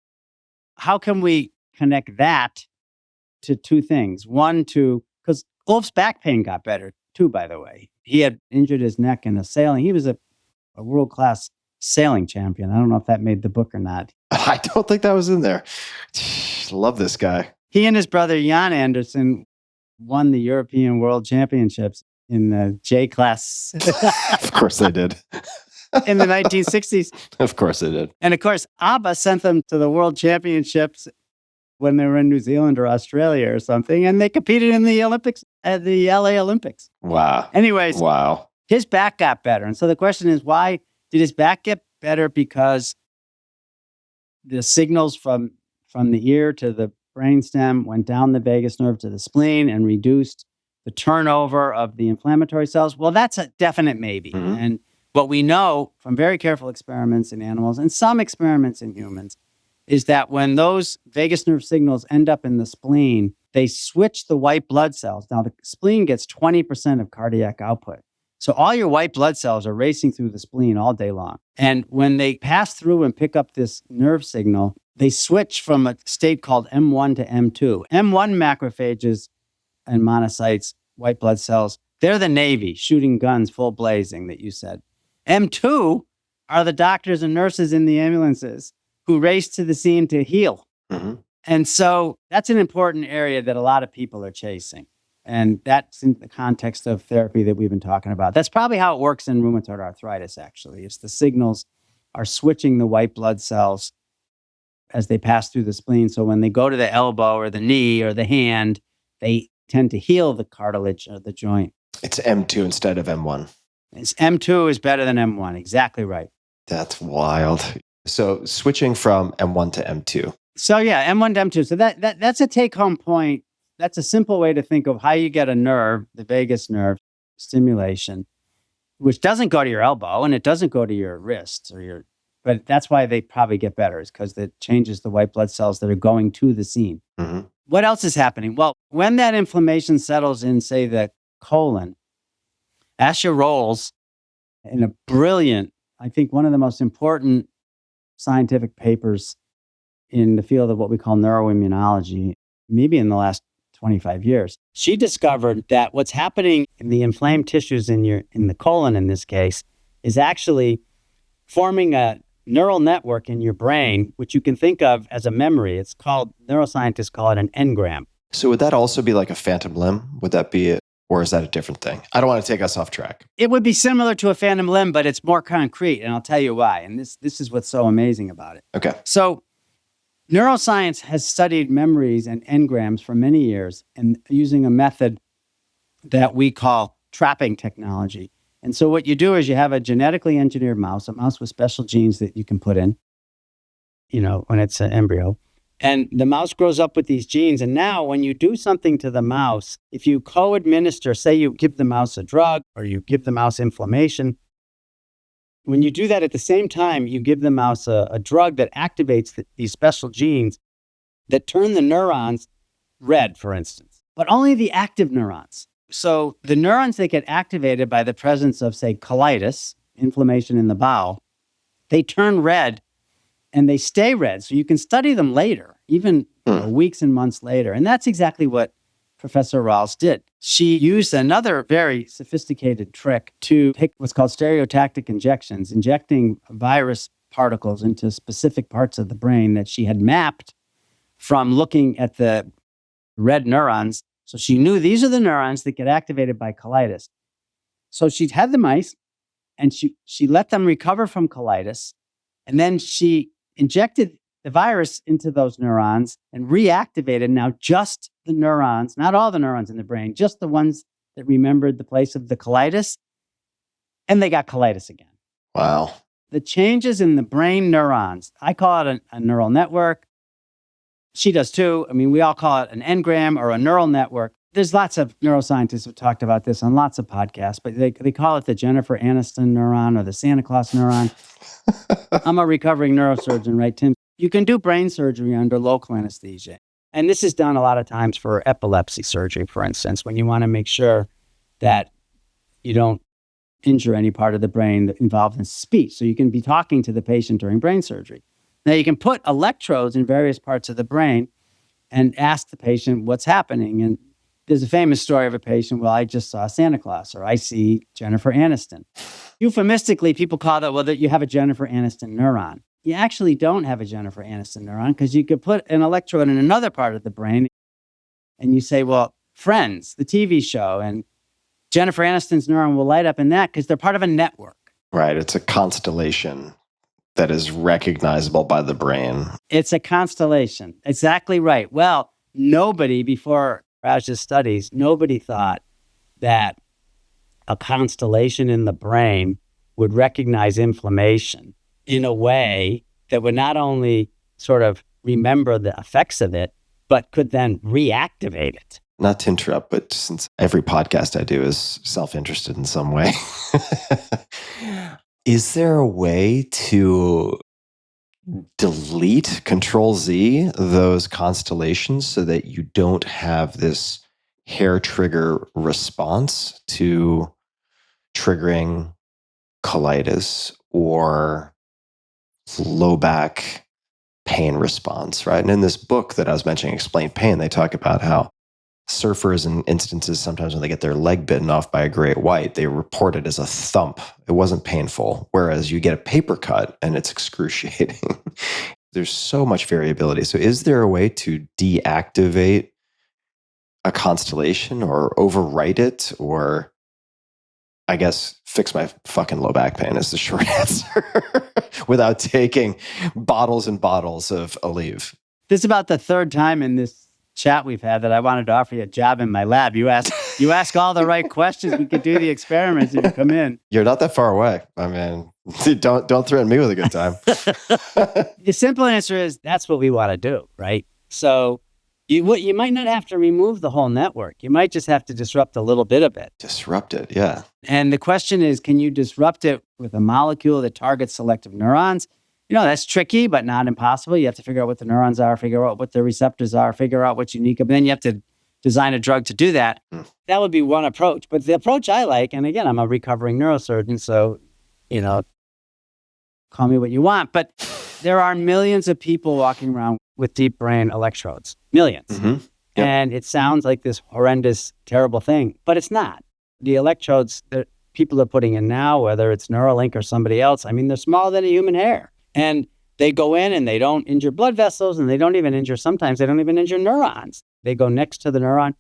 how can we connect that to two things? One, because Ulf's back pain got better too, by the way. He had injured his neck in a sailing. He was a world-class sailing champion. I don't know if that made the book or not. I don't think that was in there. Love this guy. He and his brother Jan Andersson won the European World Championships in the J class. Of course they did. In the 1960s. Of course they did. And of course, ABBA sent them to the World Championships when they were in New Zealand or Australia or something, and they competed in the Olympics at the LA Olympics. Wow. Anyways, wow. His back got better. And so the question is, why did his back get better? Because the signals from the ear to the brainstem went down the vagus nerve to the spleen and reduced the turnover of the inflammatory cells? Well, that's a definite maybe. Mm-hmm. And what we know from very careful experiments in animals and some experiments in humans is that when those vagus nerve signals end up in the spleen, they switch the white blood cells. Now, the spleen gets 20% of cardiac output. So all your white blood cells are racing through the spleen all day long. And when they pass through and pick up this nerve signal, they switch from a state called M1 to M2. M1 macrophages and monocytes, white blood cells, they're the Navy shooting guns full blazing that you said. M2 are the doctors and nurses in the ambulances who race to the scene to heal. Mm-hmm. And so that's an important area that a lot of people are chasing. And that's in the context of therapy that we've been talking about. That's probably how it works in rheumatoid arthritis, actually. It's the signals are switching the white blood cells as they pass through the spleen. So when they go to the elbow or the knee or the hand, they tend to heal the cartilage of the joint. It's M2 instead of M1. It's M2 is better than M1. Exactly right. That's wild. So switching from M1 to M2. So yeah, M1 to M2. So that's a take-home point. That's a simple way to think of how you get a nerve, the vagus nerve stimulation, which doesn't go to your elbow and it doesn't go to your wrists but that's why they probably get better, is because it changes the white blood cells that are going to the scene. Mm-hmm. What else is happening? Well, when that inflammation settles in, say, the colon, Asya Rolls, in a brilliant, I think one of the most important scientific papers in the field of what we call neuroimmunology, maybe in the last 25 years, she discovered that what's happening in the inflamed tissues in the colon, in this case, is actually forming a neural network in your brain, which you can think of as a memory. It's called, neuroscientists call it an engram. So would that also be like a phantom limb? Would that be it? Or is that a different thing? I don't want to take us off track. It would be similar to a phantom limb, but it's more concrete, and I'll tell you why. And this is what's so amazing about it. Okay. So neuroscience has studied memories and engrams for many years and using a method that we call trapping technology. And so what you do is you have a genetically engineered mouse, a mouse with special genes that you can put in, when it's an embryo. And the mouse grows up with these genes. And now when you do something to the mouse, if you co-administer, say you give the mouse a drug or you give the mouse inflammation, when you do that at the same time, you give the mouse a drug that activates these special genes that turn the neurons red, for instance, but only the active neurons. So the neurons that get activated by the presence of, say, colitis, inflammation in the bowel, they turn red and they stay red. So you can study them later, even weeks and months later. And that's exactly what Professor Rolls did. She used another very sophisticated trick to take what's called stereotactic injections, injecting virus particles into specific parts of the brain that she had mapped from looking at the red neurons. So she knew these are the neurons that get activated by colitis. So she had the mice and she let them recover from colitis. And then she injected the virus into those neurons and reactivated now just the neurons, not all the neurons in the brain, just the ones that remembered the place of the colitis. and they got colitis again. Wow. The changes in the brain neurons, I call it a neural network. She does too. I mean, we all call it an engram or a neural network. There's lots of neuroscientists who talked about this on lots of podcasts, but they call it the Jennifer Aniston neuron or the Santa Claus neuron. I'm a recovering neurosurgeon, right, Tim? You can do brain surgery under local anesthesia. And this is done a lot of times for epilepsy surgery, for instance, when you want to make sure that you don't injure any part of the brain that involved in speech. So you can be talking to the patient during brain surgery. Now, you can put electrodes in various parts of the brain and ask the patient what's happening. And there's a famous story of a patient, well, I just saw Santa Claus, or I see Jennifer Aniston. Euphemistically, people call that, well, that you have a Jennifer Aniston neuron. You actually don't have a Jennifer Aniston neuron because you could put an electrode in another part of the brain and you say, well, Friends, the TV show, and Jennifer Aniston's neuron will light up in that because they're part of a network. Right. It's a constellation that is recognizable by the brain. It's a constellation. Exactly right. Well, nobody before Asya's studies, nobody thought that a constellation in the brain would recognize inflammation in a way that would not only sort of remember the effects of it, but could then reactivate it. Not to interrupt, but since every podcast I do is self-interested in some way, is there a way to delete, Control Z, those constellations so that you don't have this hair trigger response to triggering colitis or low back pain response, right? And in this book that I was mentioning, Explain Pain, they talk about how surfers in instances sometimes when they get their leg bitten off by a great white, they report it as a thump. It wasn't painful. Whereas you get a paper cut and it's excruciating. There's so much variability. So is there a way to deactivate a constellation or overwrite it, or I guess fix my fucking low back pain is the short answer without taking bottles and bottles of Aleve? This is about the third time in this chat we've had that I wanted to offer you a job in my lab. You ask all the right questions. We could do the experiments if you come in. You're not that far away. I mean, don't threaten me with a good time. The simple answer is that's what we want to do, right? So you might not have to remove the whole network. You might just have to disrupt a little bit of it. Disrupt it, yeah. And the question is, can you disrupt it with a molecule that targets selective neurons? You know, that's tricky, but not impossible. You have to figure out what the neurons are, figure out what the receptors are, figure out what's unique. And then you have to design a drug to do that. That would be one approach. But the approach I like, and again, I'm a recovering neurosurgeon, so, you know, call me what you want. But there are millions of people walking around with deep brain electrodes. Millions. Mm-hmm. Yep. And it sounds like this horrendous, terrible thing, but it's not. The electrodes that people are putting in now, whether it's Neuralink or somebody else, I mean, they're smaller than a human hair. And they go in and they don't injure blood vessels, and they don't even injure, sometimes they don't even injure neurons. They go next to the neuron.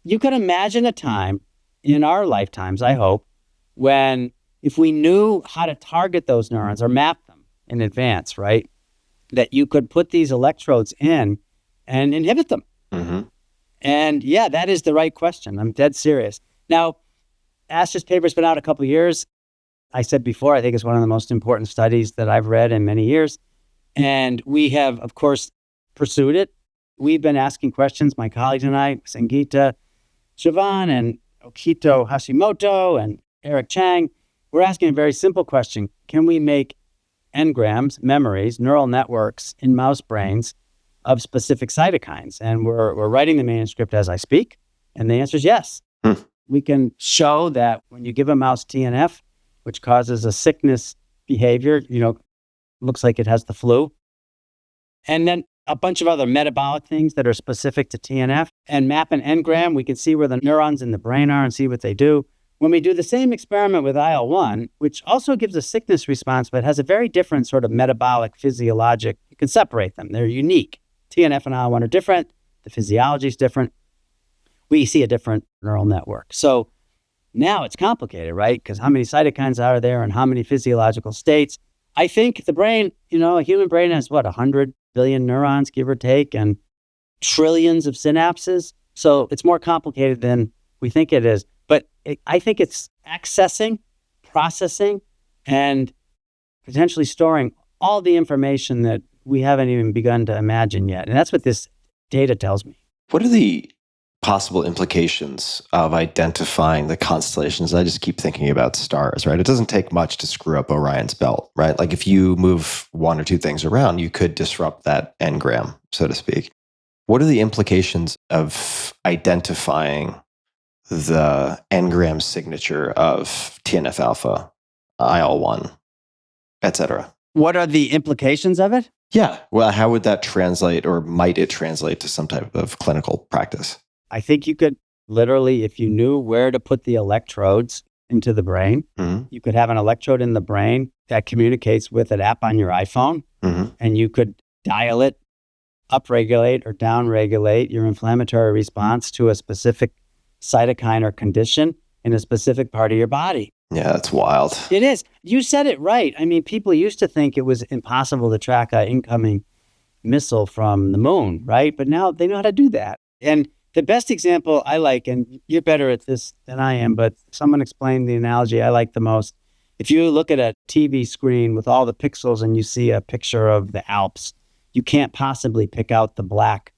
You could imagine a time in our lifetimes, I hope, when if we knew how to target those neurons or map them in advance, right, that you could put these electrodes in and inhibit them. Mm-hmm. And yeah, that is the right question. I'm dead serious. Now, Asya's paper's been out a couple of years. I said before, I think it's one of the most important studies that I've read in many years. And we have, of course, pursued it. We've been asking questions, my colleagues and I, Sangeeta Sivan and Okito Hashimoto and Eric Chang. We're asking a very simple question. Can we make engrams, memories, neural networks in mouse brains of specific cytokines? And we're writing the manuscript as I speak. And the answer is yes. We can show that when you give a mouse TNF, which causes a sickness behavior, you know, looks like it has the flu. And then a bunch of other metabolic things that are specific to TNF. And map an engram, we can see where the neurons in the brain are and see what they do. When we do the same experiment with IL-1, which also gives a sickness response, but has a very different sort of metabolic, physiologic, you can separate them. They're unique. TNF and IL-1 are different. The physiology is different. We see a different neural network. So now it's complicated, right? Because how many cytokines are there and how many physiological states? I think the brain, you know, a human brain has 100 billion neurons, give or take, and trillions of synapses. So it's more complicated than we think it is. But I think it's accessing processing and potentially storing all the information that we haven't even begun to imagine yet. And that's what this data tells me. What are the possible implications of identifying the constellations? I just keep thinking about stars, right? It doesn't take much to screw up Orion's belt, right? Like if you move one or two things around, you could disrupt that engram, so to speak. What are the implications of identifying the engram signature of TNF alpha, IL-1, et cetera? What are the implications of it? Yeah. Well, how would that translate, or might it translate to some type of clinical practice? I think you could literally, if you knew where to put the electrodes into the brain, you could have an electrode in the brain that communicates with an app on your iPhone, and you could dial it, upregulate or downregulate your inflammatory response to a specific cytokine or condition in a specific part of your body. Yeah, that's wild. It is. You said it right. I mean, people used to think it was impossible to track an incoming missile from the moon, right? But now they know how to do that. And the best example I like, and you're better at this than I am, but someone explained the analogy I like the most. If you look at a TV screen with all the pixels and you see a picture of the Alps, you can't possibly pick out the black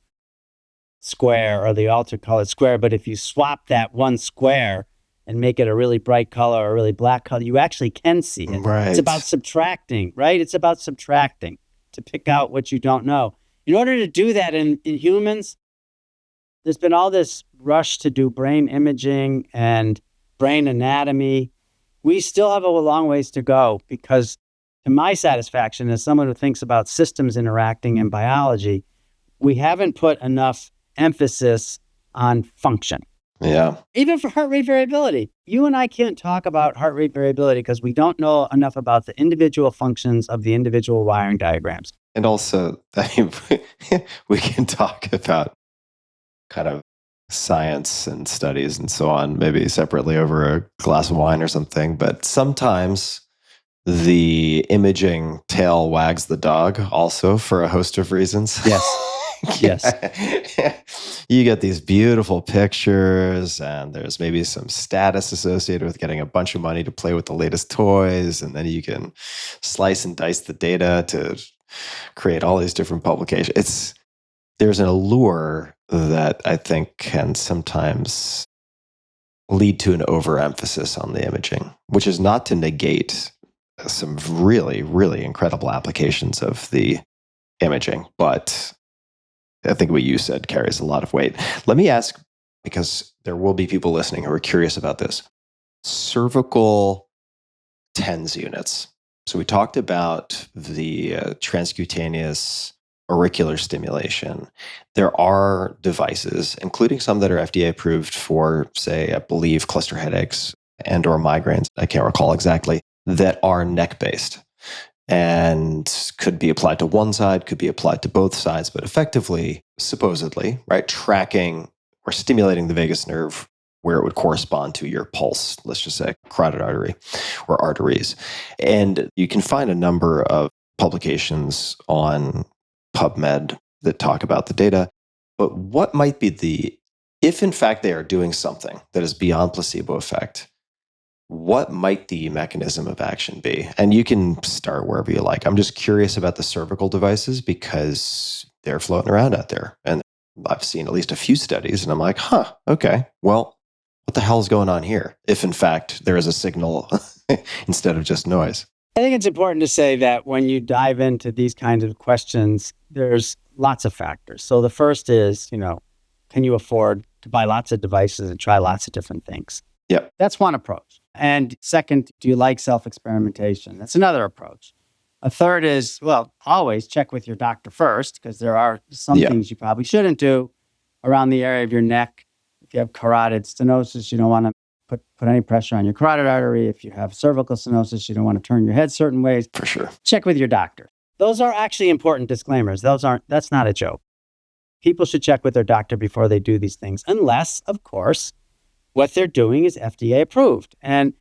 square or the altered-colored square. But if you swap that one square and make it a really bright color or a really black color, you actually can see it. Right. It's about subtracting, right? It's about subtracting to pick out what you don't know. In order to do that in humans, there's been all this rush to do brain imaging and brain anatomy. We still have a long ways to go because, to my satisfaction, as someone who thinks about systems interacting in biology, we haven't put enough emphasis on function. Yeah. Even for heart rate variability. You and I can't talk about heart rate variability because we don't know enough about the individual functions of the individual wiring diagrams. And also, we can talk about kind of science and studies and so on, maybe separately over a glass of wine or something. But sometimes the imaging tail wags the dog also for a host of reasons. Yes. Yes. You get these beautiful pictures, and there's maybe some status associated with getting a bunch of money to play with the latest toys. And then you can slice and dice the data to create all these different publications. There's an allure that I think can sometimes lead to an overemphasis on the imaging, which is not to negate some really, really incredible applications of the imaging. But I think what you said carries a lot of weight. Let me ask, because there will be people listening who are curious about this. Cervical TENS units. So we talked about the transcutaneous auricular stimulation. There are devices, including some that are FDA approved for, say, I believe cluster headaches and or migraines, I can't recall exactly, that are neck-based and could be applied to one side, could be applied to both sides, but effectively, supposedly, right, tracking or stimulating the vagus nerve where it would correspond to your pulse, let's just say carotid artery or arteries. And you can find a number of publications on PubMed that talk about the data. But what might be if in fact they are doing something that is beyond placebo effect, what might the mechanism of action be? And you can start wherever you like. I'm just curious about the cervical devices because they're floating around out there. And I've seen at least a few studies and I'm like, okay, well, what the hell is going on here? If in fact there is a signal instead of just noise. I think it's important to say that when you dive into these kinds of questions, there's lots of factors. So the first is, can you afford to buy lots of devices and try lots of different things? Yep. That's one approach. And second, do you like self-experimentation? That's another approach. A third is, always check with your doctor first, because there are some things you probably shouldn't do around the area of your neck. If you have carotid stenosis, you don't want to put any pressure on your carotid artery. If you have cervical stenosis, you don't want to turn your head certain ways. For sure. Check with your doctor. Those are actually important disclaimers. That's not a joke. People should check with their doctor before they do these things, unless, of course, what they're doing is FDA approved. And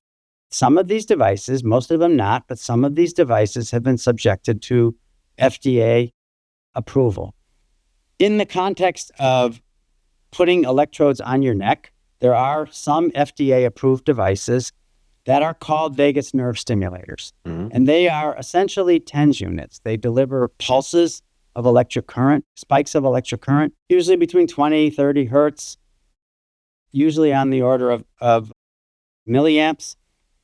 some of these devices, most of them not, but some of these devices have been subjected to FDA approval. In the context of putting electrodes on your neck, there are some FDA approved devices that are called vagus nerve stimulators. Mhm. And they are essentially TENS units. They deliver pulses of electric current, spikes of electric current, usually between 20, 30 hertz, usually on the order of milliamps.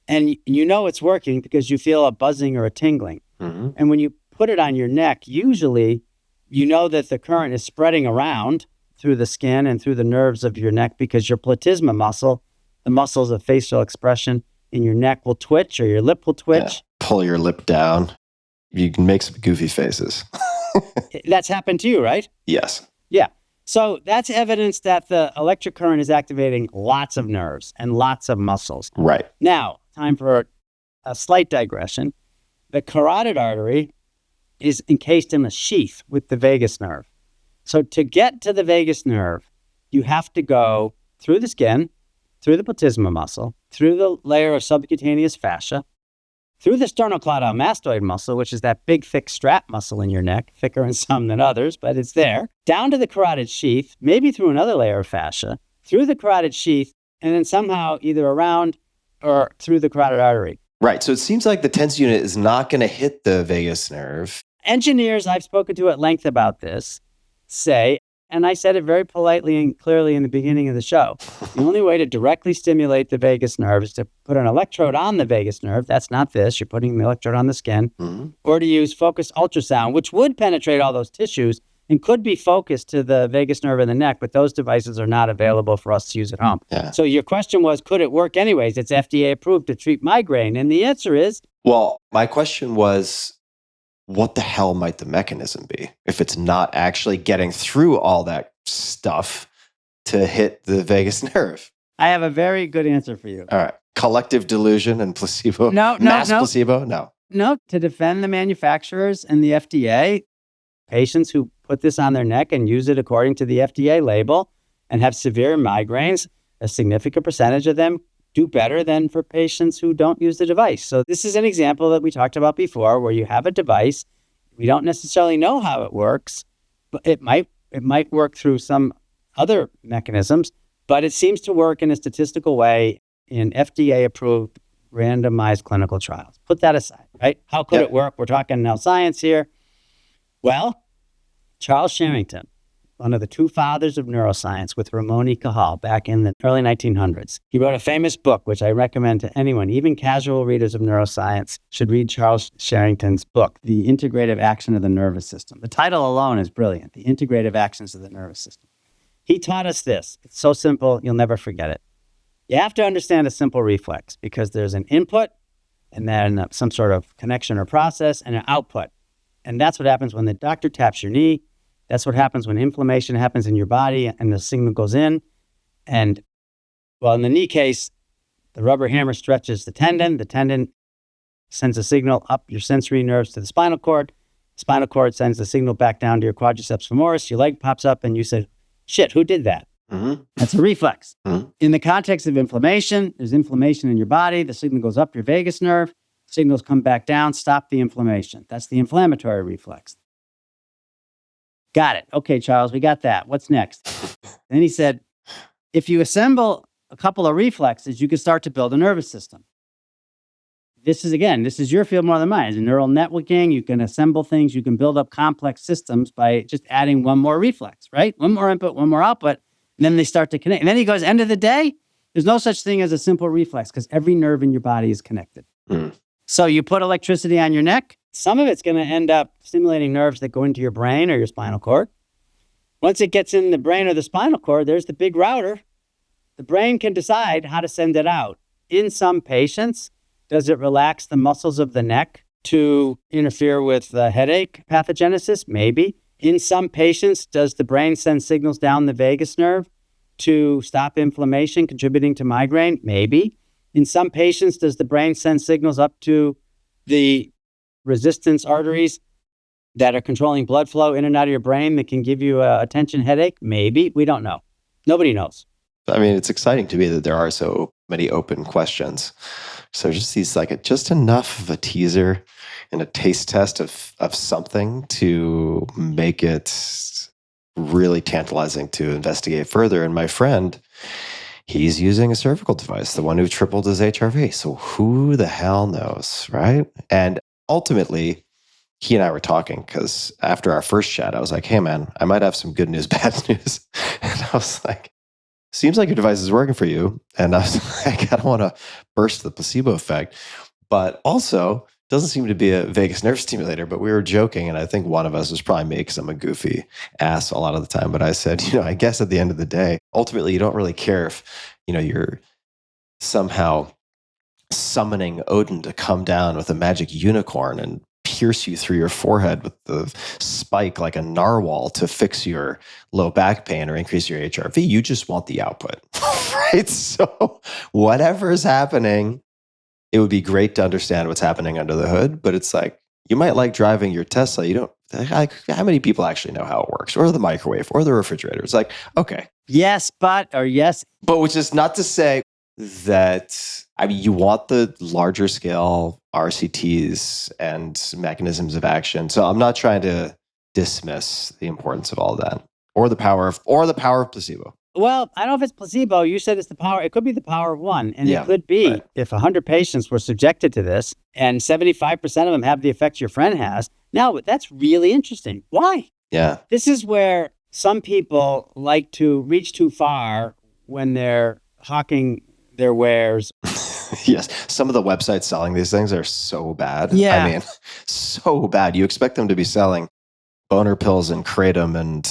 And you know it's working because you feel a buzzing or a tingling. Mhm. And when you put it on your neck, usually you know that the current is spreading around through the skin and through the nerves of your neck because your platysma muscle, the muscles of facial expression in your neck, will twitch or your lip will twitch. Yeah. Pull your lip down. You can make some goofy faces. That's happened to you, right? Yes. Yeah. So that's evidence that the electric current is activating lots of nerves and lots of muscles. Right. Now, time for a slight digression. The carotid artery is encased in a sheath with the vagus nerve. So to get to the vagus nerve, you have to go through the skin, through the platysma muscle, through the layer of subcutaneous fascia, through the sternocleidomastoid muscle, which is that big, thick strap muscle in your neck, thicker in some than others, but it's there, down to the carotid sheath, maybe through another layer of fascia, through the carotid sheath, and then somehow either around or through the carotid artery. Right. So it seems like the TENS unit is not going to hit the vagus nerve. Engineers I've spoken to at length about this say, and I said it very politely and clearly in the beginning of the show, the only way to directly stimulate the vagus nerve is to put an electrode on the vagus nerve. That's not this. You're putting the electrode on the skin. Mm-hmm. Or to use focused ultrasound, which would penetrate all those tissues and could be focused to the vagus nerve in the neck, but those devices are not available for us to use at home. Yeah. So your question was, could it work anyways? It's FDA approved to treat migraine. And the answer is, Well, my question was, what the hell might the mechanism be if it's not actually getting through all that stuff to hit the vagus nerve? I have a very good answer for you. All right. Collective delusion and placebo? No. Placebo? No. No, to defend the manufacturers and the FDA, patients who put this on their neck and use it according to the FDA label and have severe migraines, a significant percentage of them do better than for patients who don't use the device. So this is an example that we talked about before where you have a device. We don't necessarily know how it works, but it might work through some other mechanisms, but it seems to work in a statistical way in FDA-approved randomized clinical trials. Put that aside, right? How could it work? We're talking now science here. Well, Charles Sherrington, one of the two fathers of neuroscience with Ramon y Cajal back in the early 1900s. He wrote a famous book, which I recommend to anyone, even casual readers of neuroscience should read Charles Sherrington's book, The Integrative Action of the Nervous System. The title alone is brilliant, The Integrative Actions of the Nervous System. He taught us this. It's so simple, you'll never forget it. You have to understand a simple reflex because there's an input and then some sort of connection or process and an output. And that's what happens when the doctor taps your knee. That's what happens when inflammation happens in your body and the signal goes in. And, well, in the knee case, the rubber hammer stretches the tendon. The tendon sends a signal up your sensory nerves to the spinal cord. The spinal cord sends the signal back down to your quadriceps femoris. Your leg pops up and you say, shit, who did that? Mm-hmm. That's a reflex. Mm-hmm. In the context of inflammation, there's inflammation in your body. The signal goes up your vagus nerve. Signals come back down, stop the inflammation. That's the inflammatory reflex. Got it. Okay, Charles, we got that. What's next? Then he said, if you assemble a couple of reflexes, you can start to build a nervous system. This is your field more than mine. It's neural networking. You can assemble things. You can build up complex systems by just adding one more reflex, right? One more input, one more output, and then they start to connect. And then he goes, end of the day, there's no such thing as a simple reflex because every nerve in your body is connected. Mm. So you put electricity on your neck. Some of it's going to end up stimulating nerves that go into your brain or your spinal cord. Once it gets in the brain or the spinal cord, there's the big router. The brain can decide how to send it out. In some patients, does it relax the muscles of the neck to interfere with the headache pathogenesis? Maybe. In some patients, does the brain send signals down the vagus nerve to stop inflammation contributing to migraine? Maybe. In some patients, does the brain send signals up to the resistance arteries that are controlling blood flow in and out of your brain that can give you a tension headache? Maybe. We don't know. Nobody knows. I mean, it's exciting to me that there are so many open questions. So just these, just enough of a teaser and a taste test of something to make it really tantalizing to investigate further. And my friend, He's using a cervical device, the one who tripled his HRV. So who the hell knows, right? And ultimately, he and I were talking because after our first chat, I was like, hey, man, I might have some good news, bad news. And I was like, seems like your device is working for you. And I was like, I don't want to burst the placebo effect, but also doesn't seem to be a vagus nerve stimulator. But we were joking, and I think one of us was probably me because I'm a goofy ass a lot of the time. But I said, I guess at the end of the day, ultimately, you don't really care if, you're somehow summoning Odin to come down with a magic unicorn and pierce you through your forehead with the spike like a narwhal to fix your low back pain or increase your HRV. You just want the output, right? So whatever is happening, it would be great to understand what's happening under the hood, but it's like, you might like driving your Tesla. You don't, like, how many people actually know how it works, or the microwave or the refrigerator? It's like, okay. Yes, but, or yes. But which is not to say that, you want the larger scale RCTs and mechanisms of action. So I'm not trying to dismiss the importance of all that or the power of placebo. Well, I don't know if it's placebo. You said it's the power. It could be the power of one. And Yeah, it could be right. if 100 patients were subjected to this and 75% of them have the effects your friend has. Now, that's really interesting. Why? Yeah. This is where some people like to reach too far when they're hawking their wares. Yes. Some of the websites selling these things are so bad. Yeah. I mean, so bad. You expect them to be selling boner pills and kratom and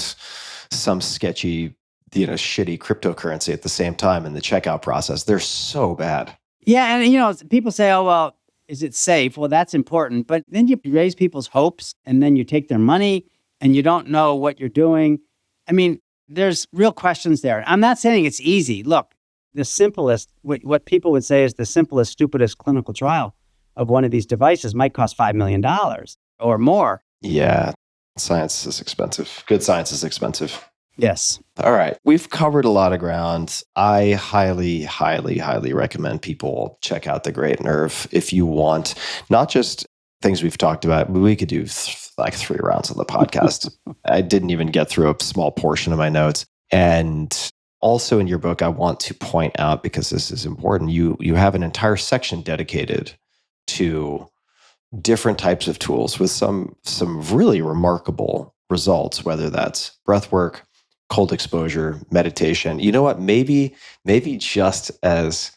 some sketchy, shitty cryptocurrency at the same time in the checkout process. They're so bad. Yeah. And, people say, oh, well, is it safe? Well, that's important. But then you raise people's hopes and then you take their money and you don't know what you're doing. I mean, there's real questions there. I'm not saying it's easy. Look, the simplest, what people would say is the simplest, stupidest clinical trial of one of these devices might cost $5 million or more. Yeah. Science is expensive. Good science is expensive. Yes. All right. We've covered a lot of ground. I highly, highly, highly recommend people check out The Great Nerve if you want not just things we've talked about, but we could do like 3 rounds on the podcast. I didn't even get through a small portion of my notes. And also in your book, I want to point out, because this is important, you have an entire section dedicated to different types of tools with some really remarkable results, whether that's breath work, cold exposure, meditation. You know what? Maybe just as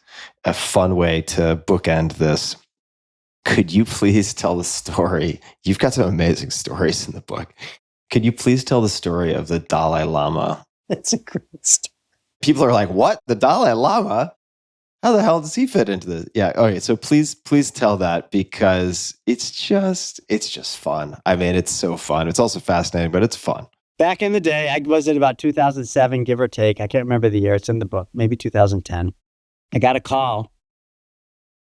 a fun way to bookend this, could you please tell the story? You've got some amazing stories in the book. Could you please tell the story of the Dalai Lama? That's a great story. People are like, what? The Dalai Lama? How the hell does he fit into this? Yeah. Okay. So please tell that, because it's just fun. I mean, it's so fun. It's also fascinating, but it's fun. Back in the day, I was in about 2007, give or take. I can't remember the year. It's in the book, maybe 2010. I got a call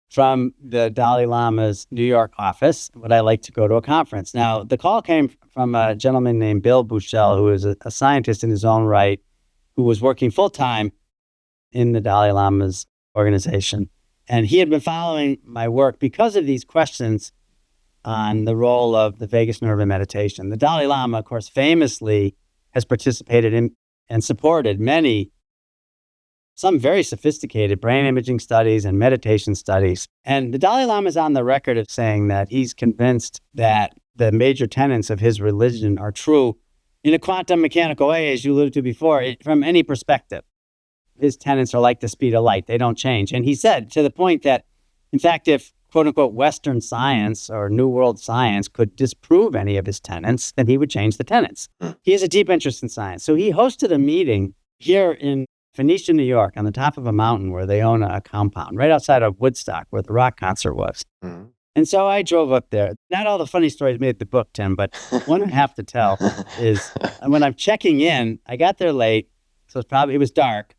from the Dalai Lama's New York office. Would I like to go to a conference? Now, the call came from a gentleman named Bill Buchel, who is a scientist in his own right, who was working full-time in the Dalai Lama's organization. And he had been following my work because of these questions on the role of the vagus nerve in meditation. The Dalai Lama, of course, famously has participated in and supported some very sophisticated brain imaging studies and meditation studies. And the Dalai Lama is on the record of saying that he's convinced that the major tenets of his religion are true in a quantum mechanical way, as you alluded to before, from any perspective. His tenets are like the speed of light. They don't change. And he said, to the point that, in fact, if quote unquote Western science or New World science could disprove any of his tenets, then he would change the tenets. He has a deep interest in science. So he hosted a meeting here in Phoenicia, New York, on the top of a mountain where they own a compound, right outside of Woodstock, where the rock concert was. Mm-hmm. And so I drove up there. Not all the funny stories made the book, Tim, but one I have to tell is when I'm checking in, I got there late, so it was dark,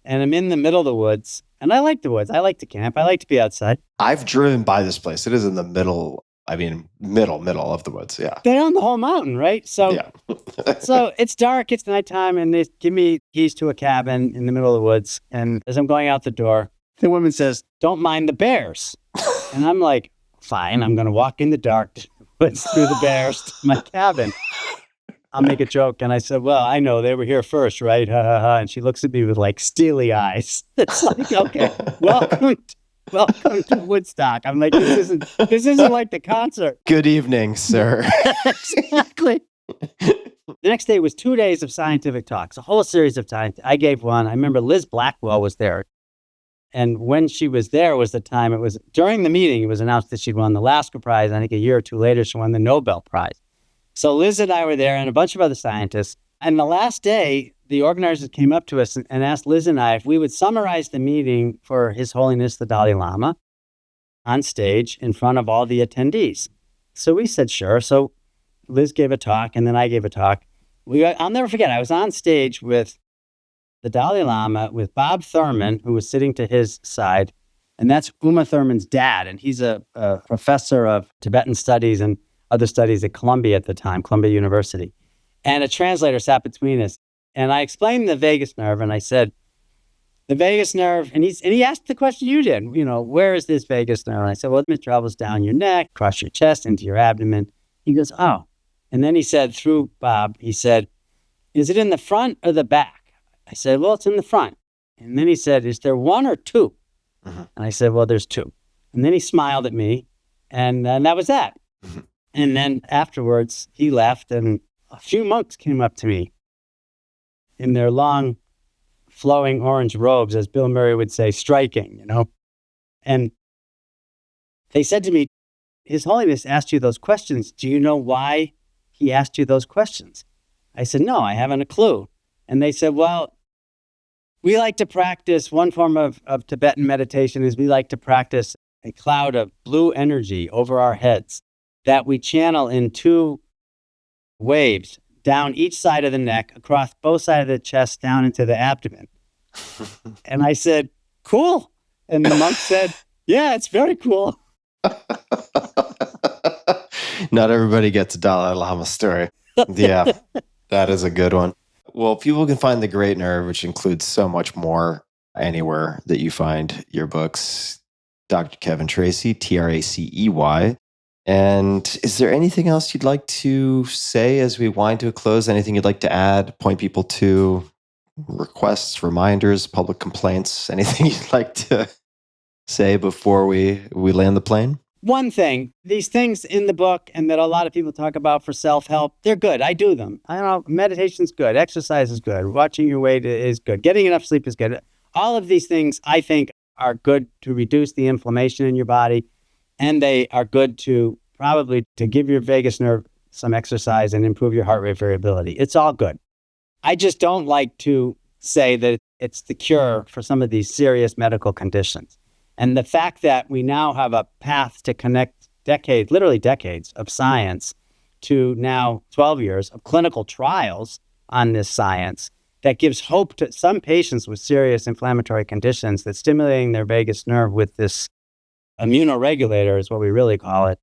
and I'm in the middle of the woods. And I like the woods. I like to camp. I like to be outside. I've driven by this place. It is in the middle. I mean, middle of the woods. Yeah. They own the whole mountain, right? So, yeah. So it's dark. It's nighttime. And they give me keys to a cabin in the middle of the woods. And as I'm going out the door, the woman says, "Don't mind the bears." And I'm like, fine. I'm going to walk in the dark woods through the bears to my cabin. I'll make a joke. And I said, well, I know they were here first, right? Ha, ha, ha. And she looks at me with like steely eyes. It's like, okay, welcome to Woodstock. I'm like, this isn't like the concert. Good evening, sir. Exactly. The next day was 2 days of scientific talks, a whole series of times. I gave one. I remember Liz Blackwell was there. And when she was there was the time, it was during the meeting, it was announced that she'd won the Lasker Prize. I think a year or two later, she won the Nobel Prize. So Liz and I were there and a bunch of other scientists. And the last day, the organizers came up to us and asked Liz and I if we would summarize the meeting for His Holiness the Dalai Lama on stage in front of all the attendees. So we said, sure. So Liz gave a talk, and then I gave a talk. I'll never forget, I was on stage with the Dalai Lama, with Bob Thurman, who was sitting to his side, and that's Uma Thurman's dad, and he's a professor of Tibetan studies and other studies at Columbia at the time, Columbia University. And a translator sat between us, and I explained the vagus nerve, and I said, the vagus nerve, and he asked the question you did, where is this vagus nerve? And I said, well, it travels down your neck, across your chest, into your abdomen. He goes, oh. And then he said, through Bob, he said, is it in the front or the back? I said, well, it's in the front. And then he said, is there one or two? Mm-hmm. And I said, well, there's two. And then he smiled at me, and that was that. Mm-hmm. And then afterwards, he left, and a few monks came up to me in their long, flowing orange robes, as Bill Murray would say, striking, And they said to me, His Holiness asked you those questions. Do you know why he asked you those questions? I said, no, I haven't a clue. And they said, well, we like to practice, one form of Tibetan meditation is we like to practice a cloud of blue energy over our heads that we channel in two waves down each side of the neck, across both sides of the chest, down into the abdomen. And I said, cool. And the monk said, yeah, it's very cool. Not everybody gets a Dalai Lama story. Yeah, that is a good one. Well, people can find The Great Nerve, which includes so much more, anywhere that you find your books. Dr. Kevin Tracey, Tracey. And is there anything else you'd like to say as we wind to a close? Anything you'd like to add, point people to, requests, reminders, public complaints, anything you'd like to say before we land the plane? One thing, these things in the book and that a lot of people talk about for self-help, they're good. I do them. I don't know, meditation's good. Exercise is good. Watching your weight is good. Getting enough sleep is good. All of these things, I think, are good to reduce the inflammation in your body. And they are good to probably to give your vagus nerve some exercise and improve your heart rate variability. It's all good. I just don't like to say that it's the cure for some of these serious medical conditions. And the fact that we now have a path to connect literally decades of science to now 12 years of clinical trials on this science that gives hope to some patients with serious inflammatory conditions that stimulating their vagus nerve with this immunoregulator is what we really call it.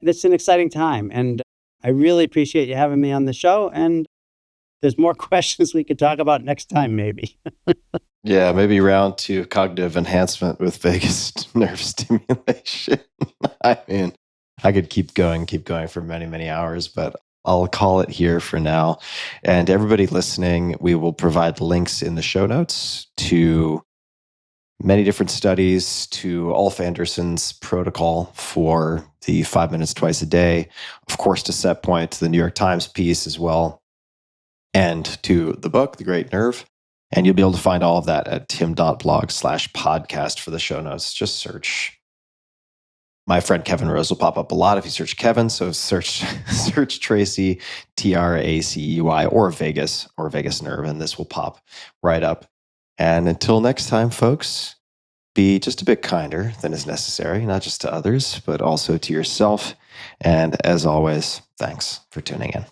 It's an exciting time. And I really appreciate you having me on the show. And there's more questions we could talk about next time, maybe. Yeah, maybe round 2, cognitive enhancement with vagus nerve stimulation. I mean, I could keep going for many, many hours, but I'll call it here for now. And everybody listening, we will provide links in the show notes to many different studies, to Ulf Andersson's protocol for the 5 minutes twice a day, of course, to SetPoint, the New York Times piece as well, and to the book, The Great Nerve. And you'll be able to find all of that at tim.blog/podcast for the show notes. Just search. My friend Kevin Rose will pop up a lot if you search Kevin. So search Tracey, Tracey, or vagus nerve, and this will pop right up. And until next time, folks, be just a bit kinder than is necessary, not just to others, but also to yourself. And as always, thanks for tuning in.